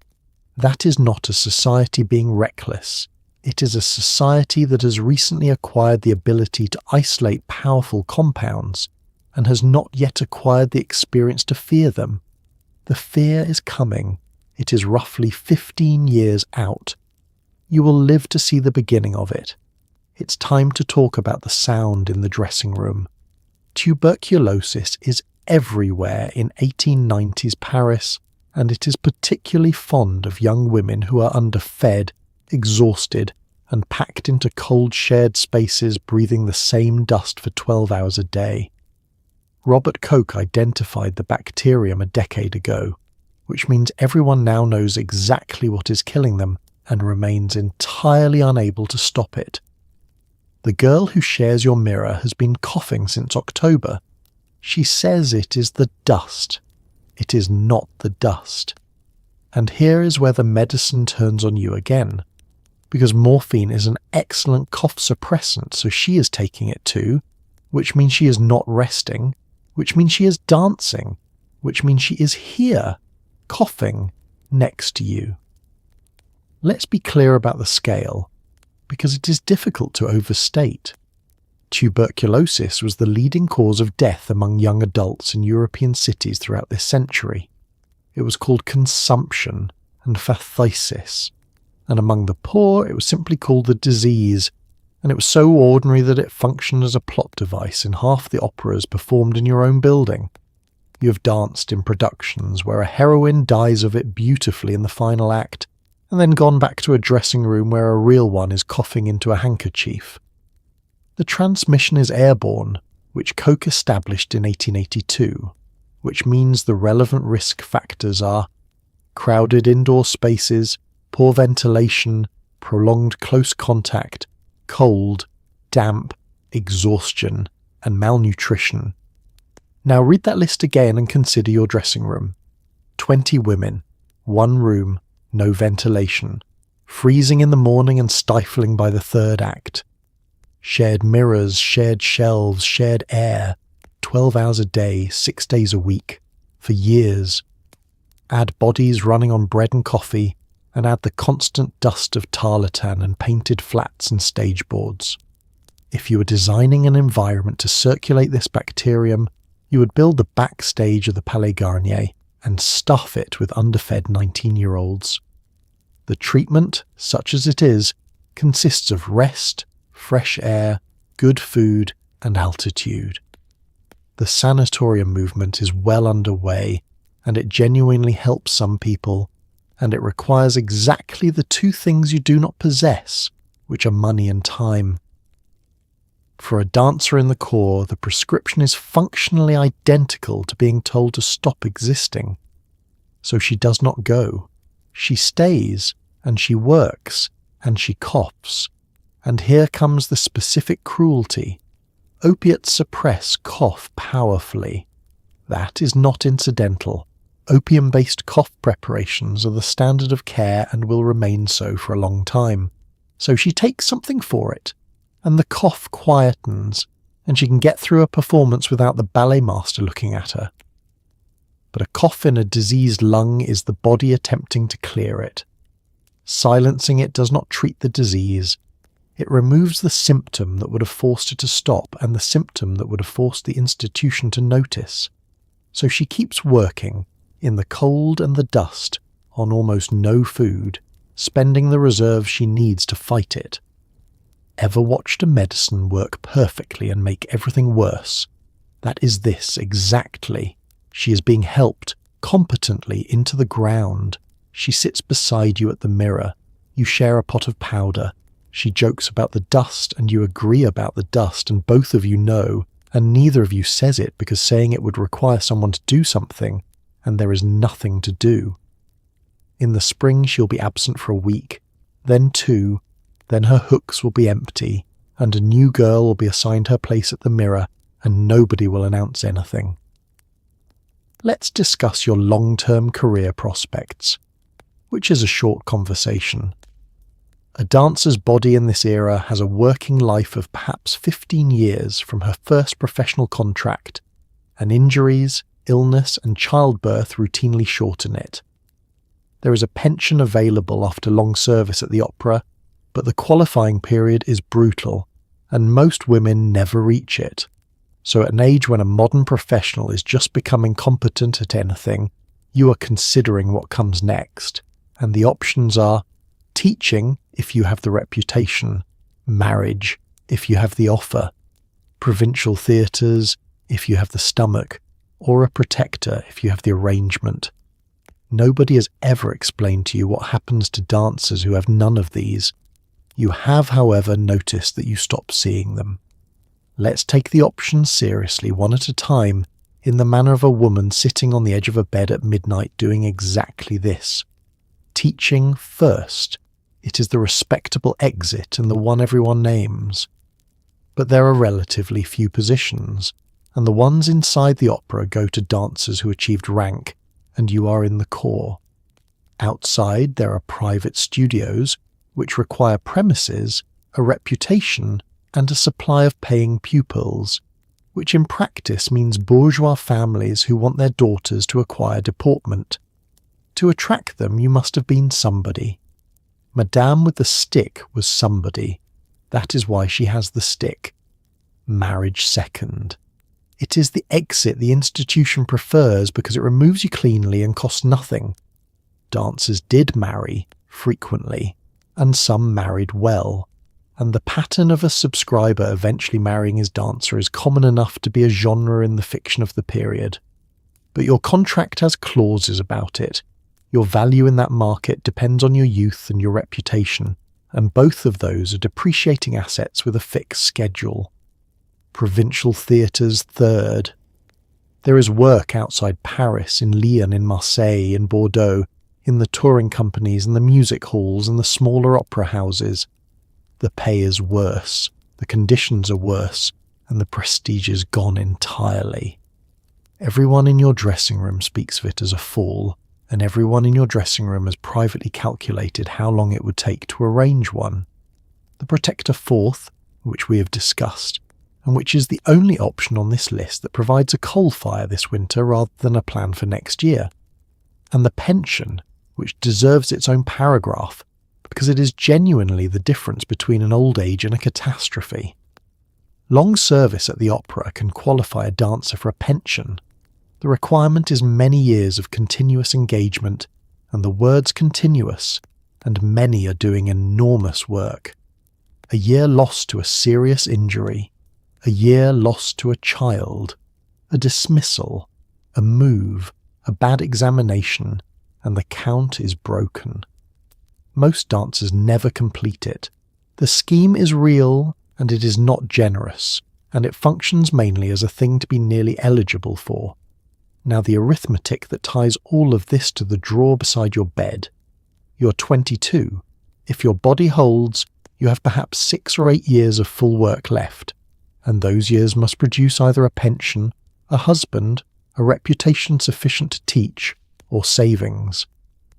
That is not a society being reckless. It is a society that has recently acquired the ability to isolate powerful compounds and has not yet acquired the experience to fear them. The fear is coming. It is roughly 15 years out. You will live to see the beginning of it. It's time to talk about the sound in the dressing room. Tuberculosis is everywhere in 1890s Paris, and it is particularly fond of young women who are underfed, exhausted, and packed into cold shared spaces breathing the same dust for 12 hours a day. Robert Koch identified the bacterium a decade ago, which means everyone now knows exactly what is killing them and remains entirely unable to stop it. The girl who shares your mirror has been coughing since October. She says it is the dust. It is not the dust. And here is where the medicine turns on you again. Because morphine is an excellent cough suppressant, so she is taking it too, which means she is not resting, which means she is dancing, which means she is here, coughing, next to you. Let's be clear about the scale, because it is difficult to overstate. Tuberculosis was the leading cause of death among young adults in European cities throughout this century. It was called consumption and phthisis, and among the poor it was simply called the disease, and it was so ordinary that it functioned as a plot device in half the operas performed in your own building. You have danced in productions where a heroine dies of it beautifully in the final act, and then gone back to a dressing room where a real one is coughing into a handkerchief. The transmission is airborne, which Koch established in 1882, which means the relevant risk factors are crowded indoor spaces, poor ventilation, prolonged close contact, cold, damp, exhaustion, and malnutrition. Now read that list again and consider your dressing room. 20 women, 1 room, no ventilation, freezing in the morning and stifling by the third act. Shared mirrors, shared shelves, shared air, 12 hours a day, 6 days a week, for years. Add bodies running on bread and coffee, and add the constant dust of tarlatan and painted flats and stage boards. If you were designing an environment to circulate this bacterium, you would build the backstage of the Palais Garnier and stuff it with underfed 19-year-olds. The treatment, such as it is, consists of rest, fresh air, good food, and altitude. The sanatorium movement is well underway, and it genuinely helps some people, and it requires exactly the 2 things you do not possess, which are money and time. For a dancer in the core, the prescription is functionally identical to being told to stop existing. So she does not go. She stays, and she works, and she coughs. And here comes the specific cruelty. Opiates suppress cough powerfully. That is not incidental. Opium-based cough preparations are the standard of care and will remain so for a long time. So she takes something for it, and the cough quietens, and she can get through a performance without the ballet master looking at her. But a cough in a diseased lung is the body attempting to clear it. Silencing it does not treat the disease. It removes the symptom that would have forced her to stop and the symptom that would have forced the institution to notice. So she keeps working, in the cold and the dust, on almost no food, spending the reserves she needs to fight it. Ever watched a medicine work perfectly and make everything worse? That is this exactly. She is being helped competently into the ground. She sits beside you at the mirror. You share a pot of powder. She jokes about the dust and you agree about the dust, and both of you know, and neither of you says it because saying it would require someone to do something, and there is nothing to do. In the spring she'll be absent for a week, then 2, then her hooks will be empty, and a new girl will be assigned her place at the mirror, and nobody will announce anything. Let's discuss your long-term career prospects, which is a short conversation. A dancer's body in this era has a working life of perhaps 15 years from her first professional contract, and injuries, illness and childbirth routinely shorten it. There is a pension available after long service at the opera, but the qualifying period is brutal, and most women never reach it. So at an age when a modern professional is just becoming competent at anything, You are considering what comes next, and the options are teaching if you have the reputation, marriage if you have the offer, provincial theatres if you have the stomach, or a protector if you have the arrangement. Nobody has ever explained to you what happens to dancers who have none of these. You have, however, noticed that you stop seeing them. Let's take the options seriously, one at a time, in the manner of a woman sitting on the edge of a bed at midnight doing exactly this. Teaching first. It is the respectable exit and the one everyone names. But there are relatively few positions, and the ones inside the opera go to dancers who achieved rank, and you are in the core. Outside there are private studios, which require premises, a reputation, and a supply of paying pupils, which in practice means bourgeois families who want their daughters to acquire deportment. To attract them you must have been somebody. Madame with the stick was somebody. That is why she has the stick. Marriage second. It is the exit the institution prefers because it removes you cleanly and costs nothing. Dancers did marry, frequently, and some married well, and the pattern of a subscriber eventually marrying his dancer is common enough to be a genre in the fiction of the period. But your contract has clauses about it. Your value in that market depends on your youth and your reputation, and both of those are depreciating assets with a fixed schedule. Provincial theatres third. There is work outside Paris, in Lyon, in Marseille, in Bordeaux, in the touring companies and the music halls and the smaller opera houses. The pay is worse, the conditions are worse, and the prestige is gone entirely. Everyone in your dressing room speaks of it as a fall, and everyone in your dressing room has privately calculated how long it would take to arrange one. The protector fourth, which we have discussed, and which is the only option on this list that provides a coal fire this winter rather than a plan for next year. And the pension, which deserves its own paragraph, because it is genuinely the difference between an old age and a catastrophe. Long service at the opera can qualify a dancer for a pension. The requirement is many years of continuous engagement, and the word's continuous, and many are doing enormous work. A year lost to a serious injury, a year lost to a child, a dismissal, a move, a bad examination, and the count is broken. Most dancers never complete it. The scheme is real, and it is not generous, and it functions mainly as a thing to be nearly eligible for. Now the arithmetic that ties all of this to the drawer beside your bed. You're 22. If your body holds, you have perhaps 6 or 8 years of full work left, and those years must produce either a pension, a husband, a reputation sufficient to teach, or savings.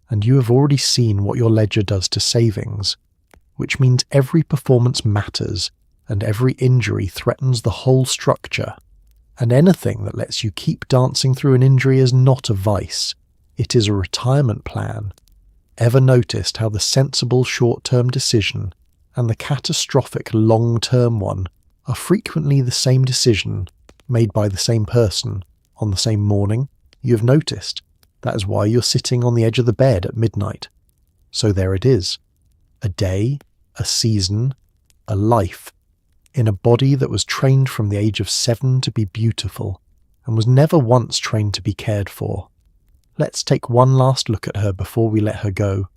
And you have already seen what your ledger does to savings, which means every performance matters, and every injury threatens the whole structure. And anything that lets you keep dancing through an injury is not a vice, it is a retirement plan. Ever noticed how the sensible short-term decision and the catastrophic long-term one are frequently the same decision, made by the same person, on the same morning? You have noticed. That is why you're sitting on the edge of the bed at midnight. So there it is. A day, a season, a life, in a body that was trained from the age of 7 to be beautiful, and was never once trained to be cared for. Let's take one last look at her before we let her go.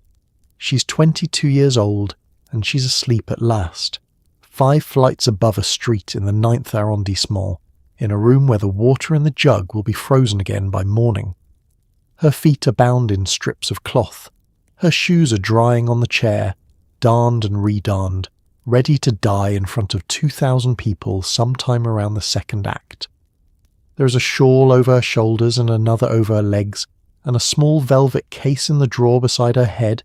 She's 22 years old, and she's asleep at last, 5 flights above a street in the 9th arrondissement, in a room where the water in the jug will be frozen again by morning. Her feet are bound in strips of cloth. Her shoes are drying on the chair, darned and redarned, ready to die in front of 2,000 people sometime around the second act. There is a shawl over her shoulders and another over her legs, and a small velvet case in the drawer beside her head,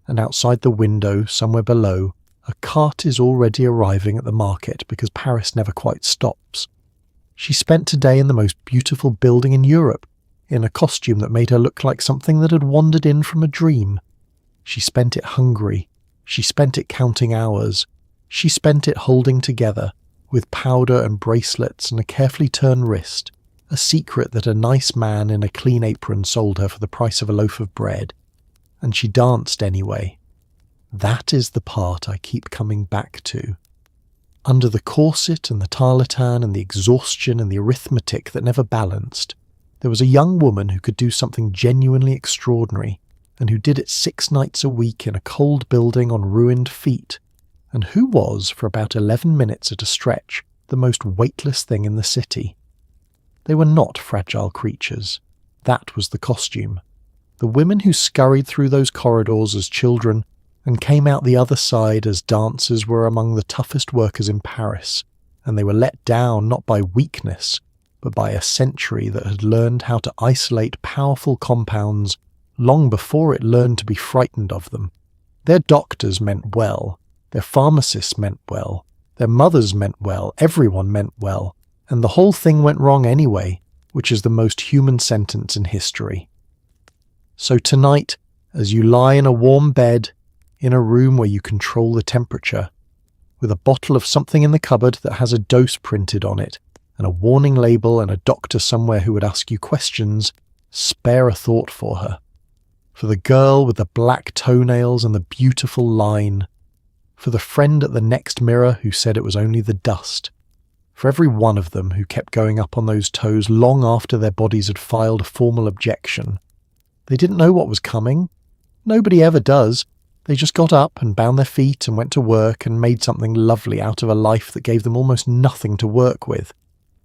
and outside the window, somewhere below, a cart is already arriving at the market because Paris never quite stops. She spent today in the most beautiful building in Europe, in a costume that made her look like something that had wandered in from a dream. She spent it hungry. She spent it counting hours. She spent it holding together, with powder and bracelets and a carefully turned wrist, a secret that a nice man in a clean apron sold her for the price of a loaf of bread, and she danced anyway. That is the part I keep coming back to. Under the corset and the tarlatan and the exhaustion and the arithmetic that never balanced, there was a young woman who could do something genuinely extraordinary, and who did it 6 nights a week in a cold building on ruined feet, and who was, for about 11 minutes at a stretch, the most weightless thing in the city. They were not fragile creatures. That was the costume. The women who scurried through those corridors as children and came out the other side as dancers were among the toughest workers in Paris, and they were let down not by weakness, but by a century that had learned how to isolate powerful compounds long before it learned to be frightened of them. Their doctors meant well, their pharmacists meant well, their mothers meant well, everyone meant well, and the whole thing went wrong anyway, which is the most human sentence in history. So tonight, as you lie in a warm bed, in a room where you control the temperature, with a bottle of something in the cupboard that has a dose printed on it, and a warning label and a doctor somewhere who would ask you questions, spare a thought for her. For the girl with the black toenails and the beautiful line. For the friend at the next mirror who said it was only the dust. For every one of them who kept going up on those toes long after their bodies had filed a formal objection. They didn't know what was coming. Nobody ever does. They just got up and bound their feet and went to work and made something lovely out of a life that gave them almost nothing to work with.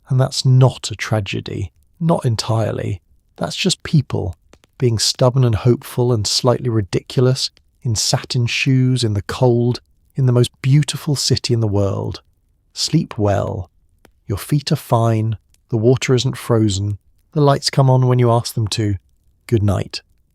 And that's not a tragedy. Not entirely. That's just people, being stubborn and hopeful and slightly ridiculous, in satin shoes, in the cold, in the most beautiful city in the world. Sleep well. Your feet are fine, the water isn't frozen, the lights come on when you ask them to. Good night.